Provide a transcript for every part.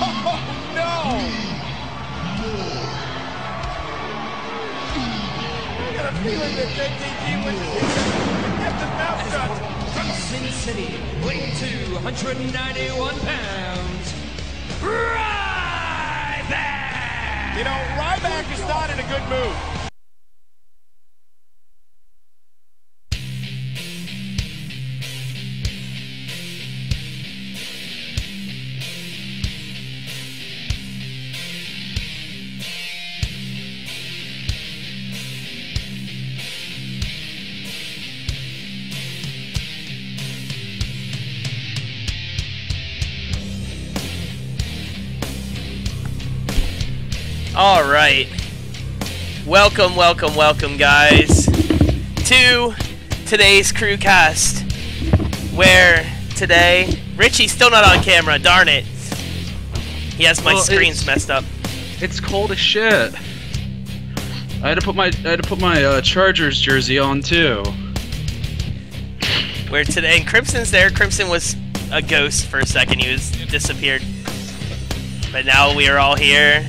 Oh, no! I got a feeling that JTG went to kept his mouth shut. From Sin City, weighing 291 pounds, Ryback! You know, Ryback is not in a good mood. All right, welcome guys to today's Crewcast, where today Richie's still not on camera. Darn it, he has my screens messed up. It's cold as shit. I had to put my Chargers jersey on too. Where today, and Crimson's there. Crimson was a ghost for a second; he was disappeared, but now we are all here.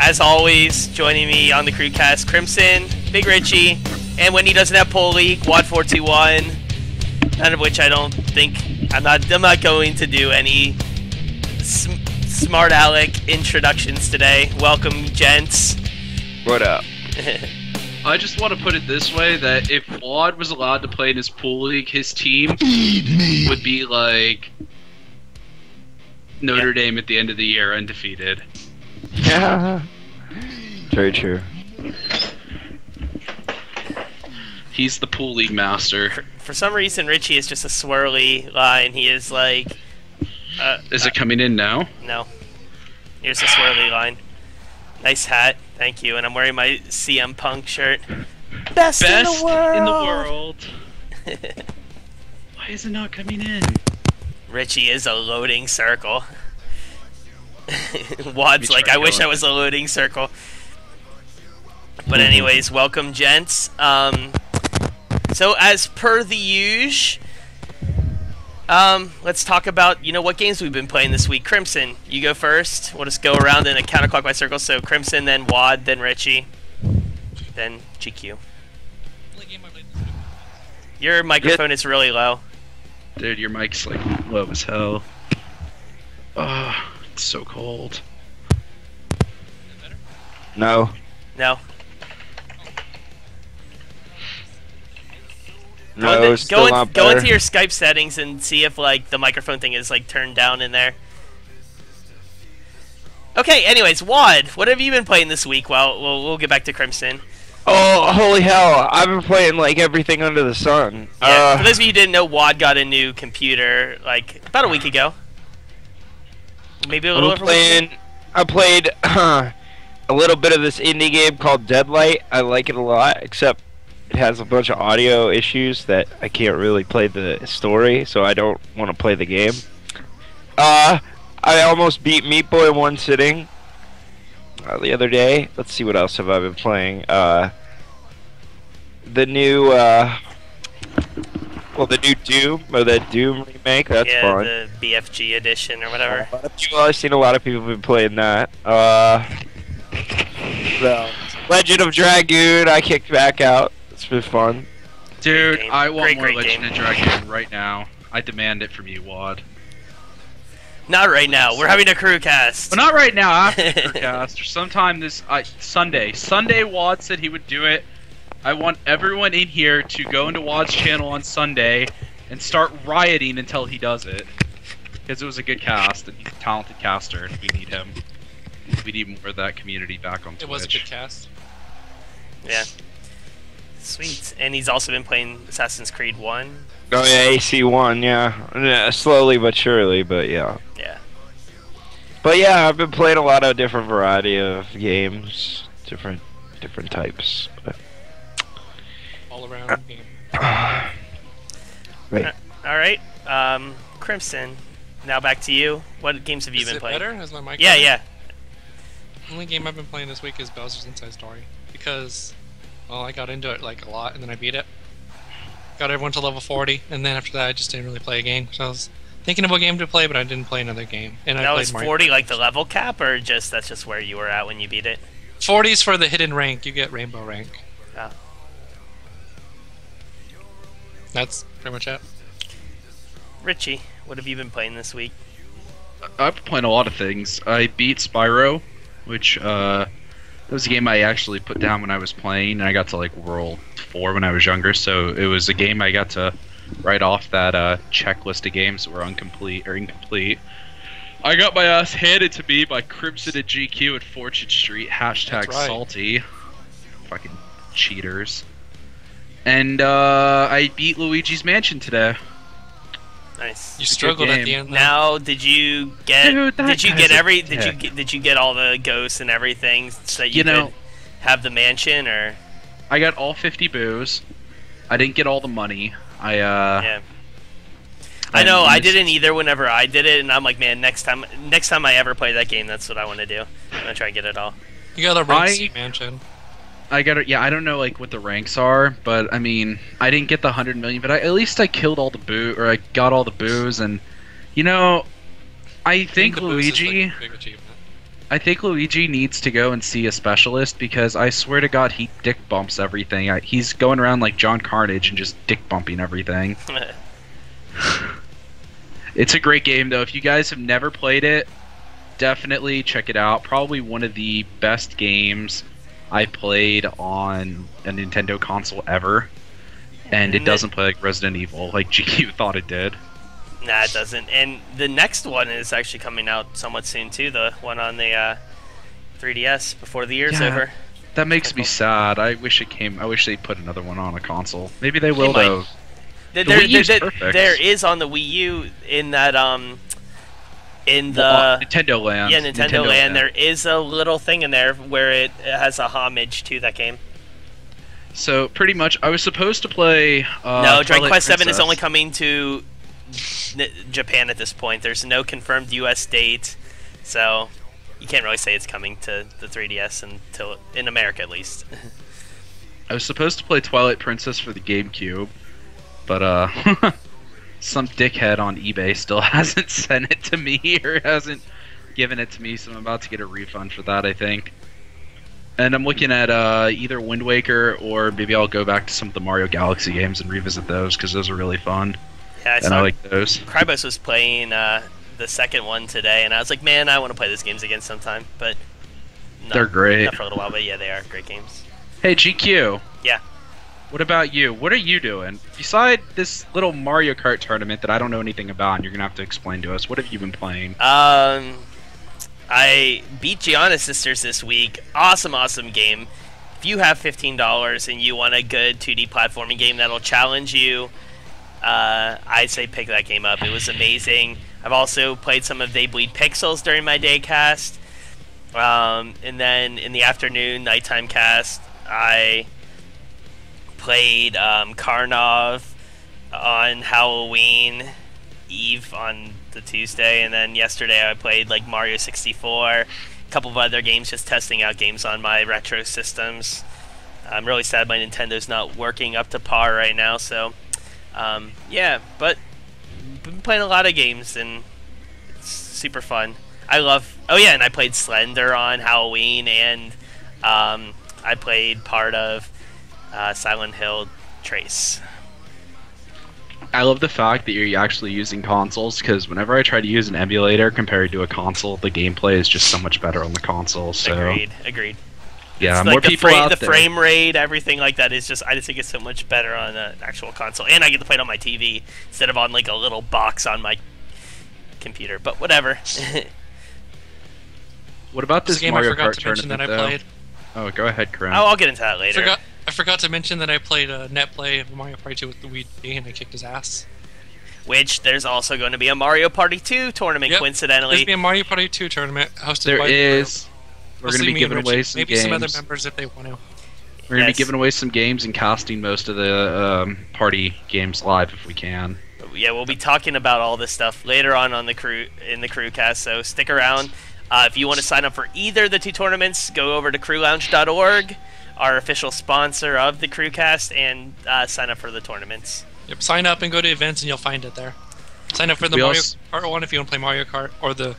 As always, joining me on the Crewcast, Crimson, Big Richie, and when he doesn't have Pole League, Wad421. None of which I don't think I'm not going to do any smart aleck introductions today. Welcome, gents. What up? I just want to put it this way: that if Wad was allowed to play in his pool league, his team would be like Notre Dame at the end of the year, undefeated. Yeah. Very true. He's the pool league master. For some reason, Richie is just a swirly line. He is like... Is it coming in now? No. Here's a swirly line. Nice hat. Thank you. And I'm wearing my CM Punk shirt. Best in the world! Why is it not coming in? Richie is a loading circle. Wad's like, I wish I was a loading circle. But anyways, welcome, gents. So as per the usual, let's talk about, what games we've been playing this week. Crimson, you go first. We'll just go around in a counterclockwise circle. So Crimson, then Wad, then Richie, then GQ. Your microphone is really low. Dude, your mic's like low as hell. Oh, it's so cold. No. No. No, still not better. Go into your Skype settings and see if the microphone thing is turned down in there. Okay, anyways, Wad, what have you been playing this week? Well, we'll get back to Crimson. Oh, holy hell! I've been playing everything under the sun. Yeah, for those of you who didn't know, Wad got a new computer about a week ago. Maybe a little over a week ago. I played a little bit of this indie game called Deadlight. I like it a lot, except it has a bunch of audio issues that I can't really play the story, so I don't want to play the game. I almost beat Meat Boy in one sitting the other day. Let's see, what else have I been playing? The new Doom, or the Doom remake. That's fun. Yeah, the BFG edition or whatever. I've seen a lot of people have been playing that. The Legend of Dragoon, I kicked back out. It's been fun. Dude, I want more great Legend game. of Dragoon right now. I demand it from you, Wad. Not right now. We're having a Crewcast. But not right now, after the Crewcast, or sometime this Sunday. Sunday, Wad said he would do it. I want everyone in here to go into Wad's channel on Sunday and start rioting until he does it. Because it was a good cast, and he's a talented caster, and we need him. We need more of that community back on Twitch. It was a good cast. Yeah. Sweet. And he's also been playing Assassin's Creed 1. Oh yeah, AC1, yeah. Slowly but surely, but yeah. Yeah. But yeah, I've been playing a lot of different variety of games, different types. But All around game. Right. Alright. Crimson, now back to you. What games have you been playing? Better? Has my mic Yeah, on? yeah. The only game I've been playing this week is Bowser's Inside Story. Because, well, I got into it a lot, and then I beat it. Got everyone to level 40, and then after that I just didn't really play a game. So I was thinking of a game to play, but I didn't play another game. And I That played was Mario 40, Kart. like the level cap, or that's just where you were at when you beat it? 40's for the hidden rank. You get rainbow rank. Oh. That's pretty much it. Richie, what have you been playing this week? I've been playing a lot of things. I beat Spyro, which that was a game I actually put down when I was playing, and I got to like World 4 when I was younger, so it was a game I got to write off that checklist of games that were incomplete. I got my ass handed to me by Crimson and GQ at Fortune Street, hashtag That's right. salty. Fucking cheaters. And I beat Luigi's Mansion today. Nice. You struggled at game. the end. Though. Now, did you get? Dude, that did you guy's get a every? dick. Did you get all the ghosts and everything so that you, You know- could have the mansion or? I got all 50 boos. I didn't get all the money. Yeah. I know. I didn't either. Whenever I did it, and I'm like, man, next time I ever play that game, that's what I want to do. I'm gonna try and get it all. You got a rank C mansion. I got it. Yeah, I don't know like what the ranks are, but I mean, I didn't get the 100 million, but at least I killed all the boo, or I got all the boos, and you know, I think the boost is, Luigi. like, a big achievement. I think Luigi needs to go and see a specialist because I swear to God, he dick bumps everything. He's going around like John Carnage and just dick bumping everything. It's a great game though. If you guys have never played it, definitely check it out. Probably one of the best games I played on a Nintendo console ever. And it doesn't play like Resident Evil like GQ thought it did. Nah, it doesn't. And the next one is actually coming out somewhat soon too. The one on the 3DS before the year's Yeah. over. That makes me sad. I wish they put another one on a console. Maybe they will might. though. There, The Wii U's perfect. there is on the Wii U in that in the Nintendo Land. yeah Nintendo Land. There is a little thing in there where it has a homage to that game. So pretty much, I was supposed to play. No, Dragon Twilight Quest VII is Princess. only coming to Japan at this point. There's no confirmed U.S. date, so you can't really say it's coming to the 3DS until in America at least. I was supposed to play Twilight Princess for the GameCube, but some dickhead on eBay still hasn't sent it to me or hasn't given it to me, so I'm about to get a refund for that, I think. And I'm looking at either Wind Waker or maybe I'll go back to some of the Mario Galaxy games and revisit those because those are really fun. Yeah, I And saw I like those. Krybos was playing the second one today, and I was like, man, I want to play these games again sometime. But no, They're great. Not for a little while, but yeah, they are great games. Hey, GQ. Yeah. What about you? What are you doing? Beside this little Mario Kart tournament that I don't know anything about, and you're going to have to explain to us, what have you been playing? I beat Gianna Sisters this week. Awesome game. If you have $15 and you want a good 2D platforming game that'll challenge you, I'd say pick that game up. It was amazing. I've also played some of They Bleed Pixels during my day cast. And then in the afternoon, nighttime cast, I played Karnov on Halloween Eve on the Tuesday, and then yesterday I played like Mario 64, a couple of other games, just testing out games on my retro systems. I'm really sad my Nintendo's not working up to par right now, so yeah, but been playing a lot of games and it's super fun. Oh yeah, and I played Slender on Halloween, and I played part of Silent Hill Trace. I love the fact that you're actually using consoles, because whenever I try to use an emulator compared to a console, the gameplay is just so much better on the console. So Agreed. yeah, It's more like people out the there. frame rate, everything like that is just, I just think it's so much better on an actual console, and I get to play it on my TV instead of on like a little box on my computer. But whatever. What about This this game Mario I forgot Kart to mention tournament? that I though? played. Oh, go ahead, Karan. I'll get into that later. I forgot to mention that I played net play of Mario Party 2 with Luigi and I kicked his ass. Which there's also going to be a Mario Party 2 tournament, Yep. coincidentally. There's be a Mario Party 2 tournament hosted There by is. We're Mostly going to be me giving and away Richie. some Maybe games. some other members if they want to. We're going to Yes. be giving away some games and casting most of the party games live if we can. Yeah, we'll be talking about all this stuff later on the Crewcast, so stick around. If you want to sign up for either of the two tournaments, go over to crewlounge.org, our official sponsor of the Crewcast, and sign up for the tournaments. Yep, sign up and go to events and you'll find it there. Sign up for the We Mario also- Kart one if you want to play Mario Kart, or the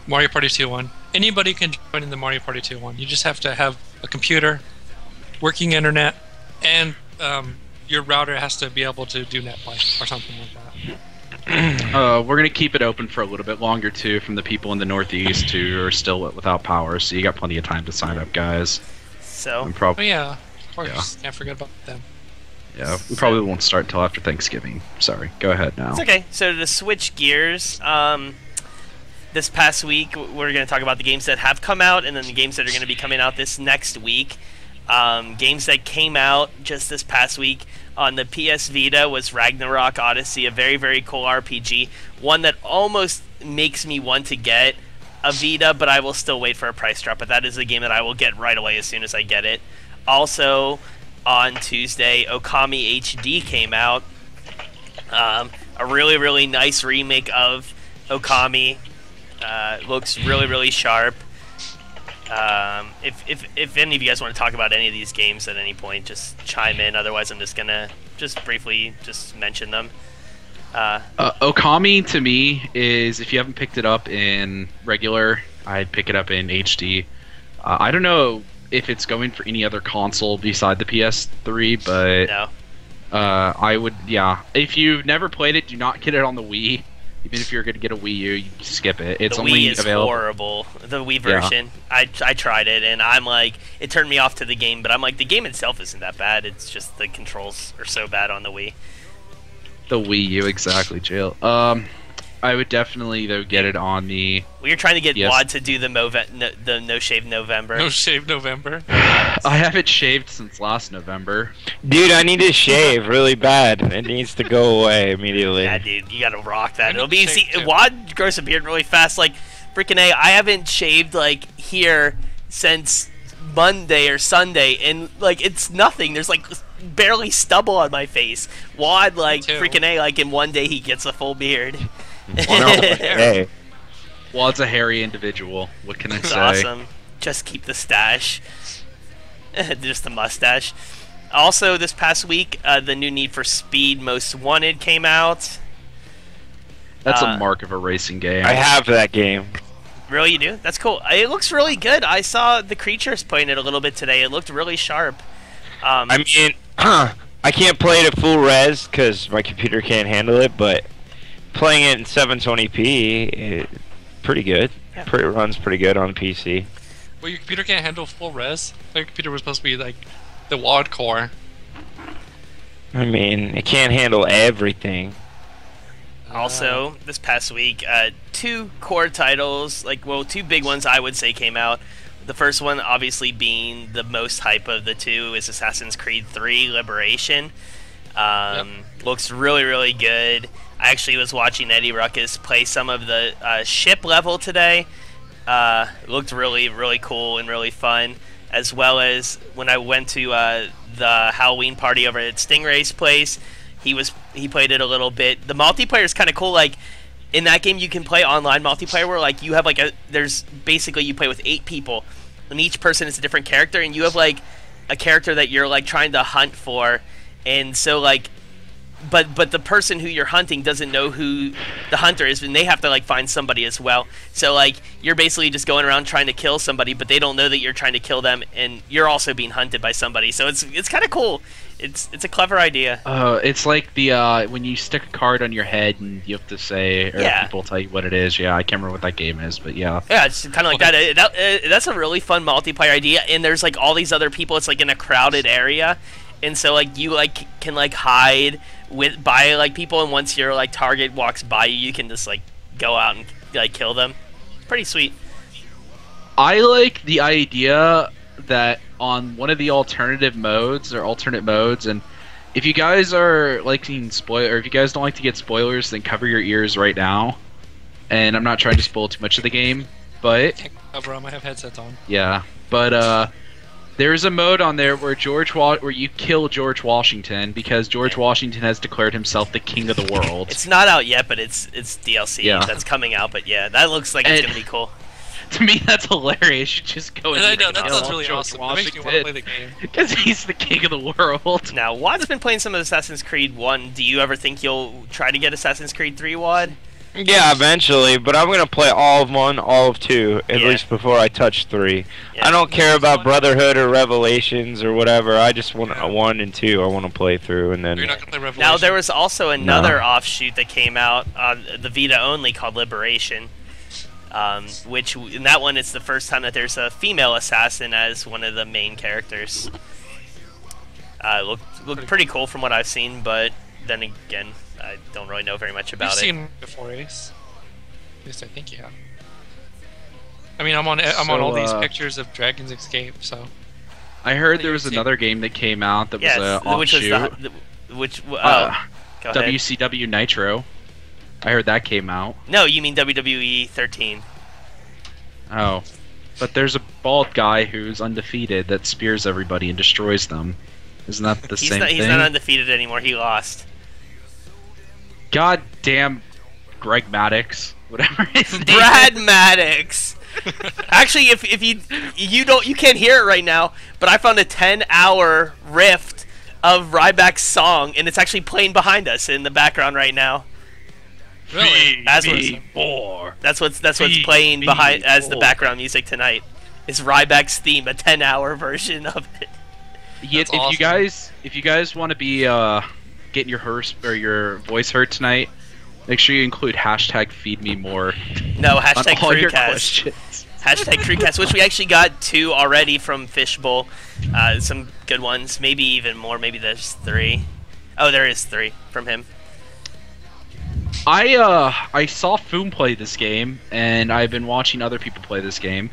Mario Party 2 one. Anybody can join in the Mario Party 2 one. You just have to have a computer, working internet, and your router has to be able to do NetPlay or something like that. We're gonna keep it open for a little bit longer too, from the people in the Northeast who are still without power. So you got plenty of time to sign up, guys. So And Oh probably, yeah, of course. Can't forget about them. yeah, we probably won't start until after Thanksgiving. Sorry, go ahead now. it's okay. So to switch gears, this past week we're going to talk about the games that have come out, and then the games that are going to be coming out this next week. Games that came out just this past week on the PS Vita was Ragnarok Odyssey, a very, very cool RPG. One that almost makes me want to get a Vita, but I will still wait for a price drop. But that is a game that I will get right away as soon as I get it. Also, on Tuesday, Okami HD came out. A really, really nice remake of Okami. Looks really, really sharp. If any of you guys want to talk about any of these games at any point, just chime in. Otherwise, I'm just gonna briefly mention them. Okami to me is, if you haven't picked it up in regular, I'd pick it up in HD. I don't know if it's going for any other console beside the PS3, but No. I would, yeah. If you've never played it, do not get it on the Wii. Even if you're going to get a Wii U, you skip it. It's The only Wii is available. horrible. The Wii version. I tried it, and I'm like, it turned me off to the game. But I'm like, the game itself isn't that bad. It's just the controls are so bad on the Wii. The Wii U, exactly, Jill. I would definitely though get it on the. We were trying to get Yes. Wad to do the No Shave November. No Shave November. I haven't shaved since last November. Dude, I need to shave really bad. It needs to go away immediately. Yeah, dude, you gotta rock that. I It'll need be to see, shave, too. Wad grows a beard really fast. Like freaking A, I haven't shaved like here since Monday or Sunday, and like it's nothing. There's like barely stubble on my face. Wad like too. freaking A, like in one day he gets a full beard. No, hey. Wad's a hairy individual. What can I It's say? awesome. Just keep the stash. Just the mustache. Also, this past week, the new Need for Speed Most Wanted came out. That's a mark of a racing game. I have that game. Really, you do? That's cool. It looks really good. I saw the creatures playing it a little bit today. It looked really sharp. I mean, I can't play it at full res because my computer can't handle it, but playing it in 720p, pretty good. Yeah. Runs pretty good on PC. Well, your computer can't handle full res. Your computer was supposed to be like the quad core. I mean, it can't handle everything. Also, this past week, two core titles, two big ones I would say came out. The first one, obviously, being the most hype of the two, is Assassin's Creed 3 Liberation. Looks really, really good. I actually was watching Eddie Ruckus play some of the ship level today. Looked really, really cool and really fun. As well as when I went to the Halloween party over at Stingray's place, he played it a little bit. The multiplayer is kind of cool. Like in that game, you can play online multiplayer where like you have like there's basically you play with 8 people, and each person is a different character, and you have like a character that you're like trying to hunt for, and so like. But the person who you're hunting doesn't know who the hunter is, and they have to like find somebody as well. So like you're basically just going around trying to kill somebody, but they don't know that you're trying to kill them, and you're also being hunted by somebody. So it's kind of cool. It's a clever idea. It's like the when you stick a card on your head and you have to say, or Yeah. people tell you what it is. Yeah, I can't remember what that game is, but yeah. Yeah, it's kind of like that. That's a really fun multiplayer idea, and there's like all these other people. It's like in a crowded area, and so like you like can like hide by like people, and once your like target walks by you, you can just like go out and like kill them. Pretty sweet. I like the idea that on one of the alternate modes, and if you guys are liking or if you guys don't like to get spoilers, then cover your ears right now. And I'm not trying to spoil too much of the game, but Can't cover them. I have headsets on. yeah, but there's a mode on there where where you kill George Washington because George Washington has declared himself the king of the world. It's not out yet, but it's DLC Yeah. that's coming out. But yeah, that looks like it's And- gonna be cool. To me, that's hilarious. You just go and I know, that sounds really awesome. That makes me want to play the game. Because he's the king of the world. Now, Wad's been playing some of Assassin's Creed 1. Do you ever think you'll try to get Assassin's Creed 3, Wad? Yeah, eventually, but I'm gonna play all of 1, all of 2, at Yeah. least before I touch 3. Yeah. I don't care about Brotherhood or Revelations or whatever. I just want 1 and 2. I want to play through, and then. You're not gonna play Revelation. Now, there was also another No. offshoot that came out on the Vita only called Liberation. Which, in that one, it's the first time that there's a female assassin as one of the main characters. Looked pretty cool from what I've seen, but then again, I don't really know very much You've about it. seen it before, Ace. At least I think you have. I mean, I'm on all these pictures of Dragon's Escape, so. I heard there was another game that came out that was Yes, an which was offshoot. go ahead. WCW Nitro. I heard that came out. No, you mean WWE 13. Oh. But there's a bald guy who's undefeated that spears everybody and destroys them. Isn't that the same thing? He's not undefeated anymore. He lost. God damn Greg Maddox. Whatever his name Brad is. Maddox. Actually, if you can't hear it right now, but I found a 10-hour rift of Ryback's song, and it's actually playing behind us in the background right now. Really? That's what's playing behind as the background music tonight. Is Ryback's theme, a 10-hour version of it. Yeah, That's awesome. if you guys want to be getting your voice heard tonight, make sure you include hashtag #FeedMeMore No, on hashtag all your Crewcast. questions. Hashtag Crewcast, which we actually got 2 already from Fishbowl. Some good ones, maybe even more. Maybe there's 3. Oh, there is 3 from him. I saw Foom play this game, and I've been watching other people play this game.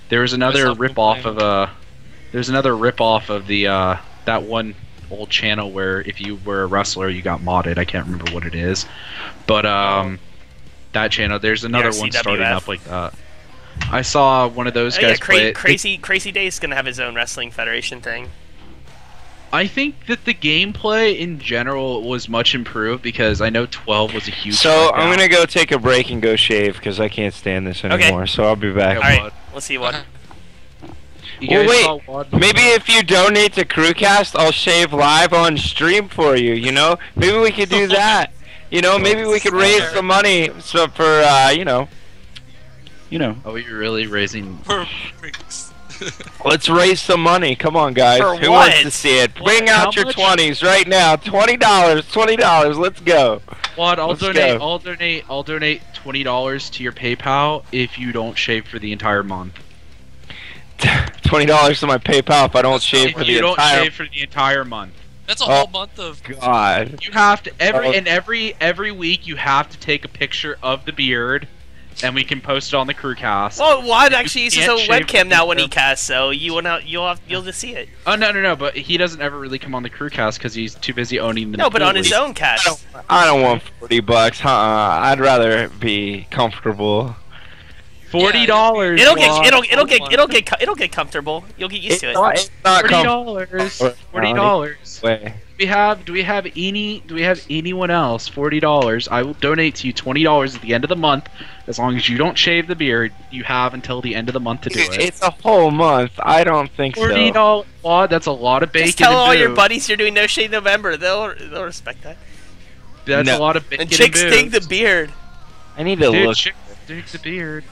There was another saw Foom rip-off play. of there's another rip-off of the that one old channel where if you were a wrestler you got modded. I can't remember what it is, but that channel. There's another one starting RCWF. up like that. I saw one of those Oh, yeah, guys play it. Crazy Days gonna have his own wrestling federation thing. I think that the gameplay in general was much improved because I know 12 was a huge. So I'm letdown. gonna go take a break and go shave because I can't stand this anymore. So I'll be back. All right, let's see what. You Well, guys wait. saw WOD? Maybe if you donate to Crewcast, I'll shave live on stream for you. You know, maybe we could do that. You know, maybe we could raise some money for you know. Oh, you're really raising? For freaks. Let's raise some money. Come on, guys. For Who what? wants to see it? Bring How out your much? 20s right now. $20. $20. Let's go. WOD, Let's I'll go. donate $20 to your PayPal if you don't shave for the entire month. $20 to my PayPal if I don't shave for If the you don't entire. shave for the entire month. That's a Oh. whole month of. God. You have to Oh. every week you have to take a picture of the beard, and we can post it on the Crewcast. Well, Wad actually uses a can't shave webcam now when he the- casts, so you'll just see it. Oh no! But he doesn't ever really come on the Crewcast because he's too busy owning the. No, but on his Bullies. own cast. I don't want $40. I'd rather be comfortable. $40. It'll get comfortable. You'll get used to it. It's not $40. $40. Way. Do we have anyone else? $40. I will donate to you $20 at the end of the month. As long as you don't shave the beard, you have until the end of the month to do it. It's a whole month. I don't think so. $40. Wow, that's a lot of bacon. Just tell and all your booze. buddies you're doing No Shave November. They'll respect that. That's No. a lot of bacon. And chicks and dig booze. the beard. I need to Dude, look. chicks dig the beard.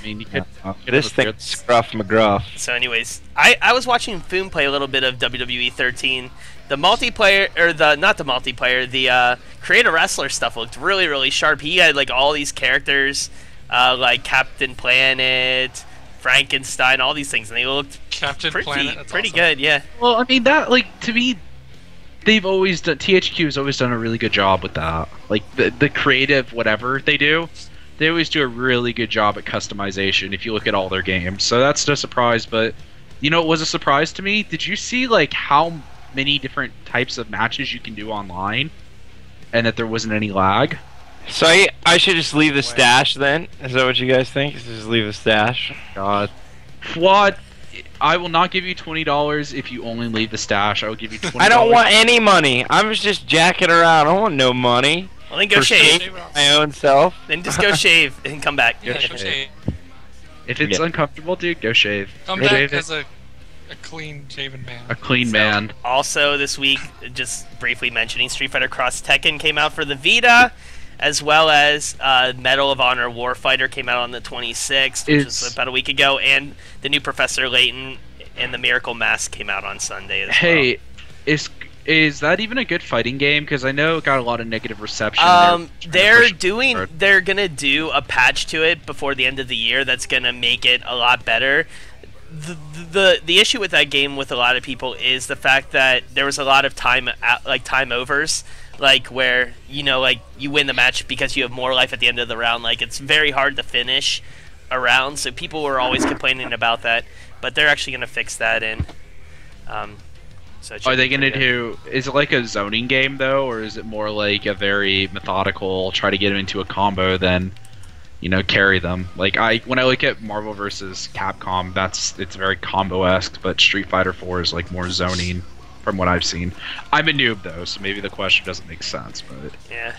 I mean, you could. This have a thing beard. Scruff McGruff. So, anyways, I was watching Foom play a little bit of WWE 13. The multiplayer, or not the multiplayer, the creator wrestler stuff looked really, really sharp. He had like all these characters, like Captain Planet, Frankenstein, all these things, and they looked Captain pretty, Planet. That's pretty awesome. good. Yeah. Well, I mean that to me, they've always done. THQ has always done a really good job with that. Like the creative whatever they do, they always do a really good job at customization. If you look at all their games, so that's no surprise. But you know, it was a surprise to me. Did you see like how many different types of matches you can do online, and that there wasn't any lag? So I should just leave the stash then? Is that what you guys think? Just leave the stash? God, what? I will not give you $20 if you only leave the stash. I will give you $20. I don't want any money. I'm just jacking around. I don't want no money. Well, then go For shave. shaving my own self. Then just go shave and come back. Yeah, Okay. go shave. If it's Yeah. uncomfortable, dude, go shave. Come Go back shave it. as a clean shaven man. A clean man. Also this week, just briefly mentioning, Street Fighter Cross Tekken came out for the Vita, as well as Medal of Honor Warfighter came out on the 26th, which was about a week ago, and the new Professor Layton and the Miracle Mask came out on Sunday as well. Hey, is that even a good fighting game? Because I know it got a lot of negative reception. and They're pushing it hard. they're gonna do a patch to it before the end of the year that's gonna make it a lot better. The issue with that game with a lot of people is the fact that there was a lot of time overs, like where like you win the match because you have more life at the end of the round. Like it's very hard to finish a round, so people were always complaining about that. But they're actually gonna fix that in. So it should Are they be gonna pretty good. do? Is it like a zoning game though, or is it more like a very methodical try to get them into a combo then, carry them? Like when I look at Marvel vs. Capcom, it's very combo-esque, but Street Fighter 4 is like more zoning from what I've seen. I'm a noob though, so maybe the question doesn't make sense, but Yeah,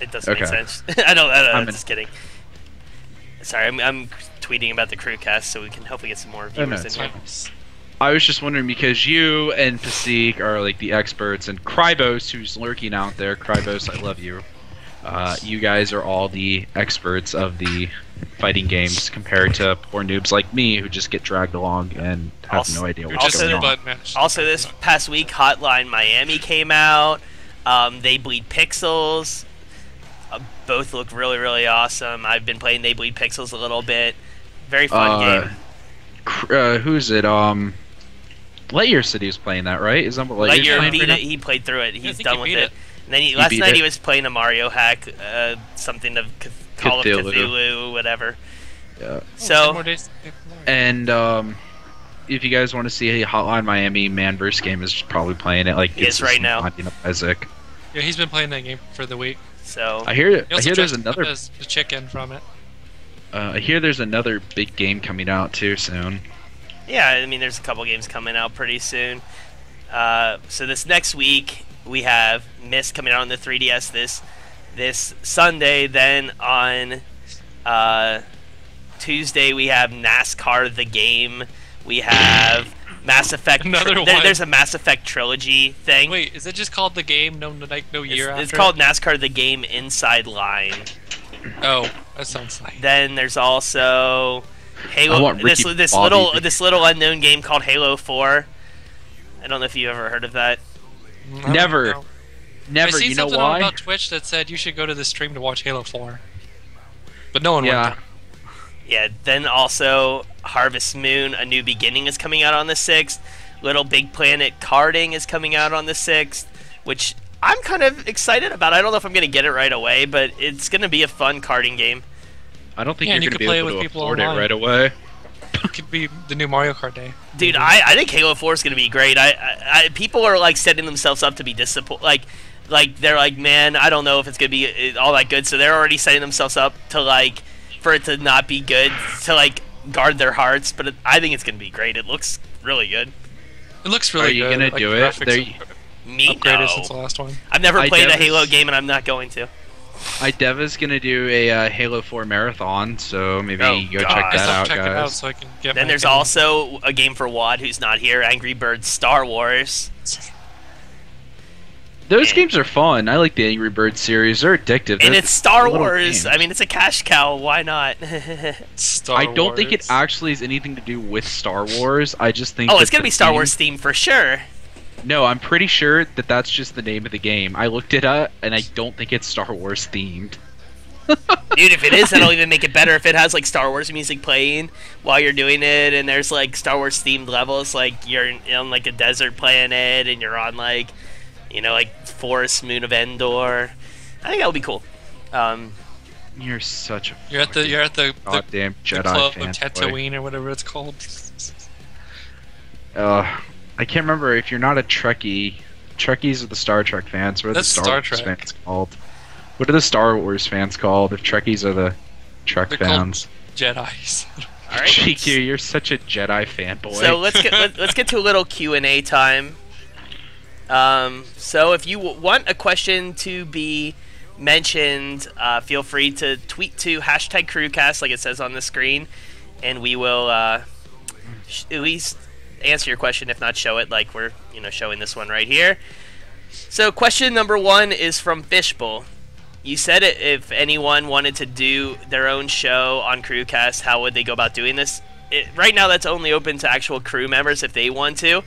it doesn't make Okay. sense. I don't. I'm Just kidding. Sorry, I'm tweeting about the crewcast so we can hopefully get some more no, viewers it's in here. Nice. I was just wondering because you and Pasik are like the experts, and Krybos, who's lurking out there, Krybos, I love you. You guys are all the experts of the fighting games compared to poor noobs like me who just get dragged along and have Also- no idea You're what's just Also- a going on. butt match. Also, this past week, Hotline Miami came out. They Bleed Pixels. Both look really, really awesome. I've been playing They Bleed Pixels a little bit. Very fun game. Who's it? Lightyear said he was playing that, right? Is that what Lightyear's Lightyear playing beat right it. He played through it. He's think done he with beat it. it. And then last beat night it. he was playing a Mario hack, something of Call of Cthulhu. Cthulhu, whatever. Yeah. Oh, 10 So more days. And if you guys want to see a Hotline Miami man versus game, is probably playing it. Like He is it's right now. Monty Isaac. Yeah, he's been playing that game for the week. so I hear. He I also hear there's dressed up another. as the chicken from it. I hear there's another big game coming out too soon. yeah, I mean, there's a couple games coming out pretty soon. So this next week we have Myst coming out on the 3DS this Sunday. Then on Tuesday we have NASCAR the game. We have Mass Effect. Another one. There's a Mass Effect trilogy thing. Wait, is it just called the game? No year after. It's called NASCAR the game Inside Line. Oh, that sounds like. Then there's also I Halo. want Ricky This Bobby. little unknown game called Halo 4. I don't know if you ever heard of that. Never. I Never. seen You know something why? about Twitch that said you should go to the stream to watch Halo 4. But no one went Yeah. there. Yeah. Then also Harvest Moon: A New Beginning is coming out on the 6th. Little Big Planet Karting is coming out on the 6th, which I'm kind of excited about. I don't know if I'm gonna get it right away, but it's gonna be a fun karting game. I don't think Yeah, and you're you going to could be play able with to people afford it online. right away. It could be the new Mario Kart day. Dude, I think Halo 4 is gonna be great. People are like setting themselves up to be disappointed. Like they're like, man, I don't know if it's gonna be all that good. So they're already setting themselves up to like for it to not be good, to like guard their hearts. But I think it's gonna be great. It looks really good. It looks really Are you good. gonna like, do the it? graphics There- Me, upgraded no. since the last one. I've never played a Deva's- Halo game, and I'm not going to. Deva's going to do a Halo 4 marathon, so maybe Oh, go God. check I that still out, check it out guys. so I can get. Then my there's opinion. also a game for Wad, who's not here. Angry Birds Star Wars. Those Yeah. games are fun. I like the Angry Birds series. They're addictive. And They're it's Star little Wars. games. I mean, it's a cash cow. Why not? Star I don't think it Wars. actually has anything to do with Star Wars. I just think. Oh, that it's gonna the be Star theme- Wars themed for sure. No, I'm pretty sure that that's just the name of the game. I looked it up, and I don't think it's Star Wars themed. Dude, if it is, that'll even make it better. If it has like Star Wars music playing while you're doing it, and there's like Star Wars themed levels, like you're on like a desert planet, and you're on like, like Forest Moon of Endor. I think that would be cool. You're such a. You're at the goddamn the Jedi club fan. of Tatooine or whatever it's called. I can't remember if you're not a Trekkie. Trekkies are the Star Trek fans. What are That's the Star Star Wars Trek. fans called? What are the Star Wars fans called? If Trekkies are the Trek They're called fans. Jedis. All right. GQ, you're such a Jedi fanboy. So let's get to a little Q&A time. So if you want a question to be mentioned, feel free to tweet to #CrewCast like it says on the screen, and we will at least answer your question, if not show it, like we're showing this one right here. So question number 1 is from Fishbowl. You said if anyone wanted to do their own show on Crewcast, how would they go about doing this? Right now, that's only open to actual crew members if they want to.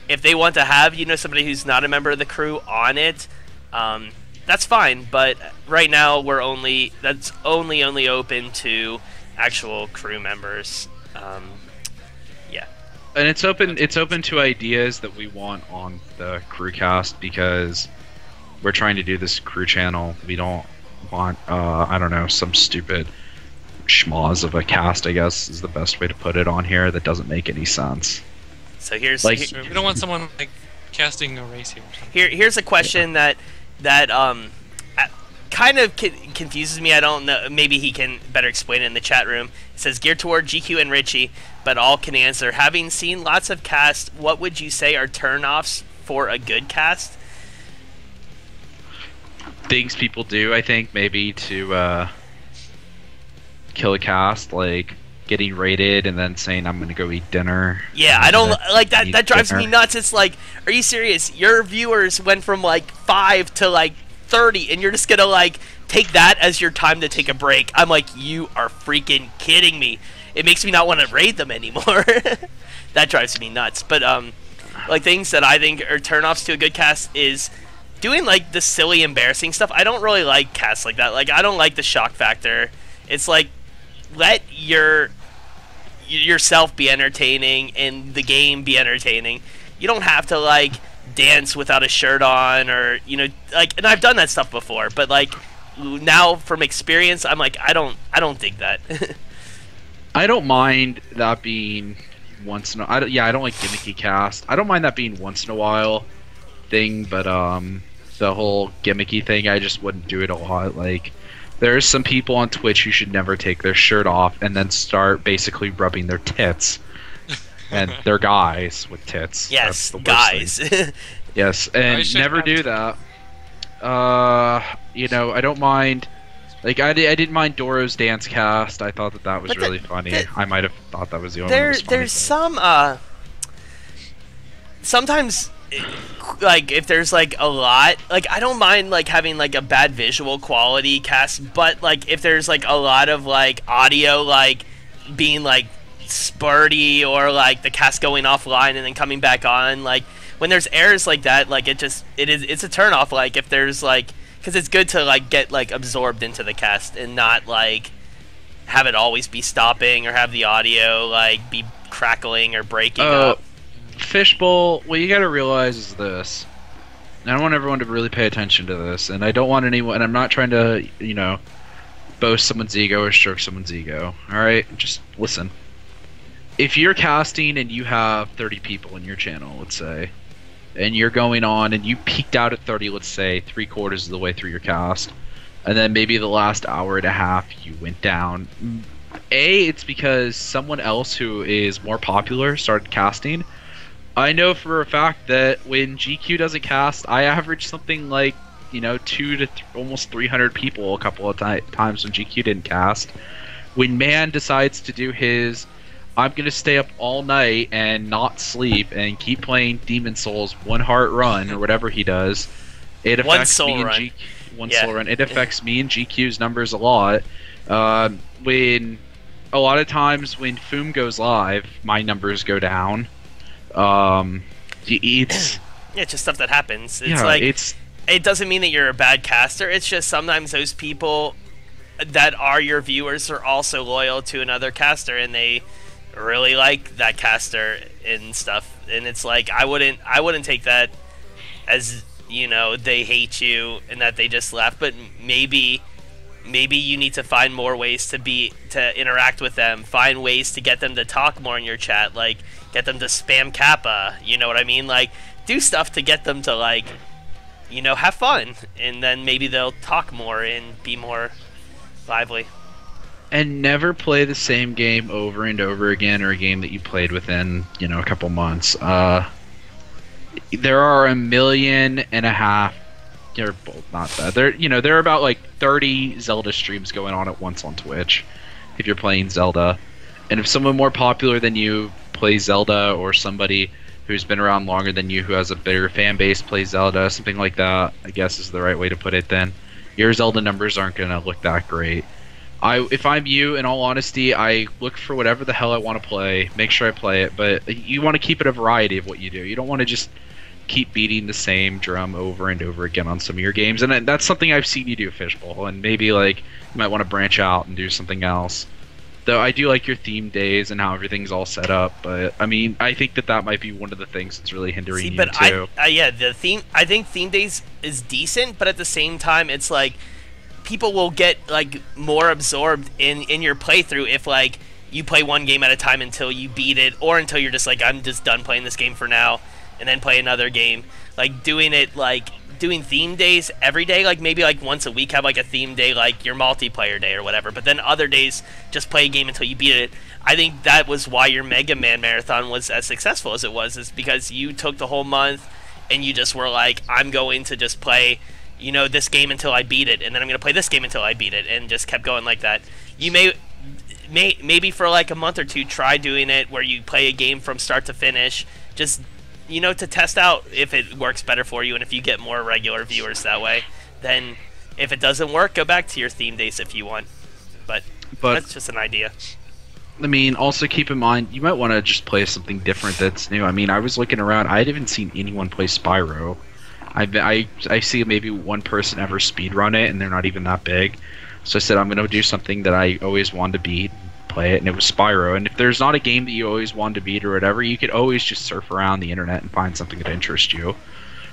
If they want to have, somebody who's not a member of the crew on it, that's fine. But right now, that's only open to actual crew members. Yeah. And it's open to ideas that we want on the Crewcast, because we're trying to do this crew channel. We don't want I don't know, some stupid schmoz of a cast, I guess is the best way to put it on here, that doesn't make any sense. So here's we don't want someone like casting a race here. Here's a question that kind of confuses me. I don't know. Maybe he can better explain it in the chat room. It says geared toward GQ and Richie, but all can answer. Having seen lots of casts, what would you say are turnoffs for a good cast? Things people do, I think, maybe to kill a cast, like getting raided and then saying I'm gonna go eat dinner. Yeah, I don't like that. That drives me nuts. It's like, are you serious? Your viewers went from like 5 to like 30, and you're just gonna like take that as your time to take a break. I'm like, you are freaking kidding me. It makes me not want to raid them anymore. That drives me nuts. But like things that I think are turnoffs to a good cast is doing like the silly, embarrassing stuff. I don't really like casts like that. Like, I don't like the shock factor. It's like, let yourself be entertaining and the game be entertaining. You don't have to like dance without a shirt on, or like, and I've done that stuff before, but like now from experience, I'm like, I don't dig that. I don't mind that being once in a I don't like gimmicky cast. I don't mind that being once in a while thing, but the whole gimmicky thing, I just wouldn't do it a lot. Like, there's some people on Twitch who should never take their shirt off and then start basically rubbing their tits. And they're guys with tits. Yes, guys. Yes, and never do that. I don't mind. Like, I didn't mind Doro's dance cast. I thought that was really funny. I might have thought that was the only one that was funny. There's some, sometimes, like, if there's like a lot, like, I don't mind like having like a bad visual quality cast, but like if there's like a lot of like audio like being like spurty, or like the cast going offline and then coming back on, like when there's errors like that, like it's a turn off. Like, if there's like, because it's good to like get like absorbed into the cast and not like have it always be stopping, or have the audio like be crackling or breaking up. Fishbowl, what you gotta realize is this. I don't want everyone to really pay attention to this, and I don't want anyone, and I'm not trying to, boast someone's ego or stroke someone's ego. Alright? Just listen. If you're casting and you have 30 people in your channel, let's say, and you're going on and you peaked out at 30, let's say, 3/4 of the way through your cast, and then maybe the last hour and a half you went down, it's because someone else who is more popular started casting. I know for a fact that when GQ doesn't cast, I average something like, 200 to almost 300 people a couple of times when GQ didn't cast. When Man decides to do his, I'm going to stay up all night and not sleep and keep playing Demon Souls One Heart Run, or whatever he does, it affects Soul Run. It affects me and GQ's numbers a lot. When a lot of times when Foom goes live, my numbers go down. It's just stuff that happens. It doesn't mean that you're a bad caster. It's just sometimes those people that are your viewers are also loyal to another caster, and they really like that caster and stuff. And it's like, I wouldn't take that as they hate you and that they just left. But maybe you need to find more ways to interact with them. Find ways to get them to talk more in your chat. Like, get them to spam Kappa. You know what I mean? Like, do stuff to get them to like, have fun, and then maybe they'll talk more and be more lively. And never play the same game over and over again, or a game that you played within, a couple months. There are 1.5 million. They're both not that. There are about like 30 Zelda streams going on at once on Twitch, if you're playing Zelda. And if someone more popular than you plays Zelda, or somebody who's been around longer than you who has a bigger fan base plays Zelda, something like that, I guess is the right way to put it, then your Zelda numbers aren't going to look that great. If I'm you, in all honesty, I look for whatever the hell I want to play, make sure I play it, but you want to keep it a variety of what you do. You don't want to just keep beating the same drum over and over again on some of your games, and that's something I've seen you do, Fishbowl, and maybe like you might want to branch out and do something else. Though I do like your theme days and how everything's all set up, but I mean, I think that might be one of the things that's really hindering you too. Yeah, the theme. I think theme days is decent, but at the same time, it's like people will get like more absorbed in your playthrough if like you play one game at a time until you beat it, or until you're just like, I'm just done playing this game for now, and then play another game. Like doing theme days every day, like maybe like once a week have like a theme day, like your multiplayer day or whatever, but then other days just play a game until you beat it. I think that was why your Mega Man Marathon was as successful as it was, is because you took the whole month and you just were like, I'm going to just play, you know, this game until I beat it, and then I'm going to play this game until I beat it, and just kept going like that. You maybe for like a month or two try doing it where you play a game from start to finish, just, you know, to test out if it works better for you and if you get more regular viewers that way. Then if it doesn't work, go back to your theme days if you want. But that's just an idea. I mean, also keep in mind, you might want to just play something different that's new. I mean, I was looking around, I hadn't even seen anyone play Spyro. I see maybe one person ever speedrun it, and they're not even that big. So I said, I'm going to do something that I always wanted to beat, play it, and it was Spyro. And if there's not a game that you always wanted to beat or whatever, you could always just surf around the internet and find something that interests you.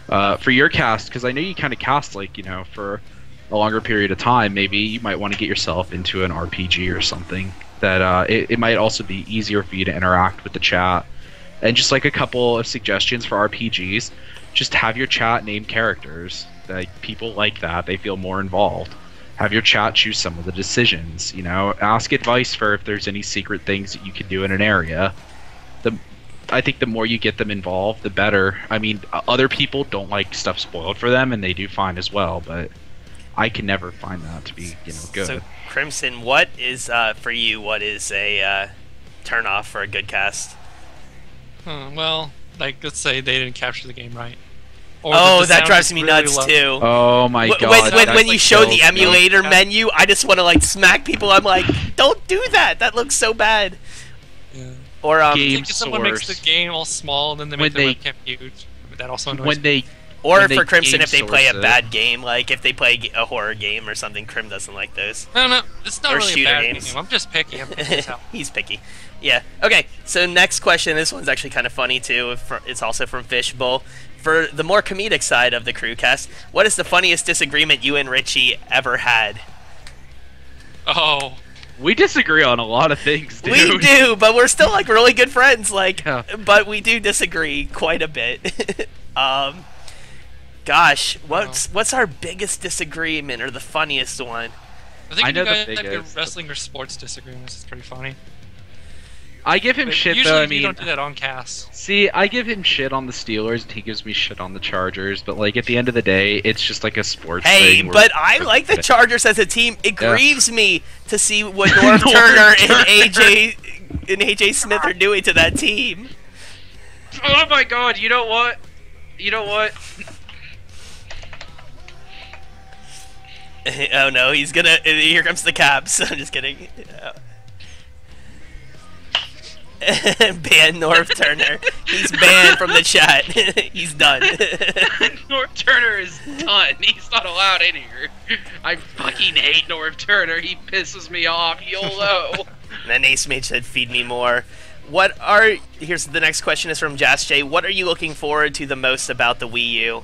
For your cast, because I know you kind of cast, like, you know, for a longer period of time, maybe you might want to get yourself into an RPG or something that it might also be easier for you to interact with the chat. And just like a couple of suggestions for RPGs, just have your chat name characters. Like, people like that, they feel more involved. Have your chat choose some of the decisions, you know, ask advice for if there's any secret things that you can do in an area. I think the more you get them involved, the better. I mean, other people don't like stuff spoiled for them, and they do fine as well, but I can never find that to be, you know, good. So, Crimson, what is, for you, what is a turn-off for a good cast? Well, like, let's say they didn't capture the game right. Or that drives me nuts too. Oh my god. When you show the emulator menu, I just want to like smack people. I'm like, don't do that. That looks so bad. Yeah. Or if someone makes the game all small and then they make the webcam huge. That also annoys me. Or for Crimson, if they play a bad game, like if they play a horror game or something, Crim doesn't like those. No, it's not or really a bad game. I'm just picky. He's picky. Yeah. Okay. So next question. This one's actually kind of funny too. It's also from Fishbowl. For the more comedic side of the Crewcast, what is the funniest disagreement you and Richie ever had? Oh. We disagree on a lot of things, dude. We do, but we're still like really good friends. Like, yeah. But we do disagree quite a bit. Gosh, what's our biggest disagreement or the funniest one? I think you guys have your wrestling or sports disagreements. It's pretty funny. I give him shit usually though. I mean, you don't do that on cast. See, I give him shit on the Steelers, and he gives me shit on the Chargers. But like at the end of the day, it's just like a sports thing. Hey, but I like the Chargers as a team. It grieves me to see what Norv Turner and AJ Smith are doing to that team. Oh my God! You know what? You know what? Oh no, he's gonna. Here comes the Caps. I'm just kidding. Ban Norv Turner. He's banned from the chat. He's done. Norv Turner is done. He's not allowed in here. I fucking hate Norv Turner. He pisses me off. YOLO. And then Ace Mage said, "Feed me more." Here's the next question is from Jas J. What are you looking forward to the most about the Wii U?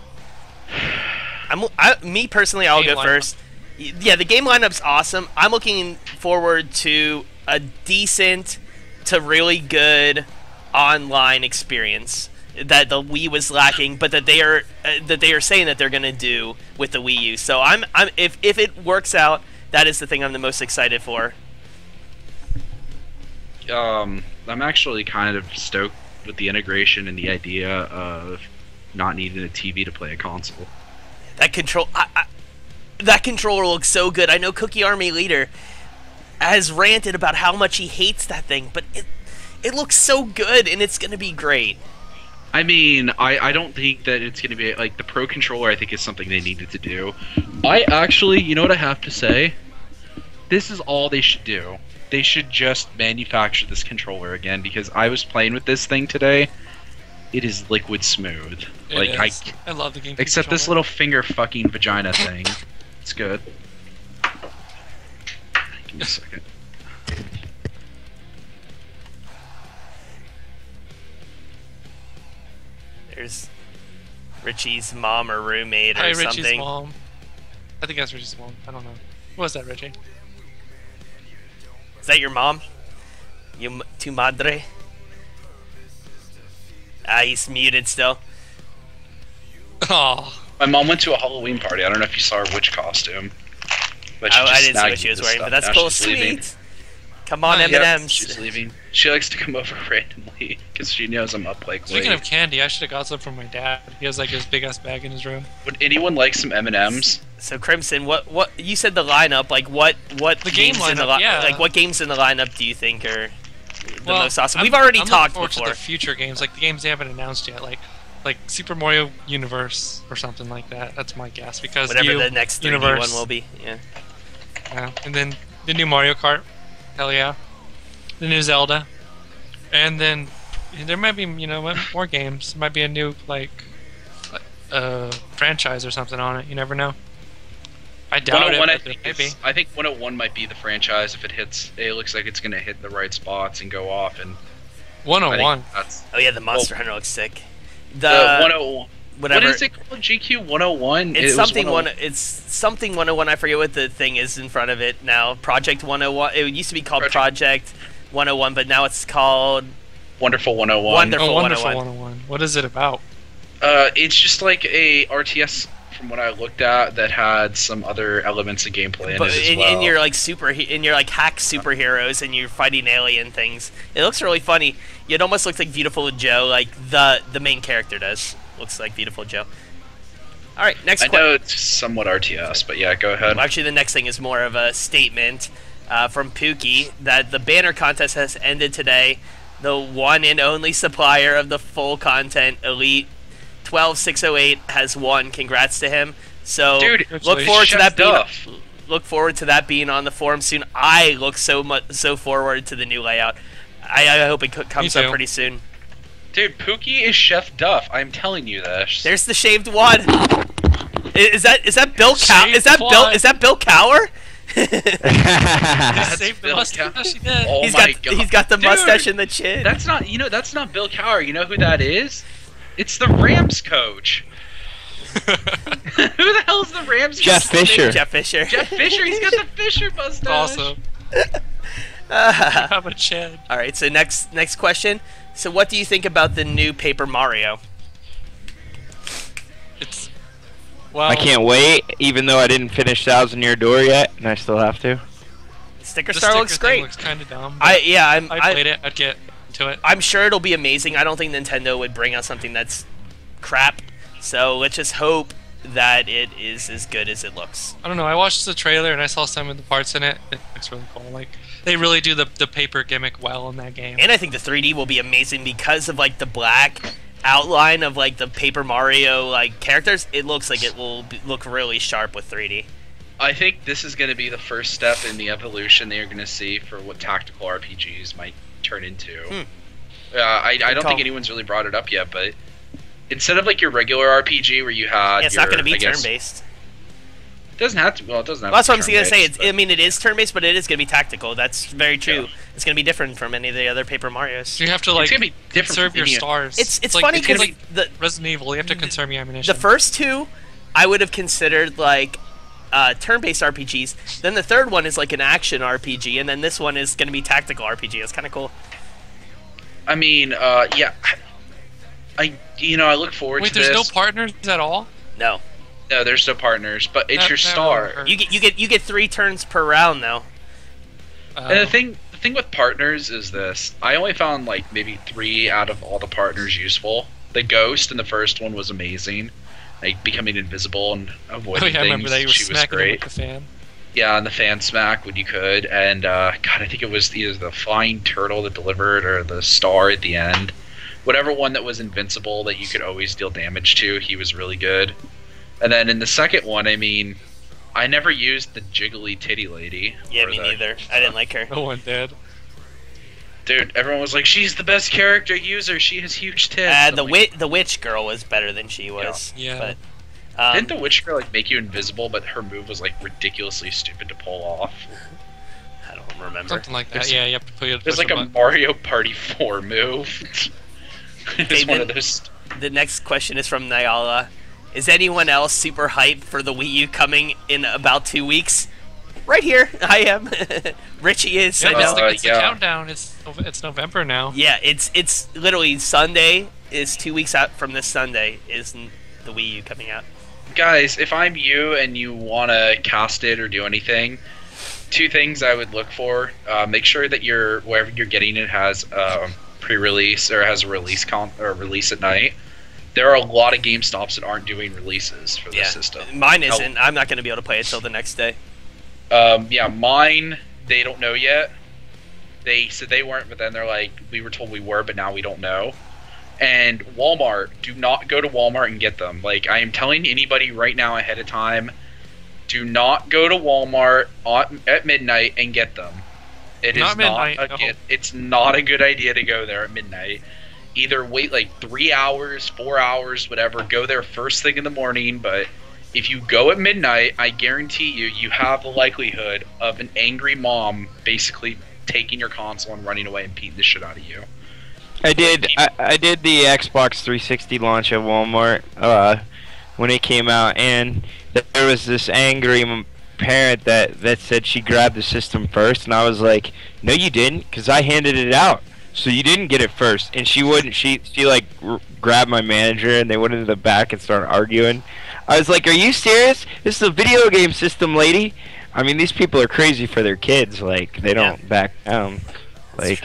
Me personally, I'll go first. Yeah, the game lineup's awesome. I'm looking forward to a decent to really good online experience that the Wii was lacking, but that they are saying that they're gonna do with the Wii U. So if it works out, that is the thing I'm the most excited for. I'm actually kind of stoked with the integration and the idea of not needing a TV to play a console. That controller looks so good. I know Cookie Army Leader. has ranted about how much he hates that thing, but it looks so good, and it's gonna be great. I mean, I don't think that it's going to be, like, the Pro Controller, I think, is something they needed to do. I actually, you know what I have to say? This is all they should do. They should just manufacture this controller again, because I was playing with this thing today. It is liquid smooth. I love the game. Except this little finger fucking vagina thing. It's good. Give me a second. There's Richie's mom or roommate or Hi, something. Richie's mom. I think that's Richie's mom. I don't know. What was that, Richie? Is that your mom? Tu madre? Ah, he's muted still. Oh, My mom went to a Halloween party. I don't know if you saw her witch costume. But I didn't see snagged what she was this wearing, stuff. but that's Now cool. she's leaving. Sweet. Come on, Yep, M&M's. She's leaving. She likes to come over randomly because she knows I'm up like speaking late. of candy, I should have got some from my dad. He has like his big ass bag in his room. Would anyone like some M&Ms? So Crimson, what you said the lineup? Like what The game games in the lineup, yeah. like what games in the lineup do you think are the Well, most awesome? I'm- We've already I'm talked looking forward before. to the future games, like the games they haven't announced yet, like Super Mario Universe or something like that. That's my guess because Whatever the next 3D Universe, one will be. Yeah. yeah, and then the new Mario Kart. Hell yeah. The new Zelda, and then there might be more games. There might be a new franchise or something on it. You never know. I doubt it. 101, I But think maybe. I think 101 might be the franchise if it hits. It looks like it's gonna hit the right spots and go off. And I 101. think that's Oh yeah, the Monster Hunter looks sick. the The 101. whatever. What is it called? GQ 101. It's It was something 101. It's something 101. I forget what the thing is in front of it now. Project 101. It used to be called Project 101, but now it's called Wonderful 101. Wonderful. Oh, Wonderful 101. 101. What is it about? It's just like a RTS from what I looked at that had some other elements of gameplay in But it as in well. your like hack superheroes and you're fighting alien things. It looks really funny. It almost looks like Beautiful Joe, like the main character does. Looks like Beautiful Joe. All right, next I question. know it's somewhat RTS, but yeah, go ahead. Well, actually, the next thing is more of a statement from Pookie that the banner contest has ended today. The one and only supplier of the full content, Elite 12608, has won. Congrats to him. So Dude, look forward to Chef that being. Duff. Look forward to that being on the forum soon. I look so forward to the new layout. I hope it comes up too. pretty soon. Dude, Pookie is Chef Duff. I'm telling you this. There's the shaved wad. Is that Bill Cow? Shaved Is that Bill? wad. Is that Bill Cower? He That's saved the Bill mustache. He did. Oh He's my got God. he's got the Dude, mustache and the chin. That's not Bill Cowher. You know who that is? It's the Rams coach. Who the hell's the Rams Jeff coach? Fisher. Jeff Fisher. Jeff Fisher. He's got the Fisher mustache. Awesome. Have a chin. All right. So next question. So what do you think about the new Paper Mario? It's well. I can't wait, even though I didn't finish Thousand Year Door yet, and I still have to. Sticker The Star sticker looks thing great. Looks kind of dumb. I played it. I'd get to it. I'm sure it'll be amazing. I don't think Nintendo would bring out something that's crap. So let's just hope that it is as good as it looks. I don't know. I watched the trailer and I saw some of the parts in it. It looks really cool. Like they really do the paper gimmick well in that game. And I think the 3D will be amazing because of like the black outline of like the Paper Mario like characters. It looks like it will look really sharp with 3D. I think this is going to be the first step in the evolution that you're going to see for what tactical RPGs might turn into. I don't call. think anyone's really brought it up yet, but instead of like your regular RPG where you had, Yeah, it's not going to be I guess- turn-based. It doesn't have to. Well, it doesn't have. Well, that's to what be I'm gonna say. turn-based, I mean, it is turn-based, but it is gonna be tactical. That's very true. Yeah. It's gonna be different from any of the other Paper Mario's. So you have to It's like gonna be different conserve from your any- stars. It's like, funny it's because like the Resident Evil. You have to conserve your ammunition. the first two, I would have considered like turn-based RPGs. Then the third one is like an action RPG, and then this one is gonna be tactical RPG. It's kind of cool. I mean, yeah. I look forward Wait, to there's this. no partners at all. No, No, there's no partners, but it's That- your that star. really hurt. you get 3 turns per round though. And the thing with partners is this: I only found like maybe 3 out of all the partners useful. The ghost in the first one was amazing, like becoming invisible and avoiding Oh yeah, I things. remember that you were She was smacking him great. with the fan. Yeah, and the fan smack when you could, and God, I think it was either the flying turtle that delivered or the star at the end. Whatever one that was invincible that you could always deal damage to, he was really good. And then in the second one, I mean, I never used the jiggly titty lady. Yeah, me neither. I didn't like her. No one did. Dude, everyone was like, she's the best character user. She has huge tits. The witch girl was better than she was. Yeah. But, didn't the witch girl like make you invisible, but her move was like ridiculously stupid to pull off? I don't remember. Something like that. Yeah, you have to put it. There's like a Mario Party 4 move. It's one of those. The next question is from Nyala. Is anyone else super hyped for the Wii U coming in about 2 weeks? Right here, I am. Richie is. Yeah, I know. it's the countdown. It's November now. Yeah, it's literally Sunday is 2 weeks out from this Sunday is the Wii U coming out. Guys, if I'm you and you want to cast it or do anything, 2 things I would look for. Make sure that wherever you're getting it has pre-release or has a release release at night. There are a lot of GameStops that aren't doing releases for this system. Mine isn't. I'm not going to be able to play it till the next day. Yeah, mine, they don't know yet. They said they weren't, but then they're like, we were told we were, but now we don't know. And Walmart, do not go to Walmart and get them. Like, I am telling anybody right now ahead of time, do not go to Walmart at midnight and get them. It's not a good idea to go there at midnight. Either wait like 3 hours, 4 hours, whatever, go there first thing in the morning, but if you go at midnight, I guarantee you have the likelihood of an angry mom basically taking your console and running away and beating the shit out of you. I did the Xbox 360 launch at Walmart when it came out, and there was this angry parent that said she grabbed the system first, and I was like, no you didn't, because I handed it out. So you didn't get it first, and she wouldn't. She like grabbed my manager, and they went into the back and started arguing. I was like, "Are you serious? This is a video game system, lady." I mean, these people are crazy for their kids. Like they don't back down. Like,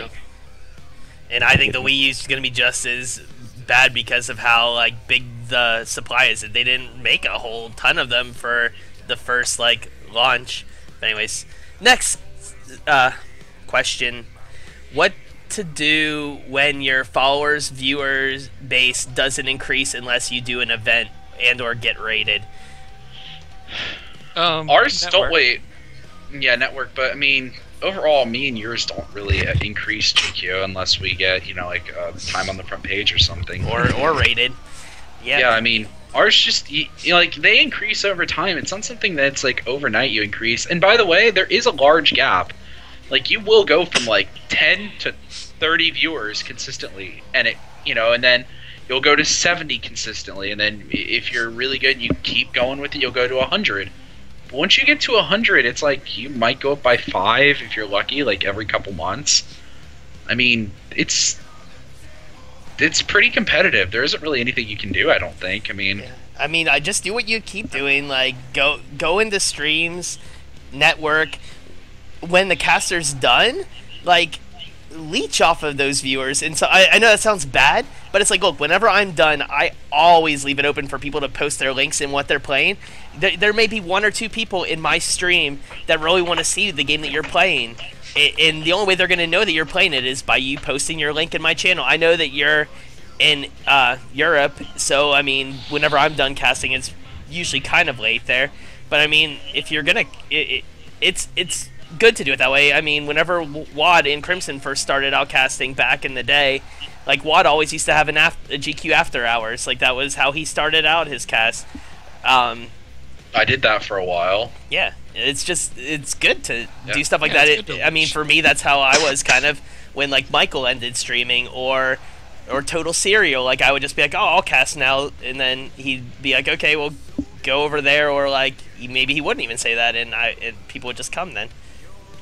and I think the Wii U is gonna be just as bad because of how like big the supply is. They didn't make a whole ton of them for the first like launch. But anyways, next question: what to do when your followers viewers base doesn't increase unless you do an event and or get rated? Ours don't wait. Yeah, network, but I mean overall me and yours don't really increase GQ unless we get, you know, like time on the front page or something. Or rated. Yeah, I mean ours just, you know, like they increase over time. It's not something that's like overnight you increase. And by the way, there is a large gap. Like you will go from like 10 to 30 viewers consistently, and it, you know, and then you'll go to 70 consistently, and then if you're really good and you keep going with it, you'll go to 100. But once you get to 100, it's like you might go up by 5 if you're lucky, like every couple months. I mean, it's pretty competitive. There isn't really anything you can do, I don't think. I mean, I just do what you keep doing, like go into streams, network. When the caster's done, like leech off of those viewers. And so I know that sounds bad, but it's like, look, whenever I'm done, I always leave it open for people to post their links and what they're playing. There may be 1 or 2 people in my stream that really want to see the game that you're playing, and the only way they're going to know that you're playing it is by you posting your link in my channel. I know that you're in Europe, so I mean, whenever I'm done casting, it's usually kind of late there. But I mean, if you're gonna, it's good to do it that way. I mean, whenever Wad and Crimson first started out casting back in the day, like Wad always used to have a GQ after hours. Like that was how he started out his cast. I did that for a while. Yeah, it's good to do stuff like that. I mean, for me, that's how I was kind of when like Michael ended streaming or Total Serial. Like I would just be like, oh, I'll cast now, and then he'd be like, okay, well, go over there, or like maybe he wouldn't even say that, and people would just come then.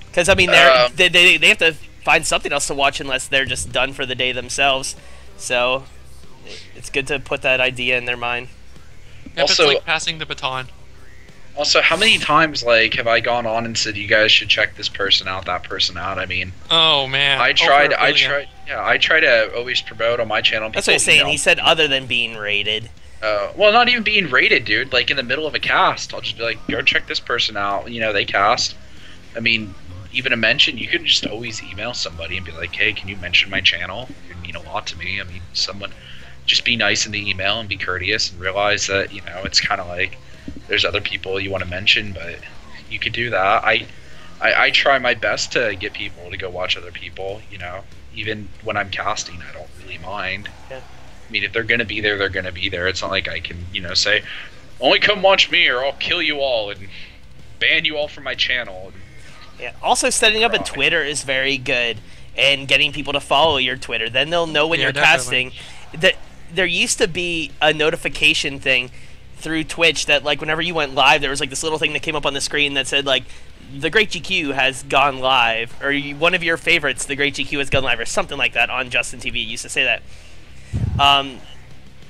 Because I mean, they have to find something else to watch unless they're just done for the day themselves. So it's good to put that idea in their mind. Yeah, also, it's like passing the baton. Also, how many times like have I gone on and said you guys should check this person out, that person out? I mean, oh man, I try to always promote on my channel. That's what I'm saying. He said other than being rated. Well, not even being rated, dude. Like in the middle of a cast, I'll just be like, go check this person out. You know, they cast. I mean, even a mention, you could just always email somebody and be like, hey, can you mention my channel? It would mean a lot to me. I mean, someone, just be nice in the email and be courteous and realize that, you know, it's kind of like there's other people you want to mention, but you could do that. I try my best to get people to go watch other people, you know. Even when I'm casting, I don't really mind. Yeah. I mean, if they're going to be there, they're going to be there. It's not like I can, you know, say, only come watch me or I'll kill you all and ban you all from my channel. Yeah. Also, setting up a Twitter is very good, and getting people to follow your Twitter. Then they'll know when you're definitely. casting. There used to be a notification thing through Twitch that, like, whenever you went live, there was like this little thing that came up on the screen that said, like, the Great GQ has gone live, or one of your favorites, the Great GQ has gone live, or something like that on Justin TV. It used to say that.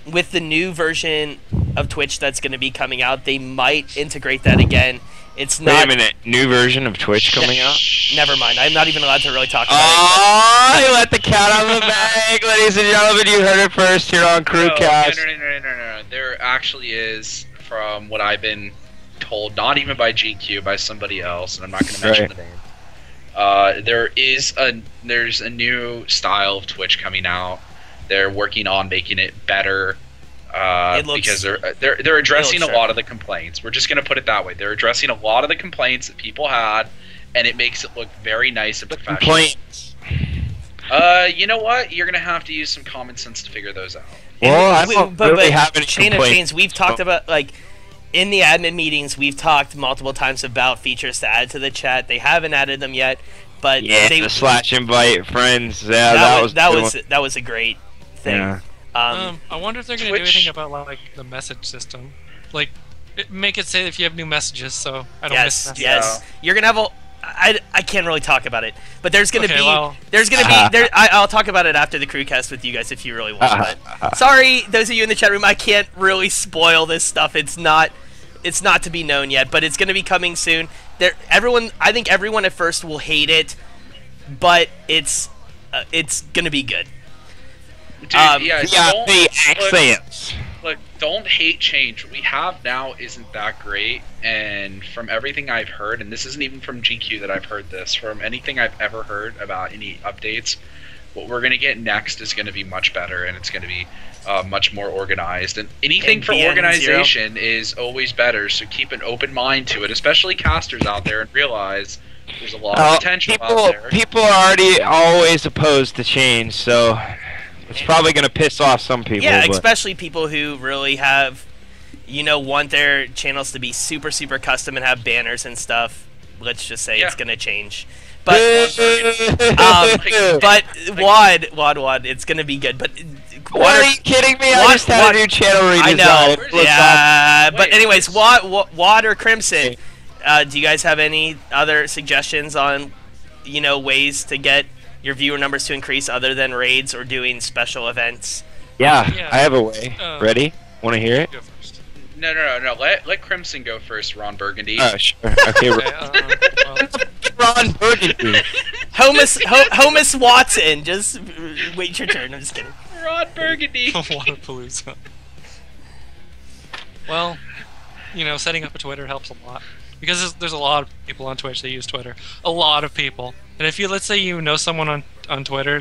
With the new version of Twitch that's going to be coming out, they might integrate that again. It's not. Wait a minute, new version of Twitch coming out? Never mind. I'm not even allowed to really talk about Oh, you let the cat out of the bag, ladies and gentlemen. You heard it first here on Crewcast. No. There actually is, from what I've been told, not even by GQ, by somebody else, and I'm not going to mention the name. There's a new style of Twitch coming out. They're working on making it better. Because they're addressing a lot of the complaints. We're just going to put it that way. They're addressing a lot of the complaints that people had, and it makes it look very nice and professional. Complaints. You know what? You're going to have to use some common sense to figure those out. Well, I don't really have any Chain of complaints. Chains, we've talked about, like, in the admin meetings, we've talked multiple times about features to add to the chat. They haven't added them yet, but the slash invite friends. Yeah, that was a great thing. Yeah. I wonder if they're going to do anything about like the message system, like make it say if you have new messages, so I don't miss messages. Yes. You're gonna have I can't really talk about it, but there's gonna I'll talk about it after the Crewcast with you guys if you really want. But sorry, those of you in the chat room, I can't really spoil this stuff. It's not to be known yet, but it's gonna be coming soon. I think everyone at first will hate it, but it's gonna be good. Dude, look, don't hate change. What we have now isn't that great, and from everything I've heard, and this isn't even from GQ that I've heard this, from anything I've ever heard about any updates, what we're going to get next is going to be much better, and it's going to be much more organized. And anything for organization is always better, so keep an open mind to it, especially casters out there, and realize there's a lot of potential out there. People are already always opposed to change, so it's probably going to piss off some people. Yeah, especially people who really have, want their channels to be super, super custom and have banners and stuff. Let's just say it's going to change. But, Wad, it's going to be good. But are you kidding me? I just had a new channel redesign. I know. Yeah, but anyways, Wad or Crimson, do you guys have any other suggestions on, ways to get your viewer numbers to increase other than raids or doing special events? Yeah, I have a way. Ready? Want to hear it? Go first. No. Let Crimson go first, Ron Burgundy. Oh, sure. Okay, Ron Burgundy. Homus Watson. Just wait your turn. I'm just kidding. Ron Burgundy. Waterpalooza. Well, setting up a Twitter helps a lot. Because there's a lot of people on Twitch that use Twitter. A lot of people. And if let's say you know someone on Twitter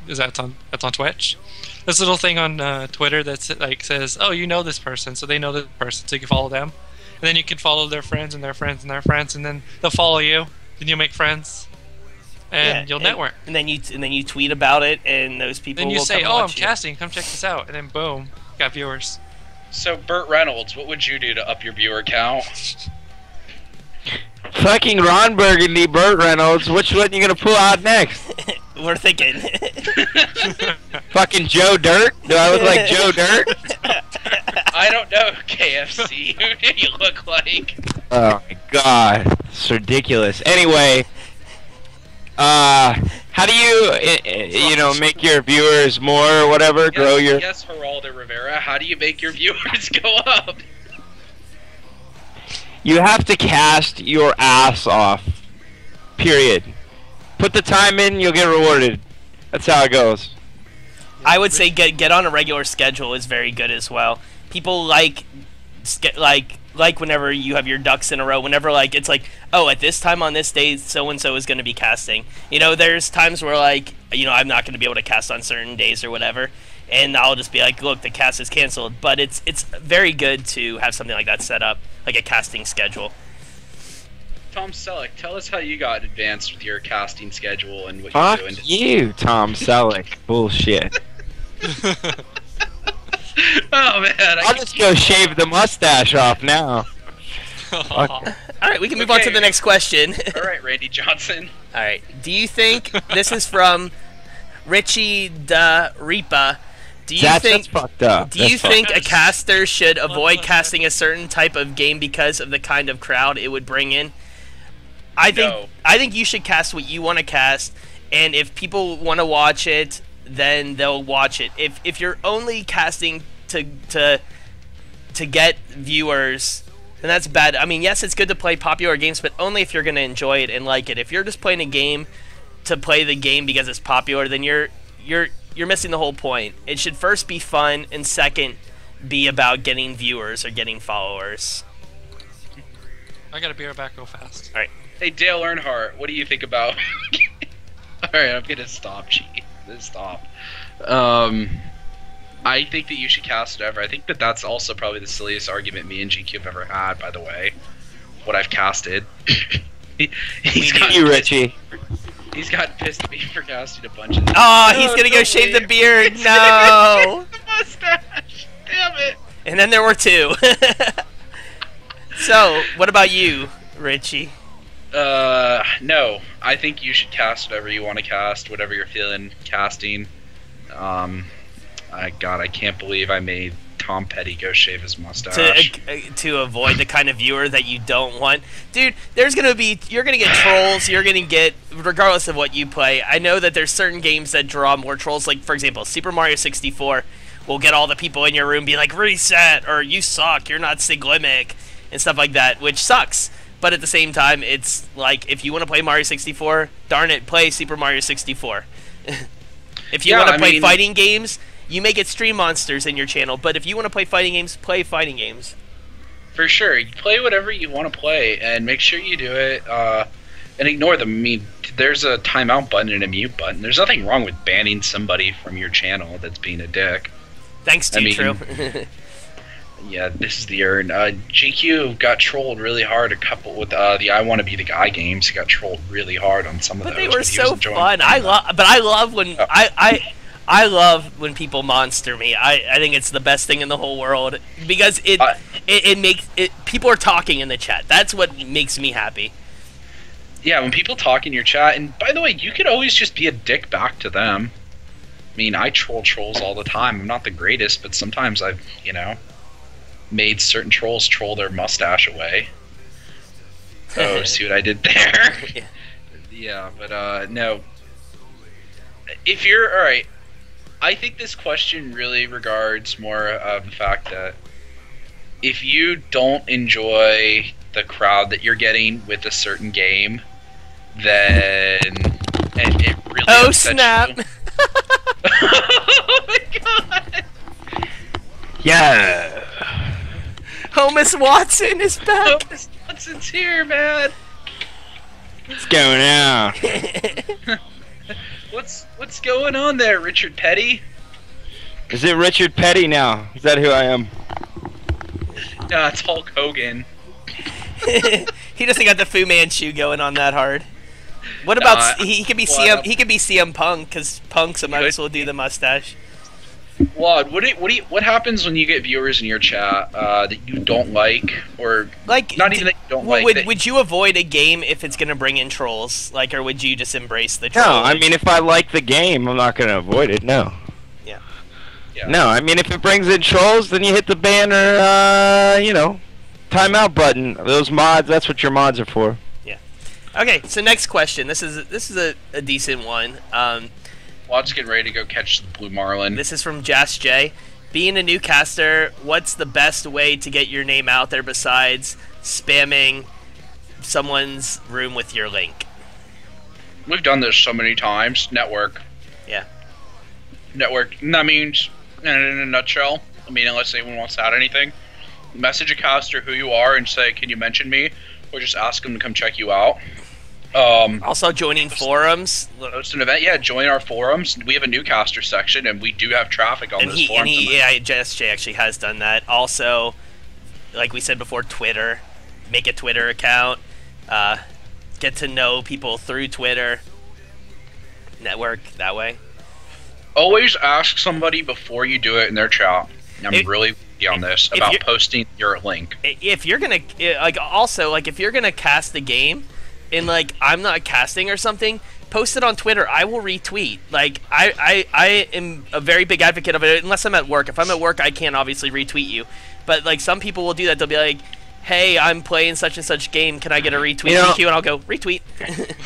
that's on Twitch, this little thing on Twitter that's like says, oh, you know this person, so they know this person, so you can follow them. And then you can follow their friends and their friends and their friends, and then they'll follow you. Then you'll make friends, and you'll network. And then you tweet about it, and those people then you will say, come oh, I'm watch you. casting, come check this out, and then boom, got viewers. So Burt Reynolds, what would you do to up your viewer count? Fucking Ron Burgundy, Burt Reynolds. Which one you gonna pull out next? We're thinking. Fucking Joe Dirt? Do I look like Joe Dirt? I don't know, KFC. Who do you look like? Oh my god, it's ridiculous. Anyway, how do you, make your viewers more or whatever? Grow your. Yes, Geraldo Rivera. How do you make your viewers go up? You have to cast your ass off. Period. Put the time in, you'll get rewarded. That's how it goes. I would say get on a regular schedule is very good as well. People like whenever you have your ducks in a row, whenever like it's like, oh, at this time on this day so and so is going to be casting. You know, there's times where like, you know, I'm not going to be able to cast on certain days or whatever, and I'll just be like, look, the cast is canceled. But it's very good to have something like that set up, like a casting schedule. Tom Selleck, tell us how you got advanced with your casting schedule and what Fuck you're doing. you, Tom Selleck. Bullshit. Oh man, I'll just go shave the mustache off now. All right, we can move on to the next question. All right, Randy Johnson. All right. Do you think this is from Richie Da Ripa? Do you That's think fucked up. Do you That's think fucked a caster should avoid casting a certain type of game because of the kind of crowd it would bring in? I think you should cast what you want to cast, and if people want to watch it, then they'll watch it. If you're only casting to get viewers, then that's bad. I mean, yes, it's good to play popular games, but only if you're going to enjoy it and like it. If you're just playing a game to play the game because it's popular, then you're missing the whole point. It should first be fun, and second, be about getting viewers or getting followers. I gotta be right back real fast. All right. Hey, Dale Earnhardt, what do you think about... Alright, I'm gonna stop, G. Stop. I think that you should cast whatever. I think that that's also probably the silliest argument me and GQ have ever had, by the way. What I've casted. He's Richie. He's gotten pissed at me for casting a bunch of... Oh, he's gonna go shave the beard. No. The mustache. Damn it. And then there were two. So, what about you, Richie? No. I think you should cast whatever you want to cast, whatever you're feeling casting. I can't believe I made Tom Petty go shave his mustache. To avoid the kind of viewer that you don't want. Dude, you're gonna get trolls, you're gonna get, regardless of what you play. I know that there's certain games that draw more trolls, like, for example, Super Mario 64 will get all the people in your room being like, reset, or you suck, you're not Siglimic, and stuff like that, which sucks. But at the same time, it's like, if you want to play Mario 64, darn it, play Super Mario 64. If you want to play fighting games, you may get Stream Monsters in your channel, but if you want to play fighting games, play fighting games. For sure. You play whatever you want to play, and make sure you do it, and ignore them. I mean, there's a timeout button and a mute button. There's nothing wrong with banning somebody from your channel that's being a dick. Thanks to True. Yeah, this is the urn. GQ got trolled really hard with the I Want to Be the Guy games. He got trolled really hard on some of those. But they were so fun. I love when I love when people monster me. I think it's the best thing in the whole world because it makes it. People are talking in the chat. That's what makes me happy. Yeah, when people talk in your chat, and by the way, you could always just be a dick back to them. I mean, I troll trolls all the time. I'm not the greatest, but sometimes I've, made certain trolls troll their mustache away. Oh, see what I did there? Yeah, but no. If you're alright, I think this question really regards more of the fact that if you don't enjoy the crowd that you're getting with a certain game, then it really upsets snap! you. Oh my god! Yeah. Oh, Miss Watson is back. Oh, Miss Watson's here, man. What's going on? What's going on there, Richard Petty? Is it Richard Petty now? Is that who I am? No, it's Hulk Hogan. He doesn't got the Fu Manchu going on that hard. What about he could be CM? He could be CM Punk because Punk's might as well do the mustache. Wad, what happens when you get viewers in your chat that you don't like, or not even that you don't like? Would you avoid a game if it's gonna bring in trolls, or would you just embrace the trolls? No, I mean if I like the game, I'm not gonna avoid it. No. Yeah. No, I mean if it brings in trolls, then you hit the banner, timeout button. Those mods, that's what your mods are for. Yeah. Okay, so next question. This is a decent one. Wad's getting ready to go catch the blue marlin. This is from Jas J. Being a new caster, what's the best way to get your name out there besides spamming someone's room with your link? We've done this so many times. Network. Yeah. network. That means, in a nutshell, I mean, unless anyone wants to add anything, message a caster who you are and say, can you mention me? Or just ask them to come check you out. Also joining forums. Host an event, yeah. Join our forums. We have a new caster section, and we do have traffic on those forums. JSJ actually has done that. Also, like we said before, Twitter. Make a Twitter account. Get to know people through Twitter. Network that way. Always ask somebody before you do it in their chat. I'm really on this about posting your link. If you're gonna if you're gonna cast the game, and like I'm not casting or something, post it on Twitter. I will retweet. Like I am a very big advocate of it. Unless I'm at work. If I'm at work, I can't obviously retweet you. But like some people will do that. They'll be like, "Hey, I'm playing such and such game. Can I get a retweet?" Thank you, and I'll go retweet.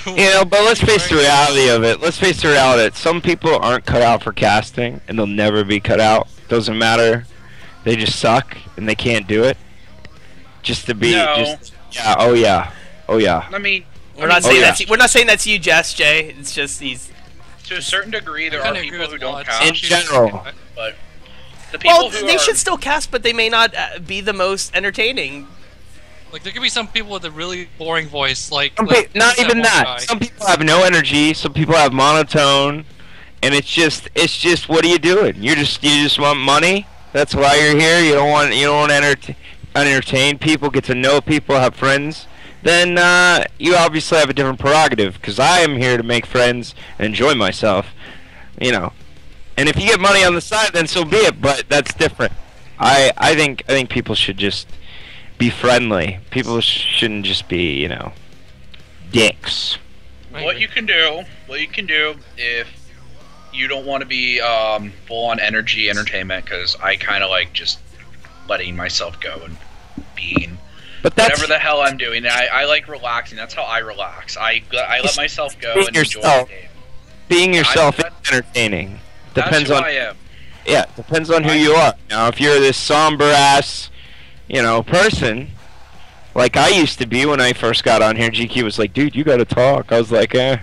But let's face the reality of it. Let's face the reality. Some people aren't cut out for casting, and they'll never be cut out. Doesn't matter. They just suck, and they can't do it. Just to be, oh yeah. I mean, we're not saying that's you, Jess J. It's just these. To a certain degree, there are people who don't cast. In general. But the people they should still cast, but they may not be the most entertaining. Like there could be some people with a really boring voice, not even that. Some people have no energy. Some people have monotone, and it's just what are you doing? You just want money. That's why you're here. You don't want to entertain people, get to know people, have friends. Then you obviously have a different prerogative. Because I am here to make friends and enjoy myself, And if you get money on the side, then so be it. But that's different. I think people should just be friendly. People shouldn't just be dicks. What you can do if you don't want to be full on energy entertainment, because I kind of like just letting myself go and being whatever the hell I'm doing. I like relaxing. That's how I relax. I let myself go and enjoy the game. Being yourself is entertaining. Depends that's on who I am. Yeah, depends on who you are. Now, if you're this somber ass, person, like I used to be when I first got on here, GQ was like, dude, you gotta talk. I was like, I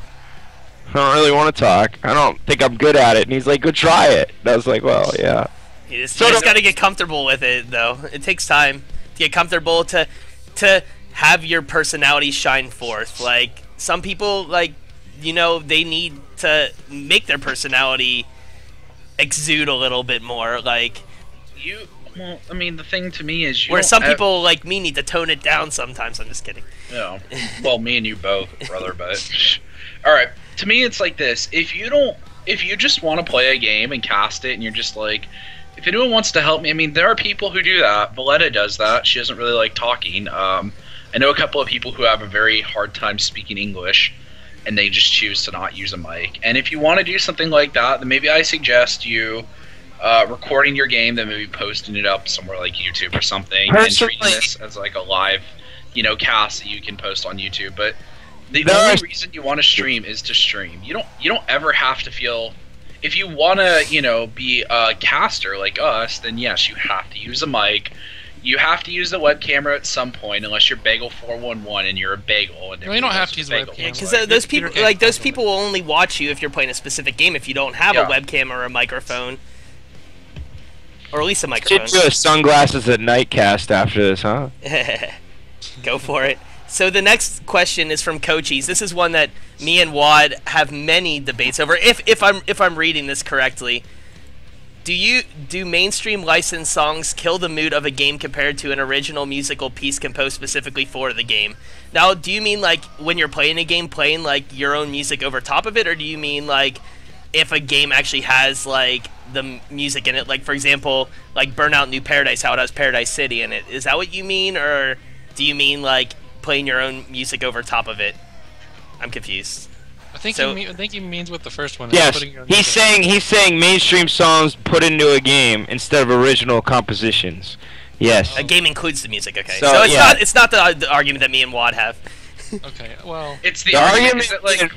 don't really want to talk. I don't think I'm good at it. And he's like, go try it. And I was like, well, yeah. You just got to get comfortable with it, though. It takes time to get comfortable to have your personality shine forth. Like, some people, they need to make their personality exude a little bit more. Like, well, I mean, the thing to me is where some people like me need to tone it down sometimes. I'm just kidding. No. Well, me and you both, brother, but... Alright, to me it's like this. If you just want to play a game and cast it and you're just like, if anyone wants to help me, I mean, there are people who do that. Valletta does that. She doesn't really like talking. I know a couple of people who have a very hard time speaking English, and they just choose to not use a mic. And if you want to do something like that, then maybe I suggest you recording your game, then maybe posting it up somewhere like YouTube or something, and treating this as like a live, cast that you can post on YouTube. But the only reason you want to stream is to stream. You don't ever have to feel. If you want to, be a caster like us, then yes, you have to use a mic. You have to use the web camera at some point, unless you're Bagel411 and you're a bagel. And you don't have to use a webcam. Yeah, because those people will only watch you if you're playing a specific game. If you don't have a webcam or a microphone, or at least a microphone. Should do a sunglasses at night cast after this, huh? Go for it. So the next question is from Coaches. This is one that me and Wad have many debates over. If I'm reading this correctly, do mainstream licensed songs kill the mood of a game compared to an original musical piece composed specifically for the game? Now, do you mean like when you're playing a game, playing like your own music over top of it, or do you mean like if a game actually has like the music in it, like for example, like Burnout New Paradise, how it has Paradise City in it? Is that what you mean, or do you mean like playing your own music over top of it? I'm confused. I think he means with the first one. Yes, he's saying mainstream songs put into a game instead of original compositions. Yes. A game includes the music. Okay, so it's not the argument that me and Wad have. Okay, well, it's the argument that, like,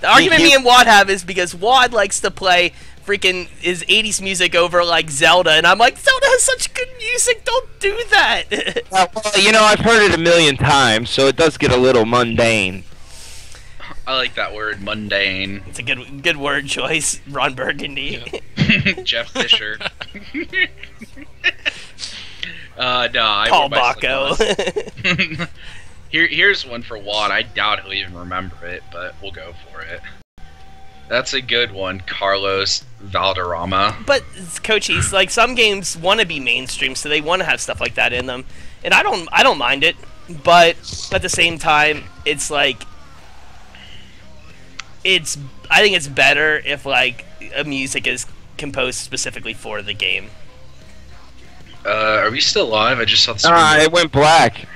the argument me and Wad have is because Wad likes to play freaking his 80s music over like Zelda, and I'm like, Zelda has such good music, don't do that. Well, I've heard it a million times, so it does get a little mundane. I like that word, mundane. It's a good word choice, Ron Burgundy. Jeff Fisher. No, I Paul went by Bacco. Slipknot. Here's one for Wad. I doubt he'll even remember it, but we'll go for it. That's a good one, Carlos Valderrama. But coaches, like some games want to be mainstream, so they want to have stuff like that in them, and I don't mind it. But at the same time, it's like I think it's better if like a music is composed specifically for the game. Are we still live? I just saw the screen. It went black.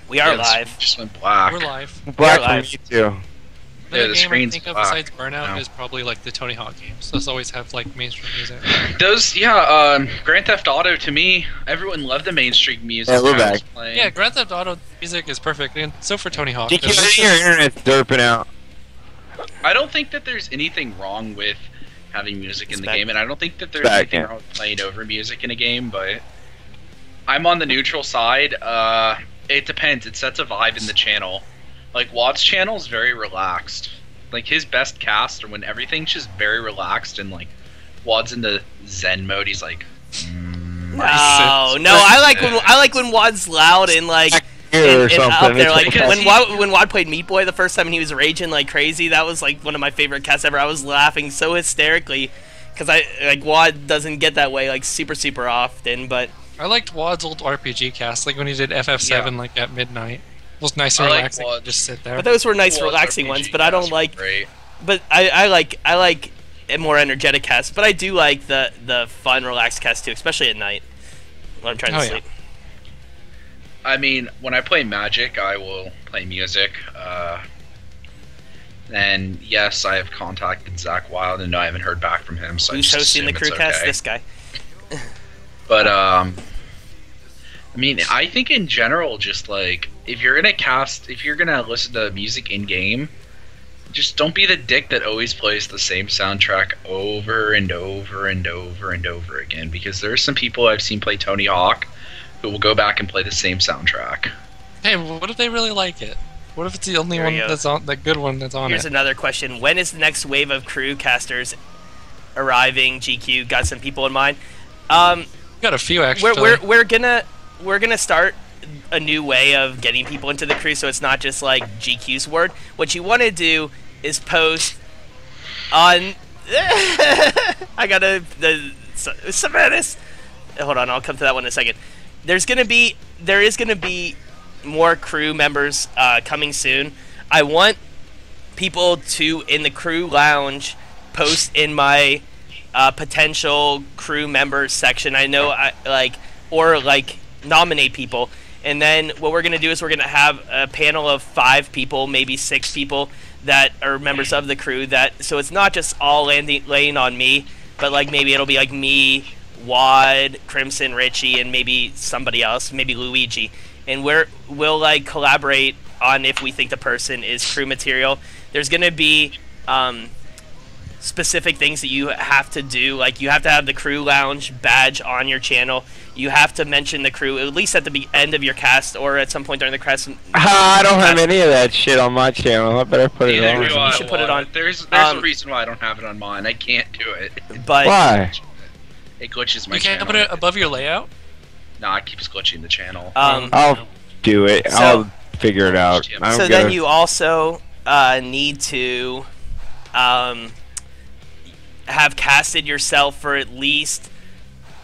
We are Yeah, the live. screen just went black. We're live. Black Yeah, for live. me too. The the game I screen's think of black. besides Burnout No. is probably like the Tony Hawk games. Those always have like mainstream music. Those, Grand Theft Auto, to me, everyone loved the mainstream music. Yeah, we're that was back. playing. Yeah, Grand Theft Auto music is perfect, and so for Tony Hawk. DQ, I think your internet's derping out. I don't think that there's anything wrong with having music in It's the back. game, and I don't think that there's Back, anything yeah. wrong with playing over music in a game, but I'm on the neutral side. It depends. It sets a vibe in the channel. Like, Watt's channel is very relaxed. Like, his best cast are when everything's just very relaxed and, like, Wad's in the zen mode. He's like, No, I like when Wad's loud and like Here or and something. up there. It's Like because when Wad played Meat Boy the first time and he was raging like crazy, that was like one of my favorite casts ever. I was laughing so hysterically because Wad doesn't get that way like super often, but. I liked Wad's old RPG cast, like when he did FF7 like at midnight. It was nice and I like relaxing. Wad. Just sit there. But those were nice, Wad's relaxing RPG ones. But I don't casts were like. Great. But I like a more energetic cast. But I do like the fun, relaxed cast too, especially at night when I'm trying to Oh, yeah. sleep. I mean, when I play Magic, I will play music. And yes, I have contacted Zach Wild, and no, I haven't heard back from him. So I Who's just hosting the assume it's crewcast? okay. This guy. But I mean, I think in general, just like if you're gonna listen to music in game, just don't be the dick that always plays the same soundtrack over and over and over and over again. Because there are some people I've seen play Tony Hawk who will go back and play the same soundtrack. Hey, what if they really like it? What if it's the only Here one we go. that's on, the good one that's on Here's it? another question: when is the next wave of crew casters arriving? GQ got some people in mind. Got a few actually. We're gonna start a new way of getting people into the crew, so it's not just like GQ's word. What you want to do is post on. I gotta the Savannah's. Hold on, I'll come to that one in a second. There is gonna be more crew members coming soon. I want people to in the crew lounge post in my potential crew members section. I know or nominate people, and then what we're gonna do is we're gonna have a panel of 5 people, maybe 6 people that are members of the crew. So it's not just all laying on me, but like maybe it'll be like me, Wad, Crimson, Richie, and maybe somebody else, maybe Luigi, and we'll like collaborate on if we think the person is crew material. There's gonna be specific things that you have to do, like you have to have the crew lounge badge on your channel. You have to mention the crew at least at the end of your cast or at some point during the cast. I don't have any of that shit on my channel. I better put it Neither on. do I, You should put it on. There's Um, a reason why I don't have it on mine. I can't do it. But Why? It glitches my You can't channel. put it above your layout. Nah, it keeps glitching the channel. I'll do it. So- I'll figure it out. I'm so gonna- then you also need to have casted yourself for at least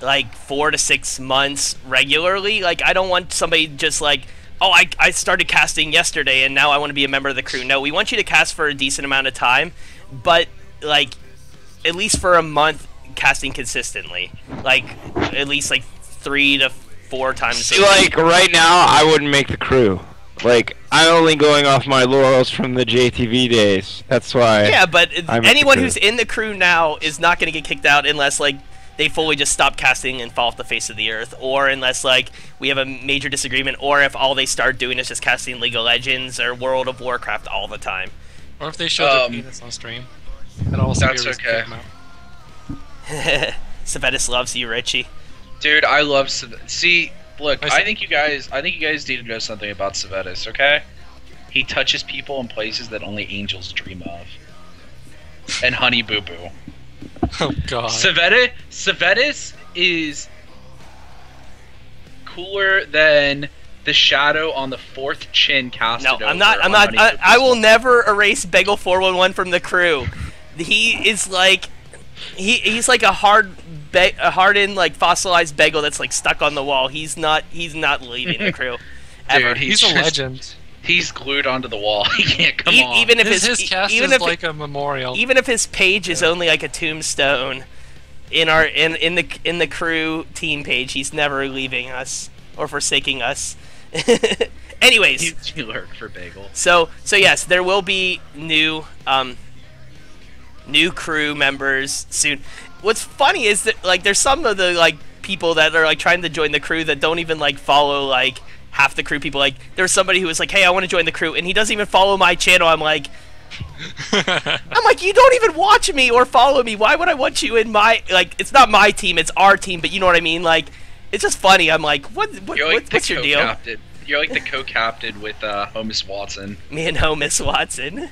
like 4 to 6 months regularly. Like I don't want somebody just like, oh, I started casting yesterday and now I want to be a member of the crew. No, we want you to cast for a decent amount of time, but like at least for a month casting consistently, like at least like 3 to 4 times. See, like right now, I wouldn't make the crew. Like I'm only going off my laurels from the JTV days. That's why. Yeah, but I'm anyone the who's in the crew now is not going to get kicked out unless like they fully just stop casting and fall off the face of the earth, or unless like we have a major disagreement, or if all they start doing is just casting League of Legends or World of Warcraft all the time. Or if they show their penis on stream. That'd also That's be a reason to okay. kick 'em out. Savetus loves you, Richie. Dude, I love See, look, I I see. think you guys need to know something about Savetus, okay? He touches people in places that only angels dream of. And Honey Boo Boo. Oh god. Savetis is cooler than the shadow on the fourth chin casted No, over I'm not. on Honey Boo I Boo's will wall. never erase Bagel 411 from the crew. He is like, he's like a hardened, like fossilized bagel that's like stuck on the wall. He's not leaving the crew ever. Dude, He's a just- legend. He's glued onto the wall. He can't come off. Even if His cast even is if like a memorial. even if his page is only like a tombstone in our in the crew team page, he's never leaving us or forsaking us. Anyways, You lurk for Bagel. so yes, there will be new crew members soon. What's funny is that like there's some of the like people that are like trying to join the crew that don't even like follow like half the crew people. Like there's somebody who was like, "Hey, I want to join the crew," and he doesn't even follow my channel. I'm like, you don't even watch me or follow me. Why would I want you in my like? It's not my team, it's our team. But you know what I mean? Like, it's just funny. I'm like, You're like what's your deal? co-captain. You're like the co-captain with Holmes Watson. Me and Homus Watson.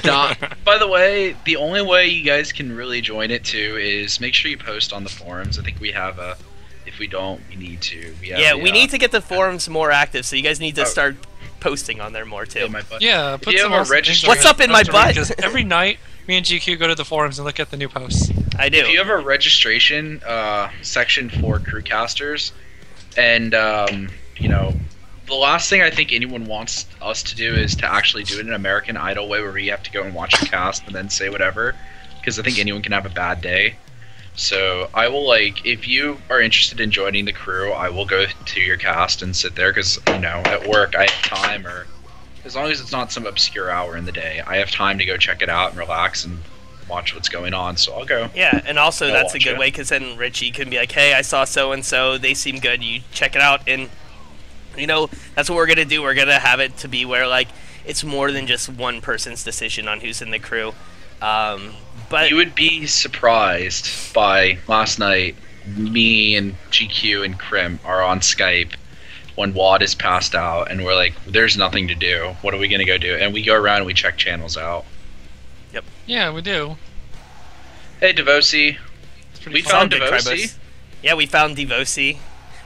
Nah, by the way, the only way you guys can really join it too is make sure you post on the forums. I think we have a. If we don't, we need to. We have Yeah, the, we need to get the forums more active. So you guys need to Oh. start posting on there more too. my butt. Yeah, put you some have a awesome things register- on What's your up in my post to read, butt? 'cause every night, me and GQ go to the forums and look at the new posts. I do. If you have a registration section for crewcasters, and you know, the last thing I think anyone wants us to do is to actually do it in an American Idol way, where we have to go and watch a cast and then say whatever, because I think anyone can have a bad day. So I will if you are interested in joining the crew, I will go to your cast and sit there, because at work I have time, or as long as it's not some obscure hour in the day, I have time to go check it out and relax and watch what's going on. So I'll go. Yeah, and also I'll that's a watch good it. way because then Richie can be like, "Hey, I saw so and so. They seem good. You check it out." And that's what we're gonna do. We're gonna have it to be where like it's more than just one person's decision on who's in the crew. But You would be surprised by last night. Me and GQ and Krim are on Skype when Wad is passed out, and we're like, "There's nothing to do. What are we gonna go do?" And we go around and we check channels out. Yeah, we do. Hey, Devosi, It's pretty we fun. found Sound good, Devosi. Krybos. Yeah, we found Devosi.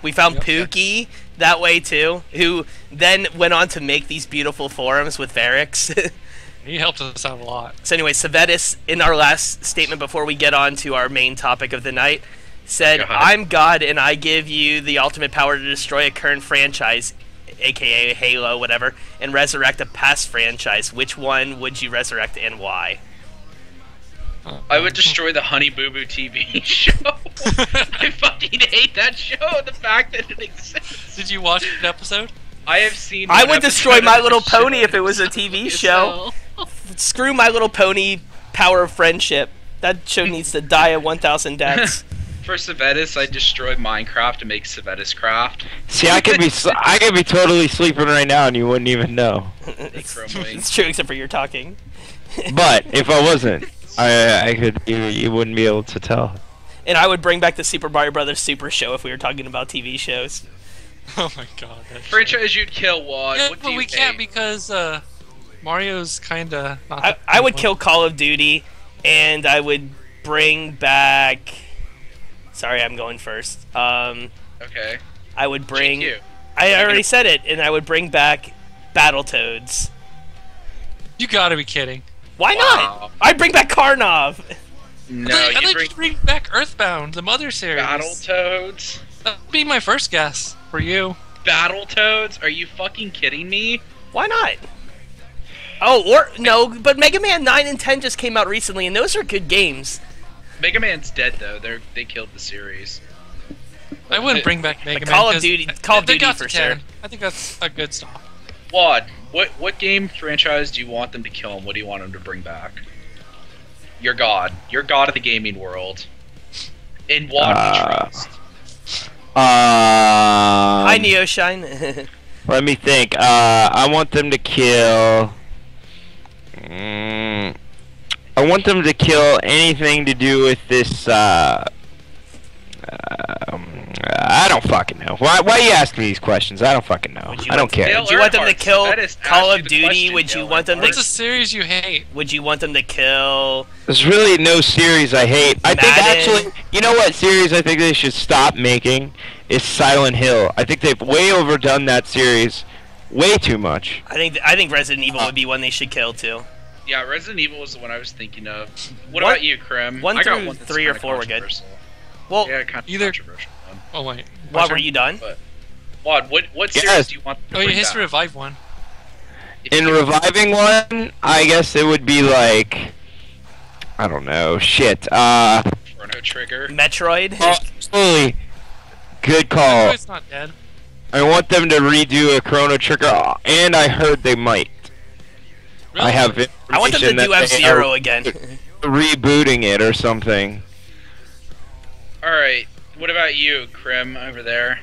We found Yep. Pookie that way too, who then went on to make these beautiful forums with Varix. He helped us out a lot. So anyway, Savetis, in our last statement before we get on to our main topic of the night, said, Go ahead. "I'm God and I give you the ultimate power to destroy a current franchise, aka Halo, whatever, and resurrect a past franchise. Which one would you resurrect and why?" I would destroy the Honey Boo Boo TV show. I fucking hate that show. The fact that it exists. Did you watch an episode? I have seen. I one would destroy episode My of Little the show. Pony if it was a TV show. Screw My Little Pony Power of Friendship. That show needs to die a 1,000 deaths. For Savetis, I destroy Minecraft to make Savetis Craft. See, I could be totally sleeping right now and you wouldn't even know. it's, Chrome Wing. it's true, except for your talking. But if I wasn't, I could. You wouldn't be able to tell. And I would bring back the Super Mario Brothers Super Show if we were talking about TV shows. Oh my god. That shit. Franchise you'd kill Wad. Yeah, What do but you we can't hate? because Mario's kinda not. I would kill Call of Duty, and I would bring back. Sorry, I'm going first. Okay. I would bring. GQ. I already said it, and I would bring back Battletoads. You gotta be kidding. Why Wow. not? I'd bring back Karnov. No, I'd you like bring to bring back Earthbound, the Mother series. Battletoads. That'd be my first guess for you. Battletoads? Are you fucking kidding me? Why not? Oh, or no, but Mega Man 9 and 10 just came out recently, and those are good games. Mega Man's dead though. They killed the series. I wouldn't bring back Mega Man. Call of 'cause Duty- if Call of they Duty got for to 10, sure. I think that's a good stop. Wad, what game franchise do you want them to kill, and what do you want them to bring back? You're God. You're God of the gaming world. In Wad we trust. Hi, Neoshine. Let me think. I want them to kill. I want them to kill anything to do with this. I I don't fucking know. Why you asking me these questions? I don't fucking know. Would you I don't want- care. Would you want them to Earnhardt, kill that is Call actually of the Duty? question, Would you Dale want them What's a to? series you hate? Would you want them to kill? There's really no series I hate. I think Madden. actually, you know what series I think they should stop making is Silent Hill. I think they've way overdone that series, way too much. I think Resident Evil would be one they should kill too. Yeah, Resident Evil was the one I was thinking of. What One- about you, Krim? one I got through one that's 3 or kinda 4 were good. controversial. Well, Yeah, kind of Either- controversial one. Oh wait. Wad, were you done? Wad, what series Yes. do you want to Oh, you bring has to back? revive one. If In you could- reviving one, I guess it would be like, I don't know, shit. Chrono Trigger. Metroid. Absolutely. Good Oh, call. it's not dead. I want them to redo a Chrono Trigger, and I heard they might. Really? I have I want them to information do that F they Zero are again. rebooting it or something. Alright, what about you, Krim, over there?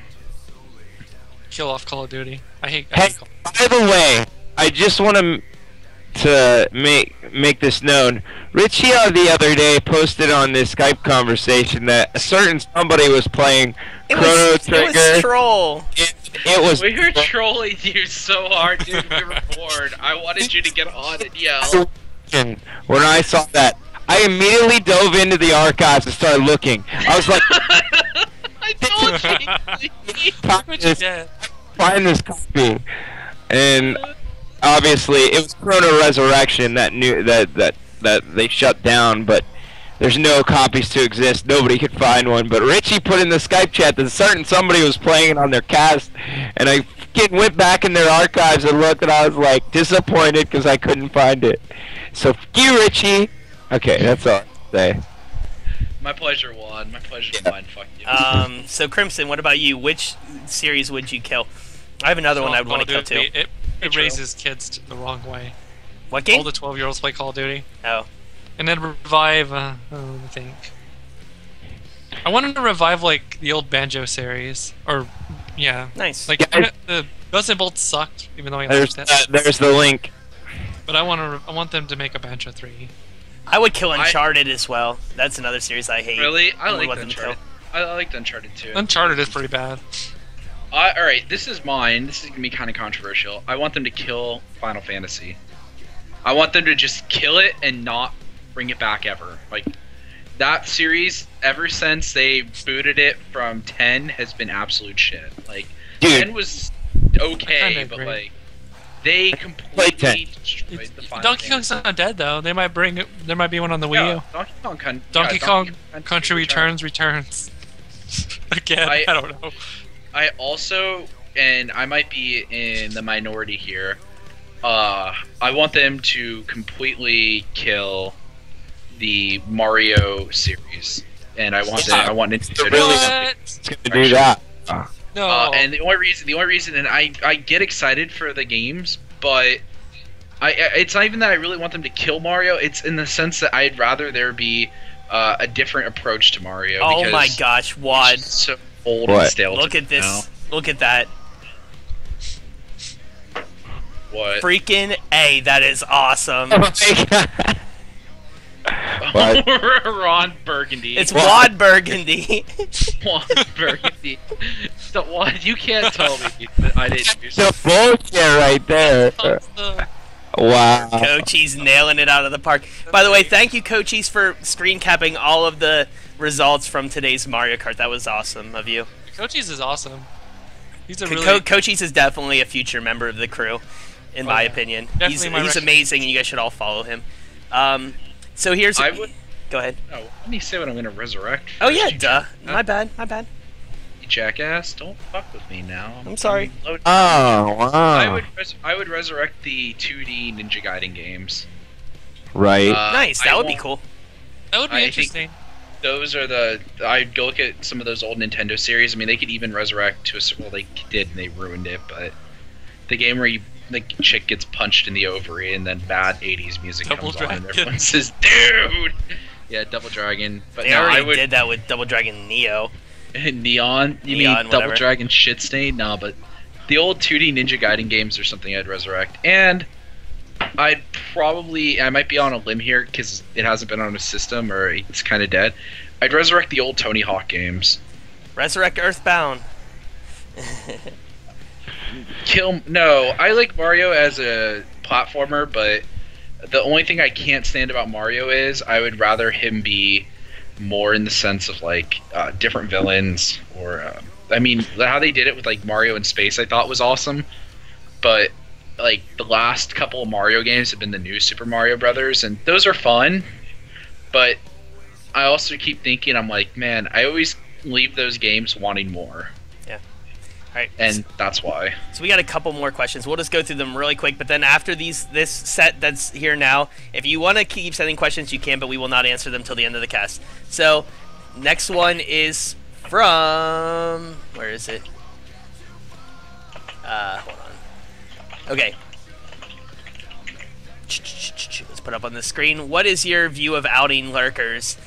Kill off Call of Duty. I hate Hey, Call by the way, I just want to make this known. Richie the other day posted on this Skype conversation that a certain somebody was playing It Chrono was Trigger. Troll. It was We were trolling you so hard, dude. We were bored. I wanted you to get on and yell. And when I saw that, I immediately dove into the archives and started looking. I was like, I told you. Which is dead. find this copy, and obviously it was Chrono Resurrection that they shut down, but there's no copies to exist. Nobody could find one. But Richie put in the Skype chat that somebody was playing it on their cast, and I went back in their archives and looked, and I was like disappointed because I couldn't find it. So f you, Richie. Okay, that's all I say. My pleasure, Wad. My pleasure, mine. Fuck you. So Crimson, what about you? Which series would you kill? I have another one I'd want to kill too. It True. raises kids the wrong way. What All game? the 12-year-olds play Call of Duty. Oh, And then revive, I think. I wanted to revive, like, the old Banjo series. Or, yeah. nice. Like, Yeah, the Guns N' Bolts sucked, even though I There's liked it. there's the link. But I want them to make a Banjo 3. I would kill Uncharted as well. That's another series I hate. Really? I would like want them to Uncharted. I liked Uncharted too. Uncharted is pretty bad. Alright, this is mine. This is gonna be kind of controversial. I want them to kill Final Fantasy. I want them to just kill it and not bring it back ever. Like, that series, ever since they booted it from 10, has been absolute shit. Like, Dude. 10 was okay, Kinda but agree. like, they completely destroyed the Final Donkey Kong's Fantasy. not dead, though. They might bring it. There might be one on the Wii Yeah, U. Donkey Kong, Country Returns. Again, I- I don't know. I also, and I might be in the minority here, I want them to completely kill the Mario series, and I want Yeah. I want Nintendo to Really? What? It's gonna do that. No. and the only reason, and I get excited for the games, but it's not even that I really want them to kill Mario. It's in the sense that I'd rather there be a different approach to Mario. Oh because my gosh, Wad! it's so old What? and stale. Look to at me this. now. Look at that. What? Freaking A! That is awesome. Oh my God. What? Ron Burgundy. It's Wad Burgundy. Ron Burgundy. So what? You can't tell me that I didn't do The bullshit right there. Wow. Coachie's nailing it out of the park. By the way, thank you, Coachies, for screen capping all of the results from today's Mario Kart. That was awesome of you. Cochise is awesome. He's a really. Coachies is definitely a future member of the crew, in my yeah. opinion. Definitely He's my amazing, and you guys should all follow him. So here's. I would. Go ahead. No, let me say what I'm gonna resurrect. Oh first, yeah, you duh. My bad. My bad. jackass! Don't fuck with me now. I'm sorry. loading. Oh wow. I would resurrect the 2D Ninja Gaiden games. Right. Nice. That I would be won't- cool. That would be I think- interesting. Those are the. I'd go look at some of those old Nintendo series. I mean, they could even resurrect to a. Well, they did and they ruined it, but the game where you like chick gets punched in the ovary and then bad 80s music Double comes on and Dragon. everyone says, "Dude." Yeah, Double Dragon. But They no, I already would. did that with Double Dragon Neo. Neon? You Neon, mean Double whatever. Dragon Shit Stain? No, but the old 2D Ninja Gaiden games are something I'd resurrect. And I might be on a limb here because it hasn't been on a system or it's kind of dead. I'd resurrect the old Tony Hawk games. Resurrect Earthbound. No, I like Mario as a platformer, but the only thing I can't stand about Mario is I would rather him be more in the sense of like different villains, or I mean how they did it with like Mario in Space I thought was awesome, but like the last couple of Mario games have been the new Super Mario Brothers, and those are fun, but I also keep thinking, I'm like, man, I always leave those games wanting more. Yeah. All right. And that's why. So we got a couple more questions. We'll just go through them really quick. But then after this set that's here now, if you want to keep sending questions, you can, but we will not answer them till the end of the cast. So next one is from, where is it? Hold on. Okay. Let's put up on the screen. What is your view of outing lurkers?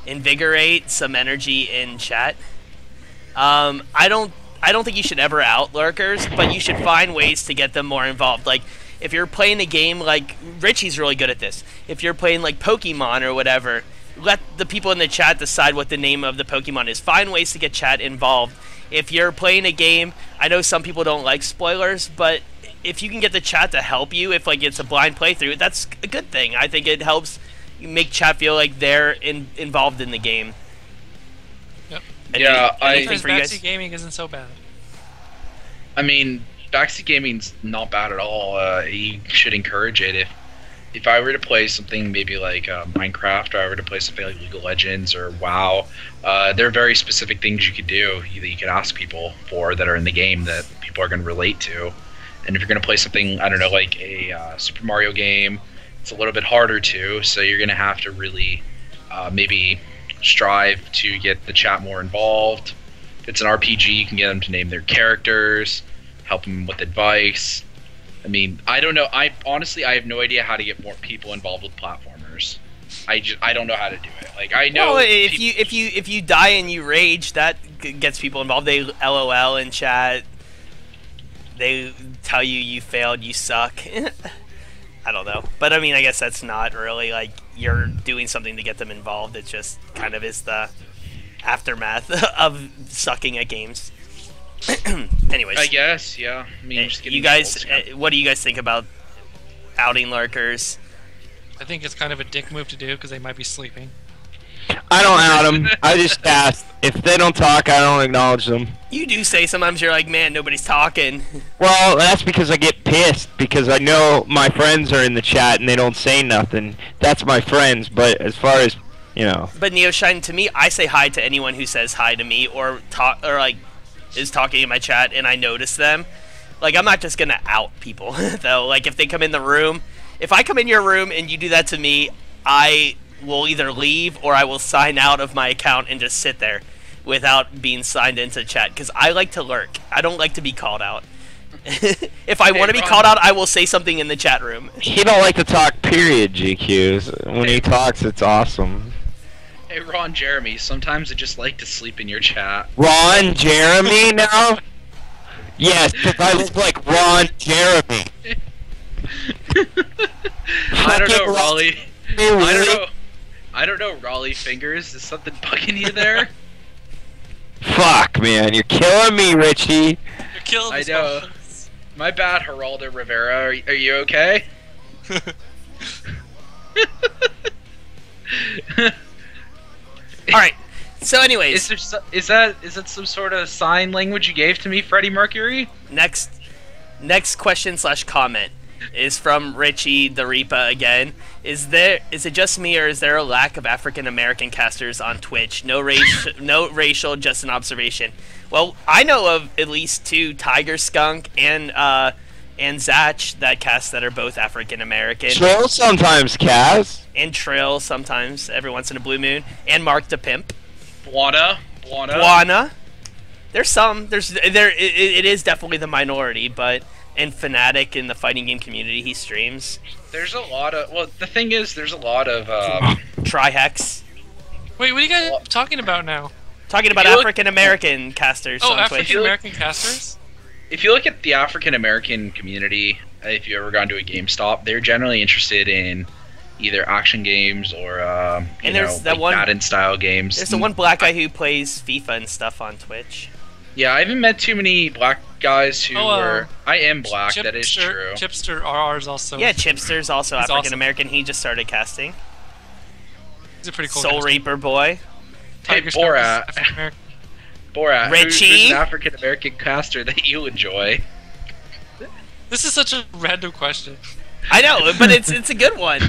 Invigorate some energy in chat. I don't think you should ever out lurkers, but you should find ways to get them more involved. Like, if you're playing a game like Richie's really good at this. If you're playing like Pokemon or whatever, let the people in the chat decide what the name of the Pokemon is. Find ways to get chat involved. If you're playing a game, I know some people don't like spoilers, but if you can get the chat to help you, if like it's a blind playthrough, that's a good thing. I think it helps make chat feel like they're involved in the game. Yep. Yeah, Backseat gaming isn't so bad. I mean, backseat gaming's not bad at all. You should encourage it. If I were to play something maybe like Minecraft, or I were to play something like League of Legends or WoW, there are very specific things you could do that you could ask people for that are in the game that people are going to relate to. And if you're going to play something, I don't know, like a Super Mario game, it's a little bit harder to, so you're going to have to really maybe strive to get the chat more involved. If it's an RPG, you can get them to name their characters, help them with advice. I mean, I don't know. I have no idea how to get more people involved with platformers. I don't know how to do it. Like, I know. Well, if you die and you rage, that gets people involved. They LOL in chat. They tell you failed, you suck. I don't know. But I mean, I guess that's not really like you're doing something to get them involved. It just kind of is the aftermath of sucking at games. Anyways. I guess, yeah. I mean, you guys, what do you guys think about outing lurkers? I think it's kind of a dick move to do because they might be sleeping. I don't out them. I just ask. If they don't talk, I don't acknowledge them. You do say sometimes you're like, man, nobody's talking. Well, that's because I get pissed because I know my friends are in the chat and they don't say nothing. That's my friends, but as far as, you know. But Neoshine, to me, I say hi to anyone who says hi to me or like is talking in my chat and I notice them. Like, I'm not just gonna out people though. Like, if they come in the room, if I come in your room and you do that to me, I will either leave or I will sign out of my account and just sit there without being signed into chat, because I like to lurk. I don't like to be called out. If I want to be called out, I will say something in the chat room. He don't like to talk, period, GQs. When he talks, it's awesome. Hey, Ron Jeremy, sometimes I just like to sleep in your chat. Ron Jeremy now? Yes, because I look like Ron Jeremy. I don't know, Raleigh. I don't know, Raleigh Fingers. Is something bugging you there? Fuck, man, you're killing me, Richie. You're killing I us know. all. My bad, Geraldo Rivera. Are you okay? Alright, so anyways. Is that some sort of sign language you gave to me, Freddie Mercury? Next question / comment is from Richie the Reaper again. Is it just me, or is there a lack of African American casters on Twitch? No racial, just an observation. Well, I know of at least 2, Tiger Skunk and Zach, that cast that are both African American. Trill sometimes, Kaz. And Trill sometimes, every once in a blue moon. And Mark the Pimp. Buana. There's some. It is definitely the minority, but. And Fnatic in the fighting game community, he streams. There's a lot of... Well, the thing is, there's a lot of... Trihex. Wait, what are you guys talking about now? Talking about African-American casters on Twitch. African-American casters? If you look at the African-American community, if you ever gone to a GameStop, they're generally interested in either action games or you And there's know, that like one- Madden style games. There's the one black guy who plays FIFA and stuff on Twitch. Yeah, I haven't met too many black guys who were. I am black. That is true. Chipster RR is also. Yeah, Chipster's also He's African American. He just started casting. He's a pretty cool. Soul caster. Reaper boy. Hey, Tiger Shark is Borat. African-American. Borat, Richie? who's an African American caster that you enjoy? This is such a random question. I know, but it's a good one.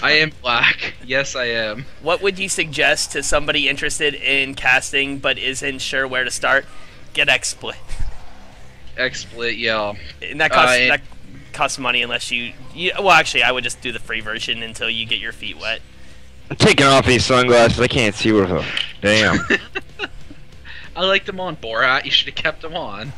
I am black. Yes, I am. What would you suggest to somebody interested in casting but isn't sure where to start? Get XSplit. XSplit, yeah. And that costs money unless you. Well, actually, I would just do the free version until you get your feet wet. I'm taking off these sunglasses. I can't see where the. Damn. I liked them on, Borat. You should have kept them on.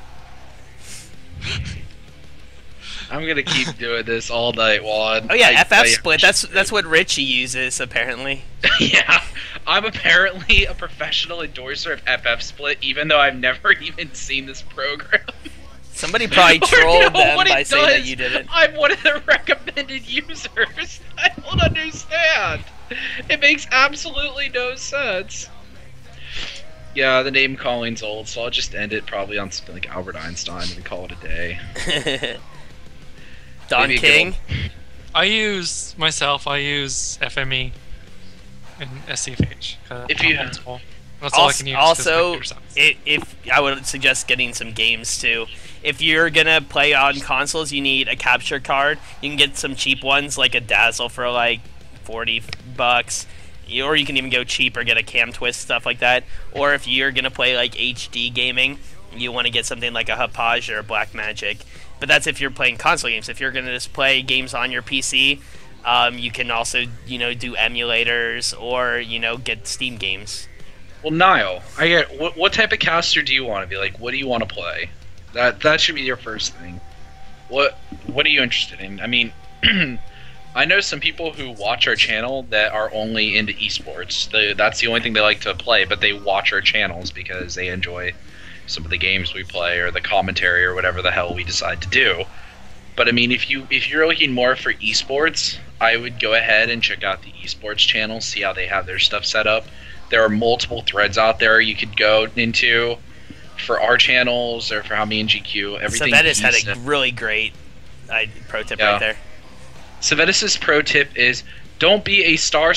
I'm gonna keep doing this all night, Juan. Oh yeah, I FF Split. That's what Richie uses apparently. Yeah, I'm apparently a professional endorser of FF Split, even though I've never even seen this program. Somebody probably Or trolled know them what it by saying that does. you did it. I'm one of the recommended users. I don't understand. It makes absolutely no sense. Yeah, the name calling's old, so I'll just end it probably on something like Albert Einstein and call it a day. Don Maybe a King. I use FME and SCFH. If you- that's all I can use. 'cause my Also, computer sucks. if I would suggest getting some games too. If you're gonna play on consoles, you need a capture card. You can get some cheap ones like a Dazzle for like $40, or you can even go cheaper, get a Cam Twist, stuff like that. Or if you're gonna play like HD gaming, you want to get something like a Hauppauge or a Blackmagic. But that's if you're playing console games. If you're gonna just play games on your PC, you can also do emulators or get Steam games. Well, Niall, I get what type of caster do you want to be? Like, what do you want to play? That should be your first thing. What are you interested in? I mean, I know some people who watch our channel that are only into esports. That's the only thing they like to play, but they watch our channels because they enjoy some of the games we play or the commentary or whatever the hell we decide to do. But I mean, if you're looking more for esports, I would go ahead and check out the esports channel, see how they have their stuff set up. There are multiple threads out there you could go into for our channels or for how me and GQ everything. Savetis had a really great pro tip right there. Savetis' pro tip is don't be a star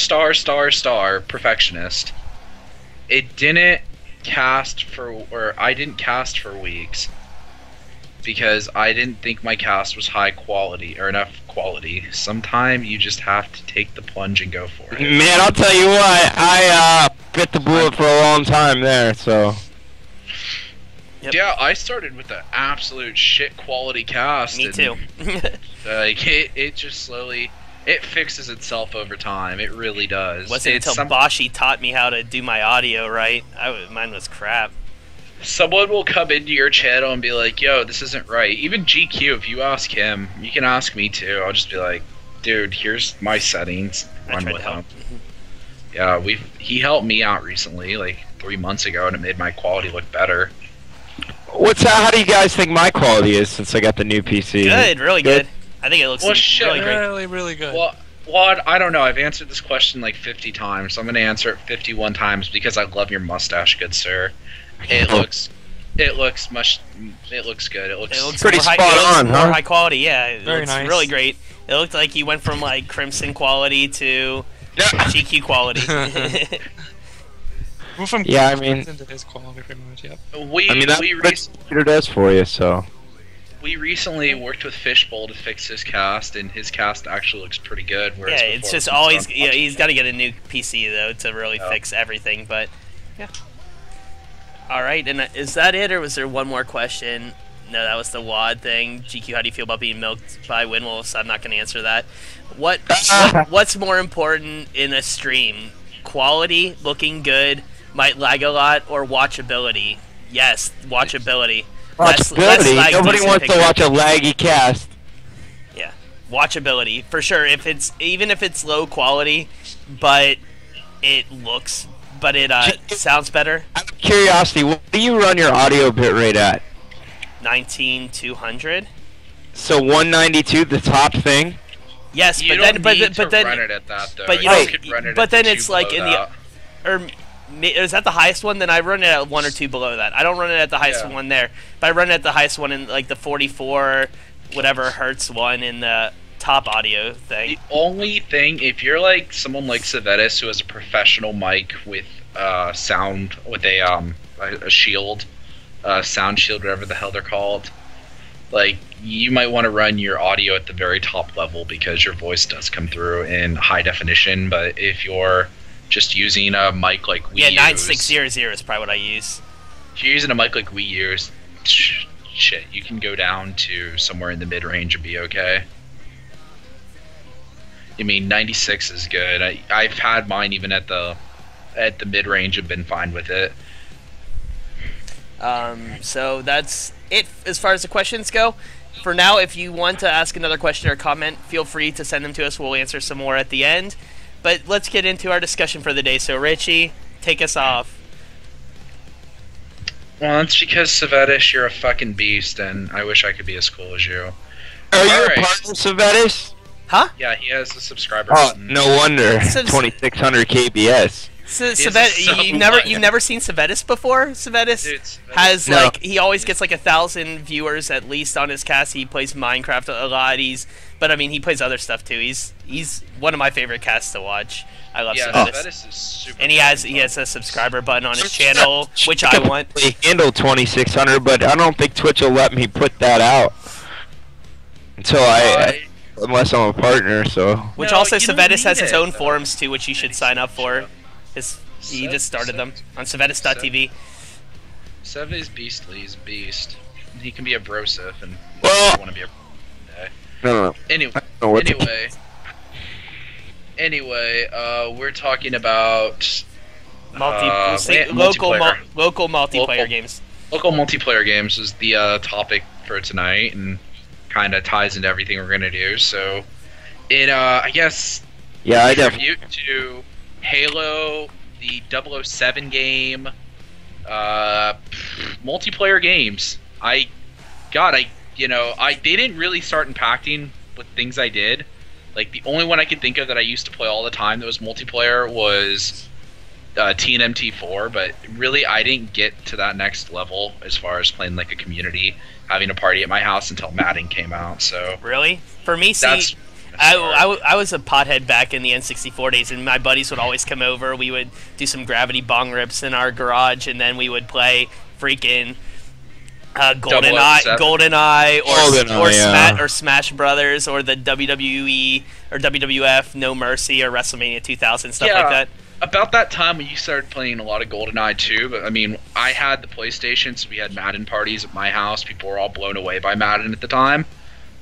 perfectionist. It didn't cast I didn't cast for weeks because I didn't think my cast was high quality or enough quality. Sometimes you just have to take the plunge and go for it. Man, I'll tell you what, I bit the bullet for a long time there, so. Yep. Yeah, I started with an absolute shit quality cast. Me and, too. Like it just slowly fixes itself over time. It really does. Wasn't until Boshi taught me how to do my audio right. Mine was crap. Someone will come into your channel and be like, yo, this isn't right. Even GQ, if you ask him, you can ask me too. I'll just be like, dude, here's my settings. I Run tried with to help. them. Yeah, he helped me out recently, like 3 months ago, and it made my quality look better. How do you guys think my quality is since I got the new PC? Good, really good. I think it looks really great. Really, really good. Well, I don't know. I've answered this question like 50 times, so I'm going to answer it 51 times because I love your mustache, good sir. It looks good. It looks pretty spot on, huh? More high quality, yeah. It Very looks nice. really great. It looked like you went from like Crimson quality to GQ quality. We're from Yeah, I mean- into his quality pretty much. Yep. That's what the computer does for you, so. We recently worked with Fishbowl to fix his cast, and his cast actually looks pretty good. Yeah, Whereas it's before just it was always done- he's got to get a new PC though to really fix everything. But yeah. All right, and is that it, or was there one more question? No, that was the WAD thing. GQ, how do you feel about being milked by Windwolves? I'm not going to answer that. What's more important in a stream? Quality, looking good, might lag a lot, or watchability? Yes, watchability. Watchability. Less Nobody decent wants to picture. watch a laggy cast. Yeah, watchability for sure. Even if it's low quality, but it sounds better. Out of curiosity, what do you run your audio bitrate at? 19200. So 192, the top thing? Yes, You but don't then, but, need but to run then, it at that though. but you You don't- could run it but at then the it's two like below in the- that. or is that the highest one? Then I run it at 1 or 2 below that. I don't run it at the highest Yeah. one there, but I run it at the highest one in like the 44 whatever hertz one in the top audio thing. The only thing, if you're like someone like Savetis who has a professional mic with sound with a shield, sound shield, whatever the hell they're called, like you might want to run your audio at the very top level because your voice does come through in high definition. But if you're just using a mic like we Yeah, use, 9600 is probably what I use. if you're using a mic like we use, shit, you can go down to somewhere in the mid range and be okay. I mean, 96 is good. I've had mine even at the mid range and been fine with it. So that's it as far as the questions go. For now, if you want to ask another question or comment, feel free to send them to us. We'll answer some more at the end. But let's get into our discussion for the day. So, Richie, take us off. Well, that's because Savetis, you're a fucking beast, and I wish I could be as cool as you. Are you Alright. a part of Savetis? Huh? Yeah, he has a subscriber. Oh, button. no wonder. Since- 2600 KBS. You've never seen Savetis before? Savetis Dude, Savetis- has No. like he always gets like 1,000 viewers at least on his cast. He plays Minecraft a lot. But I mean he plays other stuff too. He's one of my favorite casts to watch. I love Yeah, Savetis. Savetis is super. And he has a subscriber button on his channel, which I want. We handle 2600, but I don't think Twitch will let me put that out until unless I'm a partner. So Which No, also you don't Savetis has need his it, own though. forums too, which you should sign up for. He just started them on Savetis.tv. Sev is beastly. He's a beast. He can be a brosif, and Well- I want to be a. no. Anyway, know what to- we're talking about Local multiplayer Local. games. local multiplayer games is the topic for tonight, and kind of ties into everything we're gonna do. So, I guess Yeah, I definitely. tribute to Halo, the 007 game, multiplayer games. They didn't really start impacting with things I did. Like the only one I could think of that I used to play all the time that was multiplayer was TNMT4, but really I didn't get to that next level as far as playing like a community, having a party at my house until Madden came out. So Really? For me, see, that's I was a pothead back in the N64 days, and my buddies would always come over. We would do some gravity bong rips in our garage, and then we would play freaking GoldenEye, 007. GoldenEye, or Smash Brothers, or the WWE or WWF No Mercy or WrestleMania 2000 stuff like that. About that time when you started playing a lot of GoldenEye too, but I mean, I had the PlayStation, so we had Madden parties at my house. People were all blown away by Madden at the time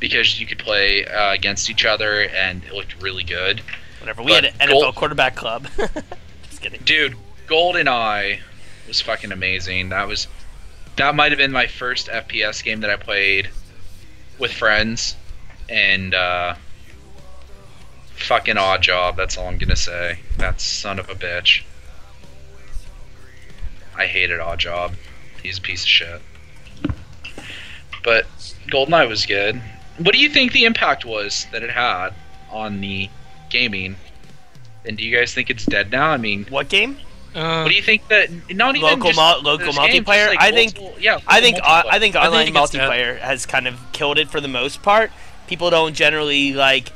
because you could play against each other and it looked really good. Whatever. We But had an NFL quarterback club. Just kidding. Dude, GoldenEye was fucking amazing. That might have been my first FPS game that I played with friends, and fucking odd job. That's all I'm gonna say. That son of a bitch. I hated Odd Job. He's a piece of shit. But GoldenEye was good. What do you think the impact was that it had on the gaming? And do you guys think it's dead now? I mean, What game? what do you think that not even Local just local those games, multiplayer? just like I think multiple- yeah, I think multiplayer. I think I online think it's dead. multiplayer has kind of killed it for the most part. People don't generally like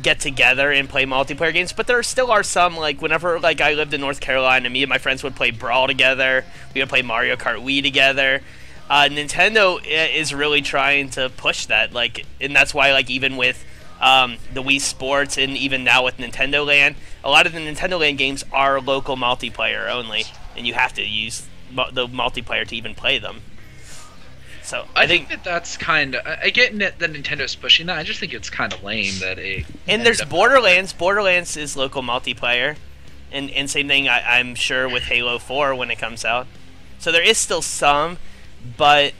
get together and play multiplayer games, but there still are some, like whenever like I lived in North Carolina, me and my friends would play Brawl together. We would play Mario Kart Wii together. Nintendo is really trying to push that, like, and that's why like even with the Wii Sports and even now with Nintendo Land, a lot of the Nintendo Land games are local multiplayer only, and you have to use the multiplayer to even play them. So I think that's kind of. I get that Nintendo's pushing that. I just think it's kind of lame that it. and there's ended up- Borderlands. Borderlands is local multiplayer, and same thing I'm sure with Halo 4 when it comes out. So there is still some, but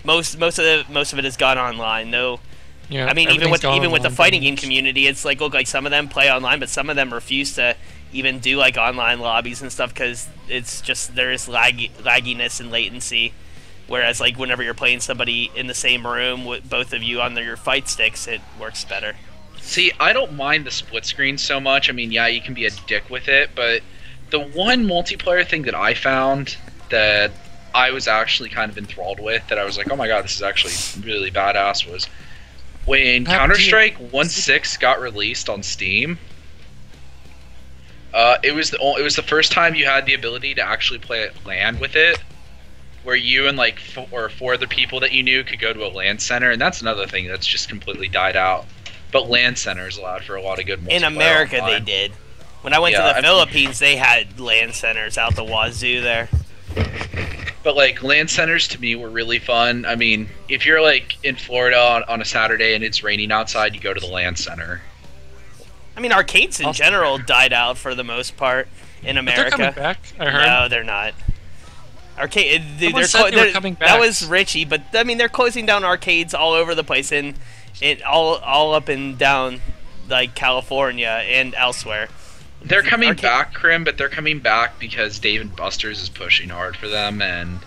most of it has gone online. No, Yeah, I mean even with everything's the gone fighting online. game community, it's like some of them play online, but some of them refuse to even do like online lobbies and stuff because it's just there is lagginess and latency. Whereas like whenever you're playing somebody in the same room with both of you on your fight sticks, it works better. See, I don't mind the split screen so much. I mean, yeah, you can be a dick with it, but the one multiplayer thing that I found that I was actually kind of enthralled with, that I was like, oh my god, this is actually really badass, was when Counter-Strike 1.6 got released on Steam. It was the first time you had the ability to actually play at LAN with it, where you and like four other people that you knew could go to a LAN center, and that's another thing that's just completely died out. But LAN centers allowed for a lot of good multiplayer. In America, online. they did. When I went to the Philippines, they had LAN centers out the wazoo there. But like LAN centers to me were really fun. I mean, if you're like in Florida on a Saturday and it's raining outside, you go to the LAN center. I mean, arcades in general died out for the most part in America. But they're coming back, I heard. No, they're not. Arcade, they were coming back. That was Richie, but I mean, they're closing down arcades all over the place, and all up and down like California and elsewhere. They're coming back, Krim, but they're coming back because Dave & Buster's is pushing hard for them, and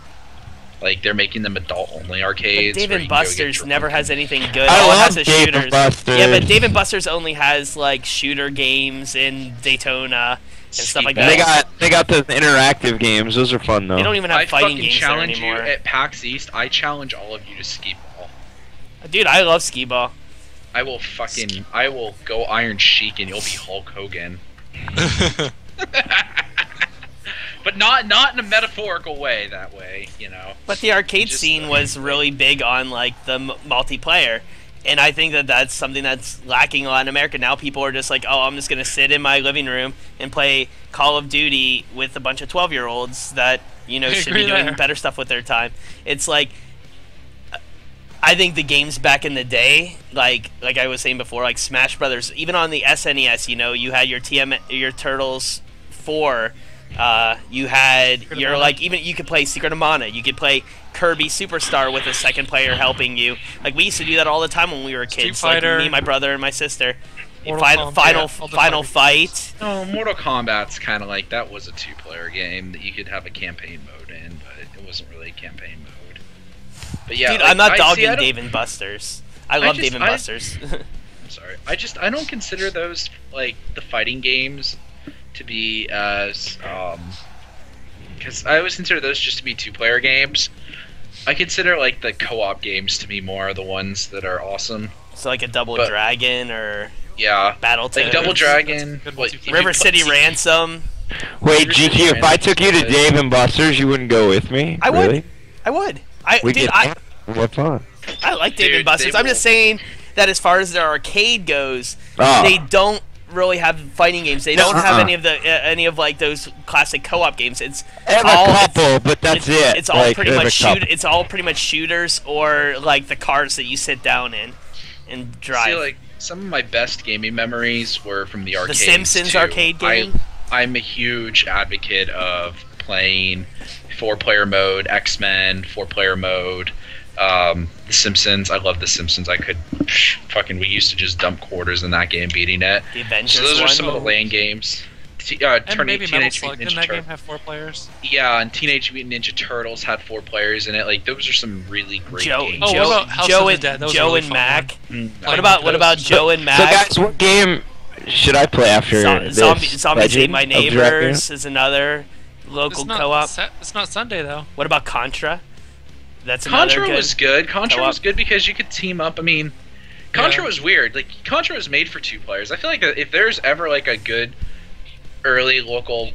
like they're making them adult-only arcades. But Dave & Buster's never has anything good. I All it love has is Dave & shooters. Buster's. Yeah, but Dave & Buster's only has like shooter games in Daytona and stuff like that. They got the interactive games. Those are fun though. They don't even have fighting games there challenge anymore. you at PAX East. I challenge all of you to skee ball. Dude, I love skee ball. I will go Iron Sheik and you'll be Hulk Hogan. But not in a metaphorical way. That way, you know. But the arcade scene was really big on like the multiplayer, and I think that that's something that's lacking a lot in America now. People are just like, oh, I'm just gonna sit in my living room and play Call of Duty with a bunch of 12-year-olds that should be doing better stuff with their time. It's like, I think the games back in the day, like I was saying before, like Smash Brothers, even on the SNES, you had your Turtles 4. You had you could play Secret of Mana. You could play Kirby Superstar with a second player helping you. Like we used to do that all the time when we were kids. Street Fighter, like me, my brother, and my sister. Final Fight. No, Mortal Kombat's kind of like that was a 2-player game that you could have a campaign mode in, but it wasn't really a campaign mode. But yeah, dude, like, I'm not dogging Dave & Buster's. I love Dave & Buster's. I'm sorry. I don't consider those like the fighting games to be as because I always consider those just to be 2-player games. I consider like the co-op games to be more the ones that are awesome. So like a Double Dragon or Battletoads. Like Double Dragon, River City Ransom. Wait, GQ, if I took you to Dave & Buster's, you wouldn't go with me? I would. Really? I would. What fun? I like Dave & Buster's. I'm just saying that as far as their arcade goes, Oh. they don't really have fighting games. They don't have any of like those classic co-op games. It's all a couple, but that's it. It's all pretty much It's all pretty much shooters or like the cars that you sit down in and drive. See, like some of my best gaming memories were from the arcades. The Simpsons too. arcade game. I'm a huge advocate of playing 4-player mode, X-Men 4-player mode. The Simpsons. I love The Simpsons. We used to just dump quarters in that game, beating it. The Avengers. So those are some of the LAN games. And maybe Metal Slug. Didn't that game have 4 players? Yeah, and Teenage Mutant Ninja Turtles had 4 players in it. Like those are some really great games. Oh, what about House of the Dead? That was Joe really and fun Mac. What about Joe and Mac? So guys, what game should I play after this? Zombies Ate My Neighbors is another local co-op. It's not Sunday though. What about Contra? Contra was good. Contra was good because you could team up. I mean, Contra was weird. Like Contra was made for 2 players. I feel like if there's ever like a good early local,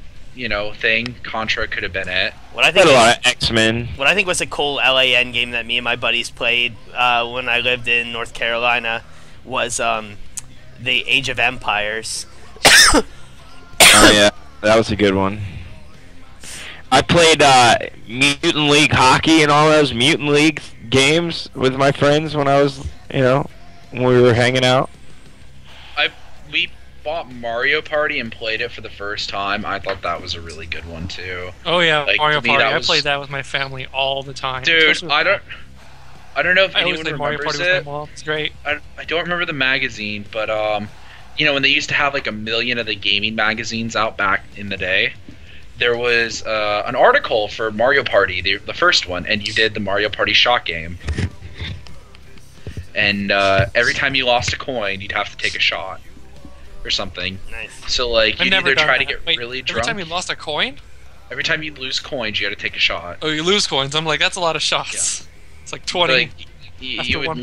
thing, Contra could have been it. What I think a lot of X-Men. What I think was a cool LAN game that me and my buddies played when I lived in North Carolina was the Age of Empires. Oh yeah, that was a good one. I played Mutant League hockey and all those Mutant League games with my friends when I was, when we were hanging out. We bought Mario Party and played it for the first time. I thought that was a really good one too. Oh yeah, like, Mario Party. I played that with my family all the time. Dude, I don't know if anyone remembers Mario Party it. With my mom. It's great. I don't remember the magazine, but when they used to have like 1 million of the gaming magazines out back in the day, there was an article for Mario Party, the first one, and you did the Mario Party shot game. and every time you lost a coin, you'd have to take a shot or something. Nice. So like I've you'd never either done try to that. get Wait, really every drunk. time you lost a coin? Every time you lose coins, you got to take a shot. Oh, you lose coins. I'm like, that's a lot of shots. It's like 20. Like after you would one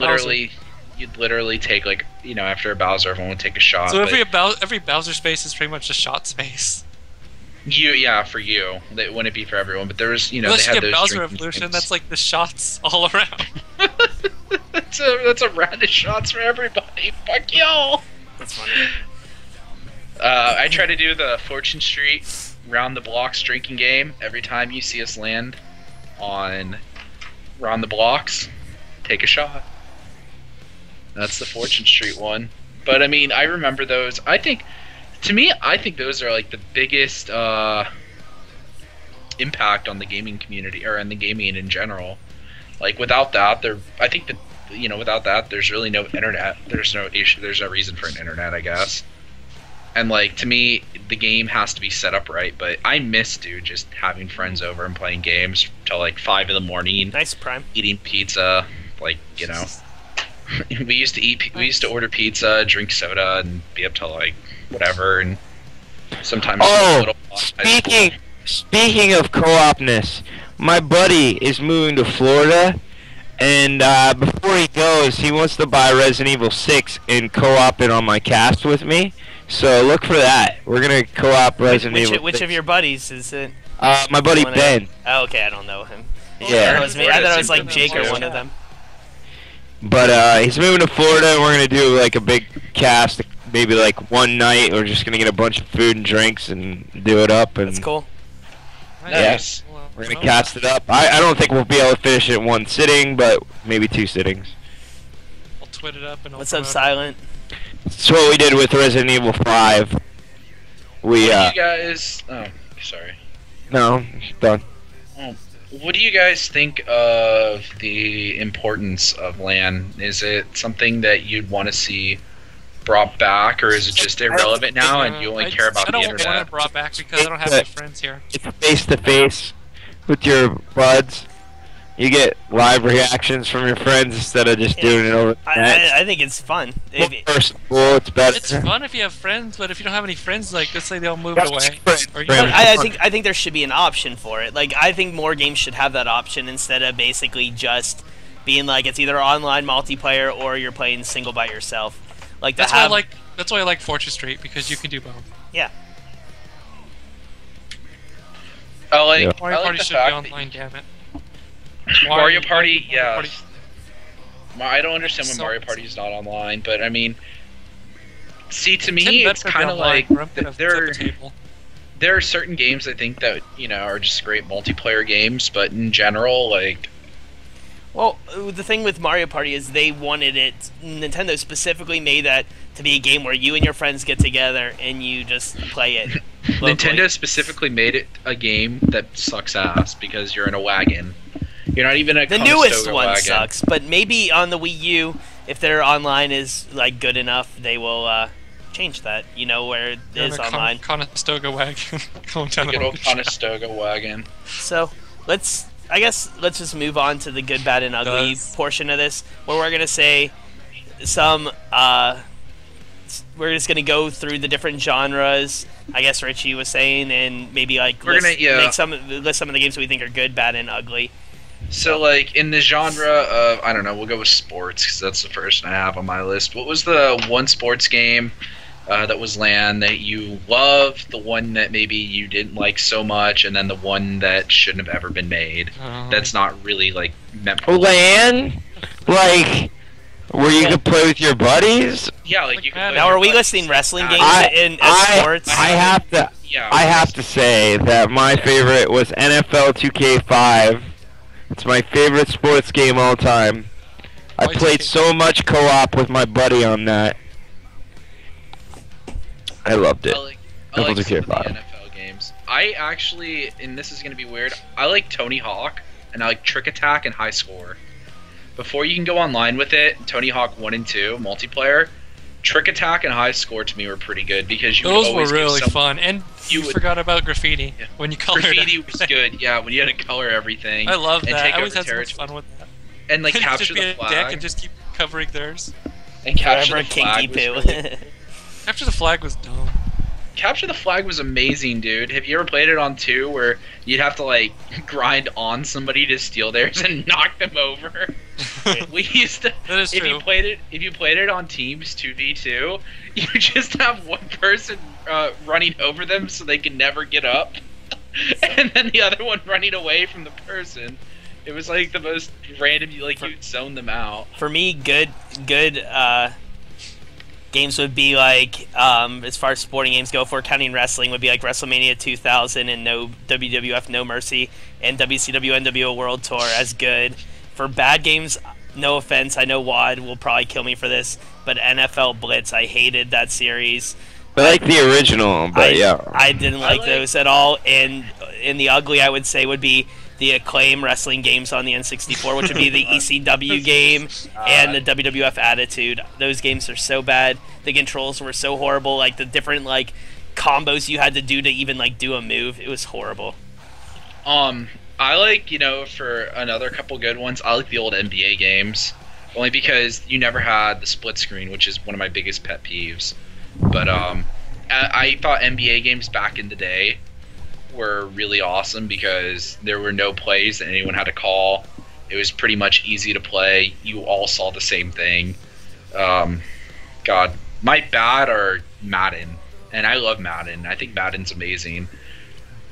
you'd literally take like after a Bowser, everyone would take a shot. So but every Bowser space is pretty much a shot space. for you, that wouldn't be for everyone. But there was Unless they you had get those Bowser drinking Revolution, games. that's like the shots all around. that's a round of shots for everybody. Fuck y'all. That's funny. I try to do the Fortune Street round the blocks drinking game every time you see us land on round the blocks. Take a shot. That's the Fortune Street one. But I mean, I remember those. I think those are like the biggest impact on the gaming community or in the gaming in general. Like without that, without that, there's really no internet. There's no issue. There's no reason for an internet, I guess. And like to me, the game has to be set up right. But I miss, dude, just having friends over and playing games till like 5 in the morning, Nice, Prime. eating pizza. Like we used to order pizza, drink soda, and be up till like whatever. And sometimes Speaking of co-opness, my buddy is moving to Florida, and before he goes, he wants to buy Resident Evil 6 and co-op it on my cast with me. So look for that. We're gonna co-op Resident Evil. Which 6. of your buddies is it? My buddy Ben. Oh, okay, I don't know him. I thought Yeah. it was me. I thought it was like Jake or one of them. But he's moving to Florida, and we're gonna do like a big cast, maybe like one night. We're just gonna get a bunch of food and drinks and do it up. And That's cool. Nice. we're gonna cast it up. I don't think we'll be able to finish it in one sitting, but maybe 2 sittings. I'll twit it up and I'll What's up, promote it. Silent? That's what we did with Resident Evil 5. We What do you guys? Oh, sorry. no, done. What do you guys think of the importance of LAN? Is it something that you'd want to see brought back, or is it just irrelevant now and you only care about I the don't want internet? it brought back because I don't have any friends here. It's face to face with your buds. You get live reactions from your friends instead of just doing it over the net. I think it's fun. More personable, it's better. It's fun if you have friends, but if you don't have any friends, like let's say they all moved That's away, friends, or you friends. I think there should be an option for it. Like I think more games should have that option instead of basically just being like it's either online multiplayer or you're playing single by yourself. Like to that's have, why I like Fortress Street because you can do both. yeah. I like, Yeah. Mario I like Party the should be fact online, damn it. that Mario Party, Mario yeah. Party- I don't understand when So- Mario Party is not online, but I mean, see, to Tim me, it's Bedford kind of online, like where I'm gonna there. flip a table. There are certain games I think that are just great multiplayer games, but in general, like Well, the thing with Mario Party is they wanted it. Nintendo specifically made that to be a game where you and your friends get together and you just play it. locally. Nintendo specifically made it a game that sucks ass because you're in a wagon. You're not even a The newest Conestoga one wagon. sucks, but maybe on the Wii U, if their online is like good enough, they will change that. You know, where it You're in is a online. Conestoga wagon going down the Good old road. Conestoga wagon. So let's just move on to the good, bad, and ugly Does. portion of this, where we're gonna say some. We're just gonna go through the different genres. I guess Richie was saying, and maybe like We're gonna- yeah. list some of the games that we think are good, bad, and ugly. So, like, in the genre of, I don't know, we'll go with sports, because that's the first I have on my list. What was the one sports game that was LAN that you loved, the one that maybe you didn't like so much, and then the one that shouldn't have ever been made? That's not really, like, meant for LAN? Like, where you could play with your buddies? Yeah, like, you can play Now, with are we your listing buddies. wrestling games I- as sports? I have to. Yeah, I have to say that my favorite was NFL 2K5. It's my favorite sports game all time. I Why played 2K5? so much co-op with my buddy on that. I loved it. I like Double some of the 2K5. NFL games. I actually, and this is going to be weird, I like Tony Hawk, and I like Trick Attack and High Score. Before you can go online with it, Tony Hawk 1 and 2, multiplayer, Trick Attack and High Score to me were pretty good because you Those would were always give really some- fun, and you you would- forgot about graffiti when you colored Graffiti was everything. good, yeah, when you had to color everything. I love and that. take I always over had so much territory. fun with that. and like Just capture be the a dick flag and just keep covering theirs. and capture Forever the flag. kinky was poo. really- After the flag was dumb. Capture the flag was amazing, dude. Have you ever played it on 2 where you'd have to like grind on somebody to steal theirs and knock them over? We used to. That is if true. you played it on teams 2v2, you just have one person running over them so they can never get up, and then the other one running away from the person. It was like the most random. You'd zone them out. For me, good games would be like, as far as sporting games go, for counting wrestling, would be like WrestleMania 2000 and no WWF No Mercy, and WCW NWO World Tour as good. For bad games, no offense, I know Wad will probably kill me for this, but NFL Blitz, I hated that series. I like the original, but yeah. I didn't like those at all. And in the ugly, I would say, would be the Acclaim wrestling games on the N64, which would be the ECW game and the WWF Attitude. Those games are so bad. The controls were so horrible. Like the different like combos you had to do to even like do a move. It was horrible. I like, for another couple good ones, I like the old NBA games. Only because you never had the split screen, which is one of my biggest pet peeves. But I thought NBA games back in the day were really awesome because there were no plays that anyone had to call. It was pretty much easy to play. You all saw the same thing. God, my bad are Madden, and I love Madden. I think Madden's amazing.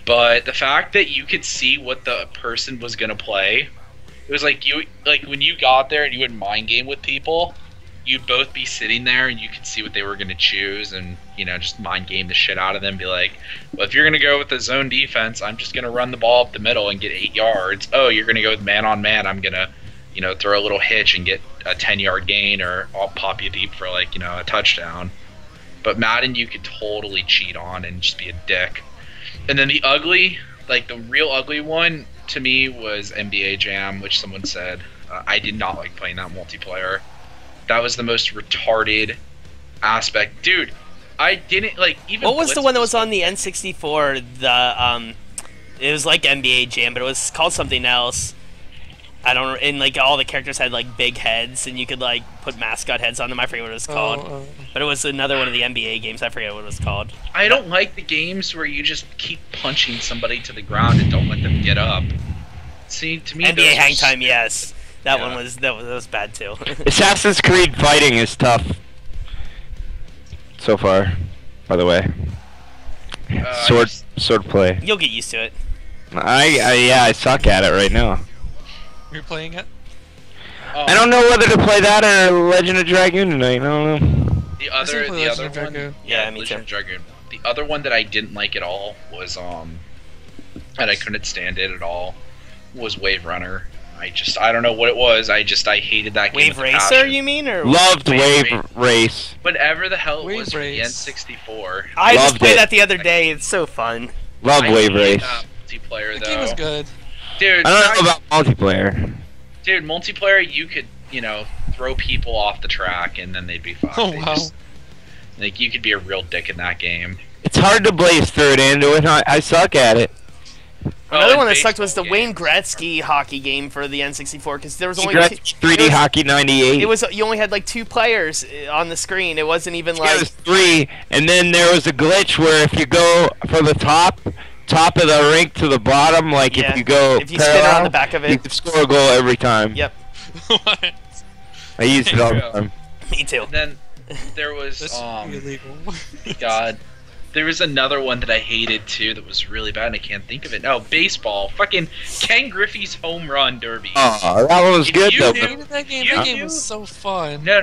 But the fact that you could see what the person was gonna play, it was like when you got there and you would mind game with people, you'd both be sitting there and you could see what they were gonna choose and just mind game the shit out of them. Be like, well, if you're gonna go with the zone defense, I'm just gonna run the ball up the middle and get 8 yards. Oh, you're gonna go with man on man, I'm gonna throw a little hitch and get a 10-yard gain, or I'll pop you deep for a touchdown. But Madden, you could totally cheat on and just be a dick. And then the ugly, the real ugly one to me was NBA Jam, which someone said. I did not like playing that multiplayer. That was the most retarded aspect. Dude, I didn't even. What was Blitz the one that was on the N64? It was like NBA Jam, but it was called something else. I don't. And all the characters had big heads, and you could put mascot heads on them. I forget what it was called. But it was another one of the NBA games. I forget what it was called. I don't like the games where you just keep punching somebody to the ground and don't let them get up. See, to me, NBA Hang Time, yes. That one was bad too. Assassin's Creed fighting is tough. So far, by the way. Sword play. You'll get used to it. I suck at it right now. You're playing it? I don't know whether to play that or Legend of Dragoon tonight. I don't know. The other one, Dragoon. Yeah, me Legend too. of Dragoon. The other one that I didn't like at all was and I couldn't stand it at all, was Wave Runner. I don't know what it was. I hated that game. Wave Racer, you mean, or Loved Wave Race. Whatever the hell it Wave was for the Race. N64. I just Loved played it. that the other day. It's so fun. Love I Wave hated Race. that multiplayer The though. game was good. Dude, I don't know about multiplayer. Dude, multiplayer, you could, throw people off the track and then they'd be fine. Oh, They wow. just- you could be a real dick in that game. It's hard to blaze through it into it. I suck at it. Another and one that sucked was the baseball Wayne games. Gretzky hockey game for the N64 because there was only Gretzky two, 3D Hockey 98. it was you only had 2 players on the screen. It wasn't even Yeah, it like was 3, and then there was a glitch where if you go from the top of the rink to the bottom, Yeah. if you go If you spin parallel, around the back of it. you can score a goal every time. Yep. What? I used it all the Yeah. time. Me too. And then there was, That's illegal. God, there was another one that I hated too that was really bad and I can't think of it. No, baseball. Fucking Ken Griffey's home run derby. Oh, that one was If good you though. knew- I hated that game. You That game knew- was so fun. No.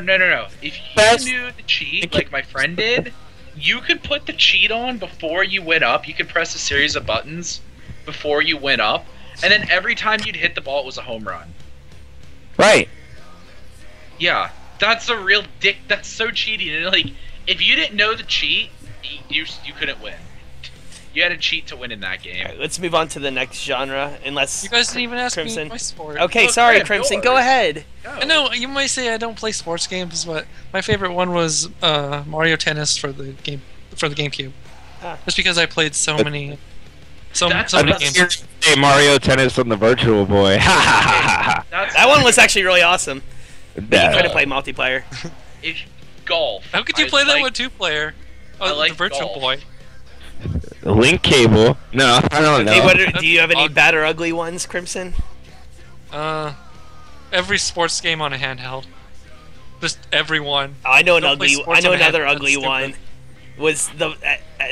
If you Best- knew the cheat, like my friend did, you could put the cheat on before you went up. You could press a series of buttons before you went up, and then every time you'd hit the ball, it was a home run. Right. Yeah, that's a real dick. That's so cheating. And if you didn't know the cheat, you couldn't win. You had to cheat to win in that game. Alright, let's move on to the next genre, unless You guys didn't even ask Crimson. me my sport. Okay, Look, sorry, Graham, Crimson. yours. Go ahead. I know you might say I don't play sports games, but my favorite one was Mario Tennis for the GameCube. Ah. Just because I played so many That's many I thought you were games. gonna say Mario Tennis on the Virtual Boy. Ha ha ha ha. That one was actually really awesome. You That- couldn't play multiplayer. if golf. How could you I play that like- with 2-player? I Oh, like the Virtual golf. Boy. Link cable. No, I don't Okay, know. do you have any Ugly. bad or ugly ones, Crimson? Every sports game on a handheld. Just every one. Oh, I know an Don't play ugly. sports I know on a another handheld, ugly that's one. stupid. Was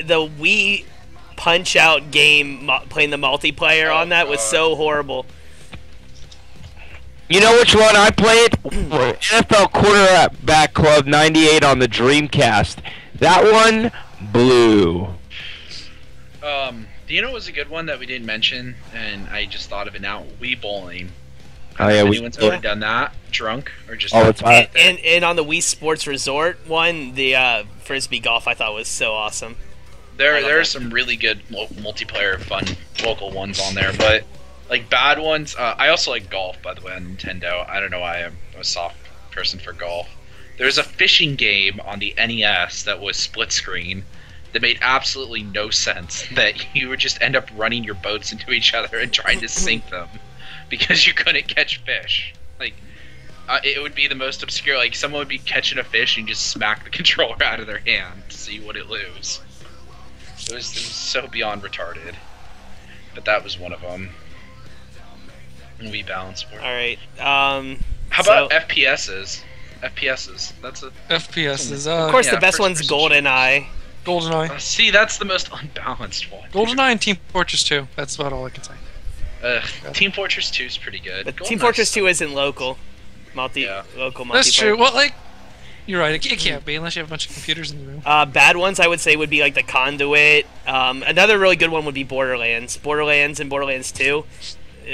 the Wii Punch Out game playing the multiplayer on that was so horrible. You know which one I played? NFL Quarterback Club 98 on the Dreamcast. That one blew. Do you know what was a good one that we didn't mention, and I just thought of it now? Wii bowling. Oh yeah, we. Anyone's ever done that? Drunk or just? Oh, it's And on the Wii Sports Resort one, the frisbee golf I thought was so awesome. There I love are that. some really good multiplayer fun local ones on there, but like bad ones. I also like golf, by the way, on Nintendo. I don't know why I'm a soft person for golf. There's a fishing game on the NES that was split screen that made absolutely no sense. That you would just end up running your boats into each other and trying to sink them because you couldn't catch fish. Like it would be the most obscure. Like someone would be catching a fish and just smack the controller out of their hand to see what it lose. It was so beyond retarded. But that was one of them. And we balance sport. All right. How about FPSs? FPSs. That's a. FPSs. Of course, Yeah, the best first one's person GoldenEye. GoldenEye. See, that's the most unbalanced one. GoldenEye and Team Fortress 2. That's about all I can say. Team Fortress 2 is pretty good. But GoldenEye's Team Fortress 2 isn't local. Yeah. Local multiplayer. That's true. Well, like, you're right. It can't be unless you have a bunch of computers in the room. Bad ones I would say would be like the Conduit. Another really good one would be Borderlands. Borderlands and Borderlands 2.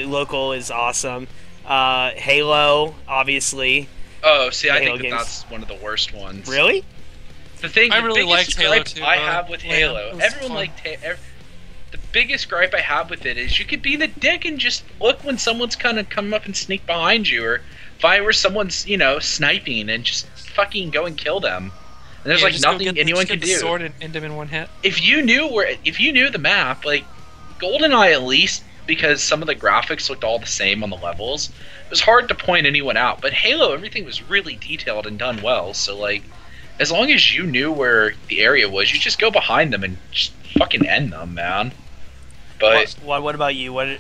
Local is awesome. Halo, obviously. Oh, see, I Halo think games. that's one of the worst ones. Really? The thing, I the really biggest liked Halo gripe too, I but- have with yeah, Halo, it was everyone fun. liked the biggest gripe I have with it is you could be the dick and just look when someone's kind of come up and sneak behind you, or find where someone's, sniping and just fucking go and kill them. And there's Yeah, like just go nothing get anyone the can do. sword and end him in one hit. If you knew the map, like GoldenEye at least, because some of the graphics looked all the same on the levels, it was hard to point anyone out. But Halo, everything was really detailed and done well, so like as long as you knew where the area was, you just go behind them and just fucking end them, man. But What about you? What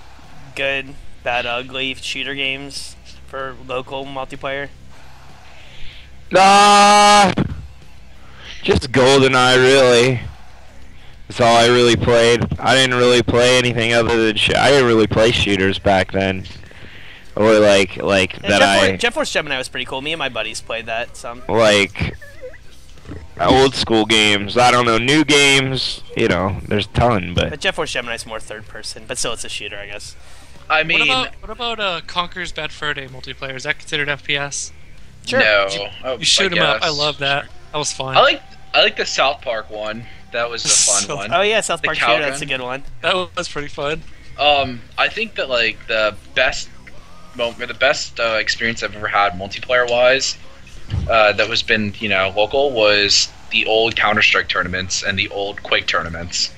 good, bad, ugly shooter games for local multiplayer? Just GoldenEye, really. That's all I really played. I didn't really play anything other than I didn't really play shooters back then. Or like Jet Force Gemini was pretty cool. Me and my buddies played that some. like old school games. I don't know, new games. There's a ton, but But Jet Force Gemini is more third person, but still it's a shooter, I guess. I mean, What about Conker's Bad Fur Day multiplayer? Is that considered FPS? Sure. no. You shoot him up. I guess. love that. That was fun. I like the South Park one. That was a fun So- one. Oh yeah, South The Park cow shooter. That's a gun. good one. That was pretty fun. I think that like the best experience I've ever had multiplayer wise, that was been local, was the old Counter-Strike tournaments and the old Quake tournaments.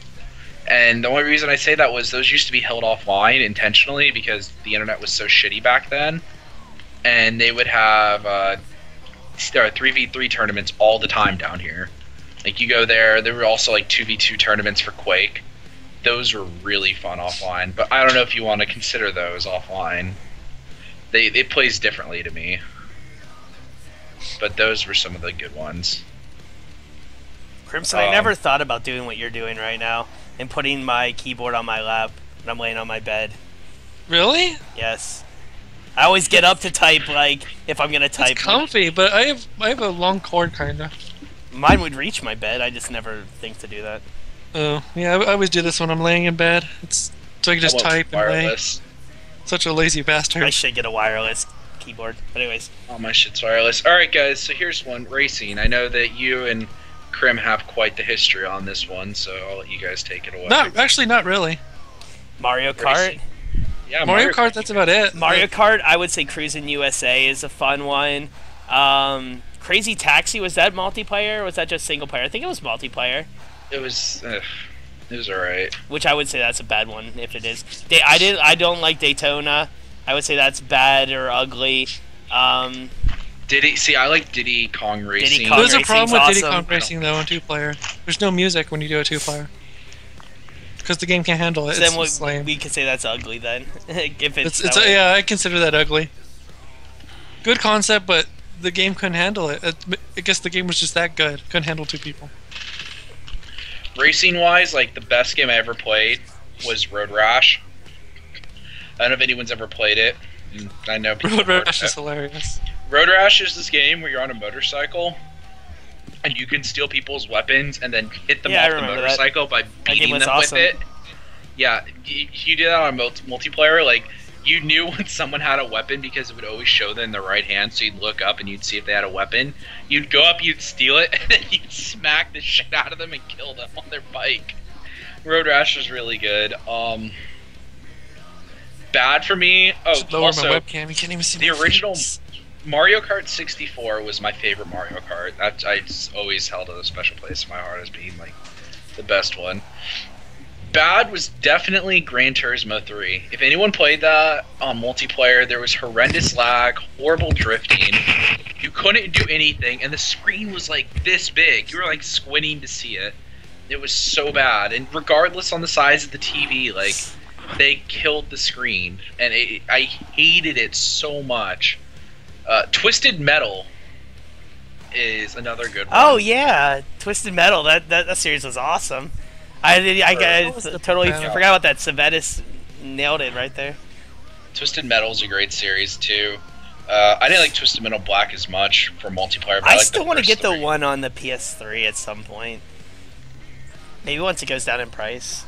And the only reason I say that was those used to be held offline intentionally because the internet was so shitty back then, and they would have 3v3 tournaments all the time down here. Like you go there, there were also like 2v2 tournaments for Quake. Those were really fun offline, but I don't know if you want to consider those offline. It plays differently to me. But those were some of the good ones. Crimson, I never thought about doing what you're doing right now and putting my keyboard on my lap when I'm laying on my bed. Really? Yes. I always get up to type, like, if I'm gonna type. It's comfy, but I have a long cord, kinda. Mine would reach my bed, I just never think to do that. Oh, yeah, I always do this when I'm laying in bed. It's so I can just I want type and lay. wireless. Such a lazy bastard. I should get a wireless keyboard. But anyways. All my shit's wireless. Alright guys, so here's one, racing. I know that you and Krim have quite the history on this one, so I'll let you guys take it away. Not really. Mario Kart. Racing. Yeah, Mario Kart, that's about it. Mario Kart, I would say Cruisin' USA is a fun one. Crazy Taxi, was that multiplayer or was that just single player? I think it was multiplayer. It was alright. Which I would say that's a bad one if it is. I don't like Daytona. I would say that's bad or ugly. Diddy. See, I like Diddy Kong Racing. Kong There's a Racing's problem with Diddy awesome. Kong Racing though in 2-player. There's no music when you do a 2-player. Because the game can't handle it. So then It's lame. we could say that's ugly then. If it's, It's that way. yeah, I consider that ugly. Good concept, but the game couldn't handle it. I guess the game was just that good. Couldn't handle 2 people. Racing wise, like the best game I ever played was Road Rash. I don't know if anyone's ever played it. I know people. Road have heard Rash of is it. hilarious. Road Rash is this game where you're on a motorcycle and you can steal people's weapons and then hit them Yeah, I off the remember that. motorcycle by game beating was them awesome. with it. Yeah, you did that on multiplayer. Like, you knew when someone had a weapon because it would always show them the right hand, so you'd look up and you'd see if they had a weapon. You'd go up, you'd steal it, and then you'd smack the shit out of them and kill them on their bike. Road Rash was really good. Bad for me. Oh, Just lower also, my webcam. You can't even see the my original face. Mario Kart 64 was my favorite Mario Kart. That I always held a special place in my heart as being like the best one. Bad was definitely Gran Turismo 3. If anyone played that on multiplayer, there was horrendous lag, horrible drifting. You couldn't do anything, and the screen was like this big. You were like squinting to see it. It was so bad, and regardless on the size of the TV, like they killed the screen, and I hated it so much. Twisted Metal is another good one. Oh yeah, Twisted Metal. That series was awesome. I totally Yeah. forgot about that. Savetus nailed it right there. Twisted Metal is a great series too. I didn't like Twisted Metal Black as much for multiplayer. But I like still want to get the one on the PS3 at some point. Maybe once it goes down in price.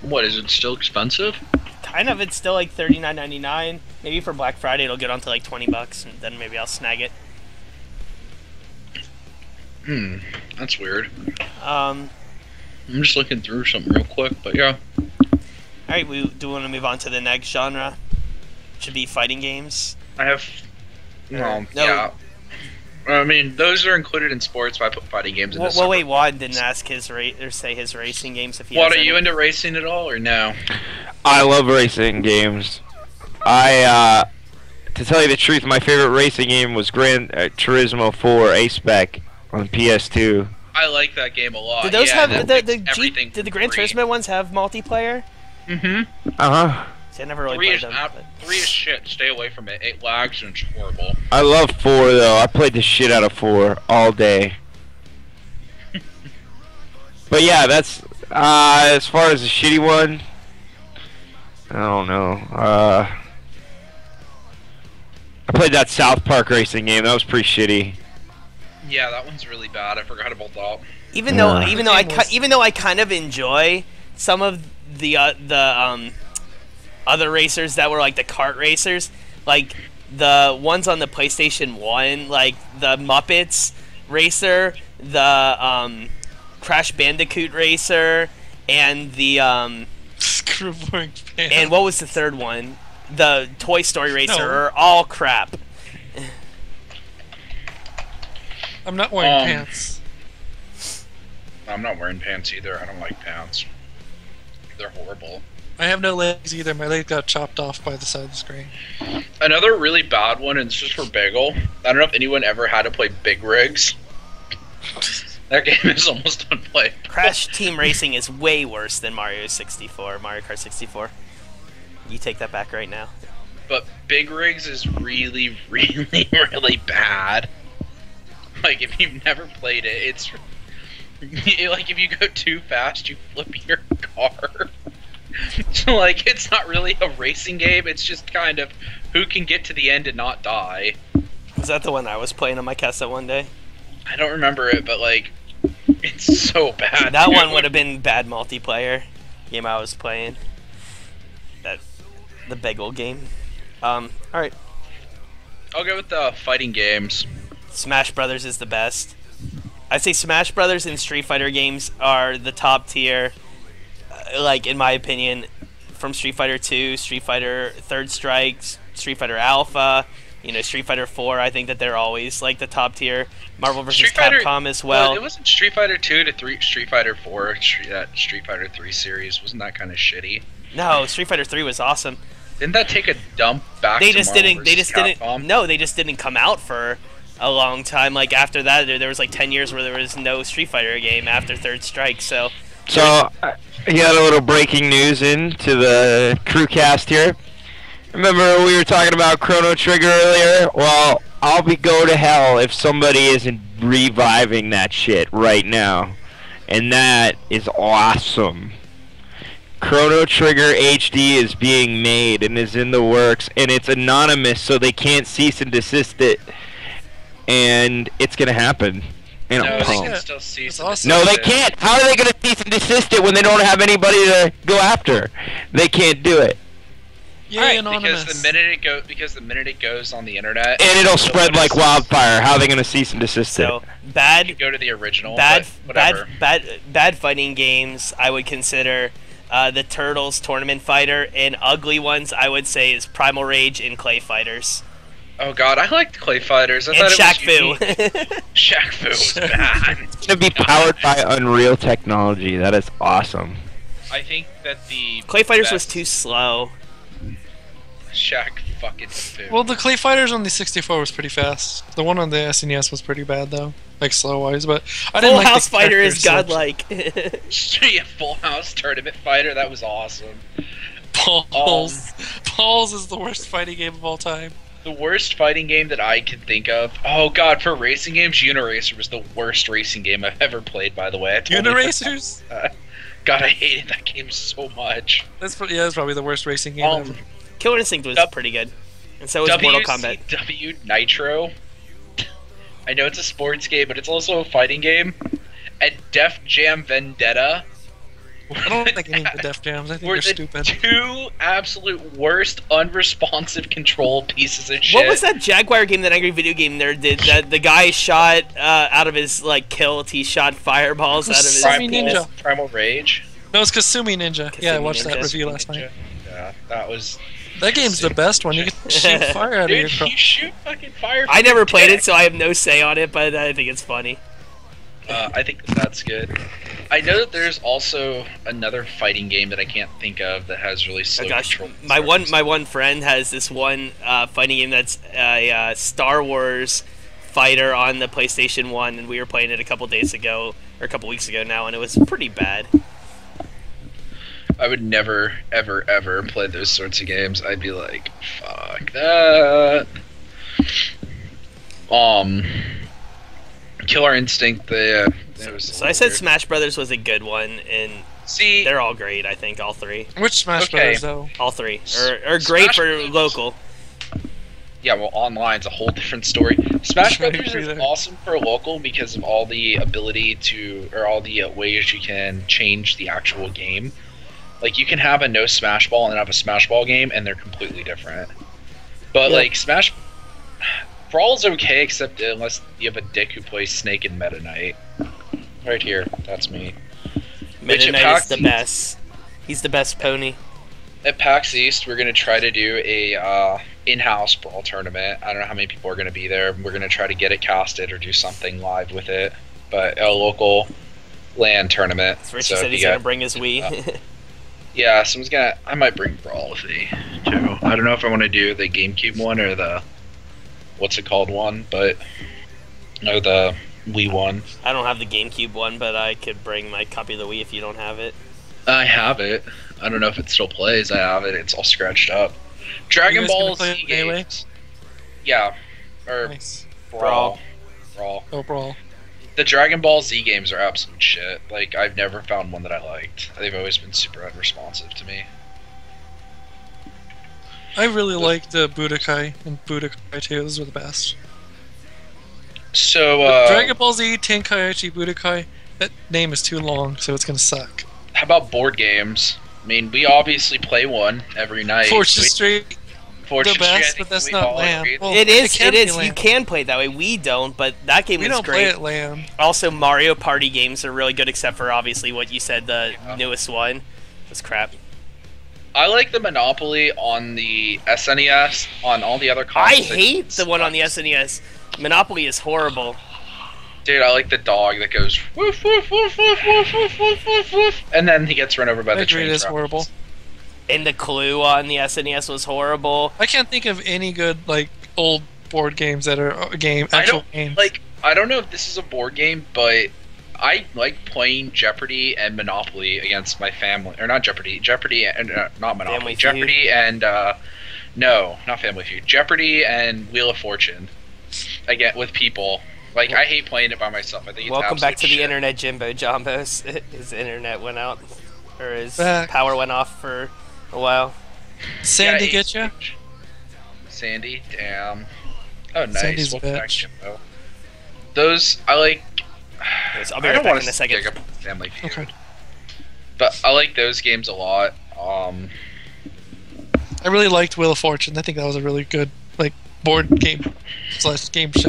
What, is it still expensive? Kind of, it's still like $39.99. Maybe for Black Friday it'll get on to like $20, and then maybe I'll snag it. That's weird. Um, I'm just looking through something real quick, but yeah. all right, we do want to move on to the next genre. Should be fighting games. I have. No, No. yeah. I mean, those are included in sports, but I put fighting games in Well, wait, Juan didn't ask his or say his racing games if he. What, has are you any. into racing at all, or no? I love racing games. To tell you the truth, my favorite racing game was Gran Turismo 4 A-Spec on PS2. I like that game a lot. Did those yeah, have that the makes everything did the Gran free. Turismo ones have multiplayer? Uh-huh. See, I never really Three played is, them. out, but- 3 is shit. Stay away from it. It lags and it's horrible. I love 4, though. I played the shit out of 4 all day. But yeah, that's, as far as the shitty one, I don't know. I played that South Park racing game. That was pretty shitty. Yeah, that one's really bad. I forgot about that. Even though Yeah. even though I kind of enjoy some of the other racers that were like the kart racers, like the ones on the PlayStation 1, like the Muppets racer, the Crash Bandicoot racer, and the Screw boring fan. and what was the third one? The Toy Story racer No. are all crap. I'm not wearing pants. I'm not wearing pants either. I don't like pants. They're horrible. I have no legs either. My leg got chopped off by the side of the screen. Another really bad one, and it's just for Bagel. I don't know if anyone ever had to play Big Rigs. That game is almost unplayable. Crash Team Racing is way worse than Mario Kart 64. You take that back right now. But Big Rigs is really, really, really bad. Like, if you've never played it, it's... like, if you go too fast, you flip your car. So, like, it's not really a racing game. It's just kind of who can get to the end and not die. Was that the one I was playing on my cassette one day? I don't remember it, but, like, it's so bad. That dude. one would have been bad multiplayer game I was playing. The Bagel game. Alright. I'll go with the fighting games. Smash Brothers is the best. I'd say Smash Brothers and Street Fighter games are the top tier, like, in my opinion, from Street Fighter 2, Street Fighter Third Strike, Street Fighter Alpha, Street Fighter 4, I think that they're always, like, the top tier. Marvel vs. Street Fighter- Capcom as well. It wasn't Street Fighter 2 to Street Fighter 4, that Street Fighter 3 series. Wasn't that kind of shitty? No, Street Fighter 3 was awesome. Didn't that take a dump back? They to just Marvel didn't. They versus just didn't. Capcom? No, they just didn't come out for a long time. Like after that, there was like 10 years where there was no Street Fighter game after Third Strike. So I got a little breaking news into the crewcast here. Remember we were talking about Chrono Trigger earlier? Well, I'll go to hell if somebody isn't reviving that shit right now. And that is awesome. Chrono Trigger HD is being made and is in the works, and it's anonymous, so they can't cease and desist it. And it's gonna happen. In No, a they pump. can still see. That's some awesome. No, they shit. can't. How are they gonna cease and desist it when they don't have anybody to go after? They can't do it, Yay, Because anonymous. the minute it goes on the internet, and it'll no spread one like is- wildfire. How are they gonna cease and desist so it? You bad, go to the original. bad, but whatever. bad fighting games. I would consider the Turtles Tournament Fighter, and ugly ones I would say is Primal Rage and Clay Fighters Oh god, I liked Clay Fighters. I and thought Shaq it was unique. Fu. Shaq Fu was bad. It's gonna be powered by Unreal technology. That is awesome. I think that the Clay Fighters was best too slow. Shaq fucking Fu. Well, the Clay Fighters on the 64 was pretty fast. The one on the SNES was pretty bad though, like slow-wise. But I didn't Full like House the Fighter is characters godlike. Yeah, Full House Tournament Fighter. That was awesome. Balls. Balls is the worst fighting game of all time. The worst fighting game that I can think of. Oh god, for racing games, Uniracer was the worst racing game I've ever played. By the way, I totally Uniracers? God, I hated that game so much. That's probably the worst racing game ever. Killer Instinct was pretty good, and so was Mortal Kombat. WCW Nitro. I know it's a sports game, but it's also a fighting game. And Def Jam Vendetta. I don't think any of the Def Jams. I think Were they're the stupid. two absolute worst unresponsive control pieces of shit. What was that Jaguar game, that angry video game there did? That the guy shot out of his like kilt. He shot fireballs out of his. Kasumi Ninja. Primal Rage. No, it's Kasumi Ninja. Yeah, I Kasumi watched that Ninja. review last night. Yeah, that was. That game's the best one. You can shoot fire out of your Dude, car. you shoot fucking fire. I from never your played dick. it, so I have no say on it. But I think it's funny. I think that's good. I know that there's also another fighting game that I can't think of that has really slow Oh gosh, control. my one friend has this one fighting game that's a Star Wars fighter on the PlayStation 1, and we were playing it a couple days ago, or a couple weeks ago now, and it was pretty bad. I would never, ever, ever play those sorts of games. I'd be like, fuck that. Killer Instinct. It was So I said Smash Brothers was a good one, and See, they're all great. I think all three, Which Smash Okay. Brothers though? all three are great Smash for Brothers- local. yeah, well, online's a whole different story. Smash Right, Brothers is there. awesome for local because of all the ability to, or all the ways you can change the actual game. Like, you can have a no Smash Ball and have a Smash Ball game, and they're completely different. But, Yeah. like, Smash Brawl's okay, except unless you have a dick who plays Snake and Meta Knight. Right here, that's me. Which Meta at Knight is PAX the best. He's the best pony. At PAX East, we're gonna try to do a in-house Brawl tournament. I don't know how many people are gonna be there. We're gonna try to get it casted or do something live with it. But a local LAN tournament. Richie So said if he's you gonna got- bring his Wii. Yeah, someone's gonna. I might bring Brawl with me too. I don't know if I want to do the GameCube one or the what's it called one, but no, the Wii one. I don't have the GameCube one, but I could bring my copy of the Wii if you don't have it. I have it. I don't know if it still plays. I have it. It's all scratched up. Dragon You guys gonna Ball play Z Melee? games. Yeah, or Nice. Brawl. Oh, Brawl. The Dragon Ball Z games are absolute shit. Like, I've never found one that I liked. They've always been super unresponsive to me. I really liked Budokai and Budokai 2. Those were the best. So, Dragon Ball Z, Tenkaichi, Budokai. That name is too long, so it's gonna suck. how about board games? I mean, we obviously play one every night. Fortune We- Street, Fortune the Street, I best, think but that's we not all LAN. agreed. Well, It is. can It be is. LAN. You can play it that way. We don't, but that game We was don't play great. at LAN. Also, Mario Party games are really good, except for obviously what you said. The Yeah. newest one was crap. I like the Monopoly on the SNES. On all the other I consoles, hate the one on the SNES. Monopoly is horrible. Dude, I like the dog that goes woof woof woof woof woof woof woof woof woof, and then he gets run over by I the agree, train. it is tracks. horrible. And the Clue on the SNES was horrible. I can't think of any good like old board games that are actual games. I don't know if this is a board game, but I like playing Jeopardy and Monopoly against my family, or not Jeopardy and not Monopoly, Family Jeopardy Feud? and no, not Family Feud, Jeopardy and Wheel of Fortune. Again with people. Like I hate playing it by myself. I think it's Welcome back to absolute the shit. internet, Jimbo Jombos. His internet went out, or his Back. power went off for a while. Sandy Yeah, get you? Sandy, damn. Oh, nice. Sandy's a Welcome back, bitch. Jimbo. Those I like. Yes, I'll be I right don't back want in to a second. dig up Family Feud, Okay. but I like those games a lot. I really liked Wheel of Fortune. I think that was a really good like board game / game show.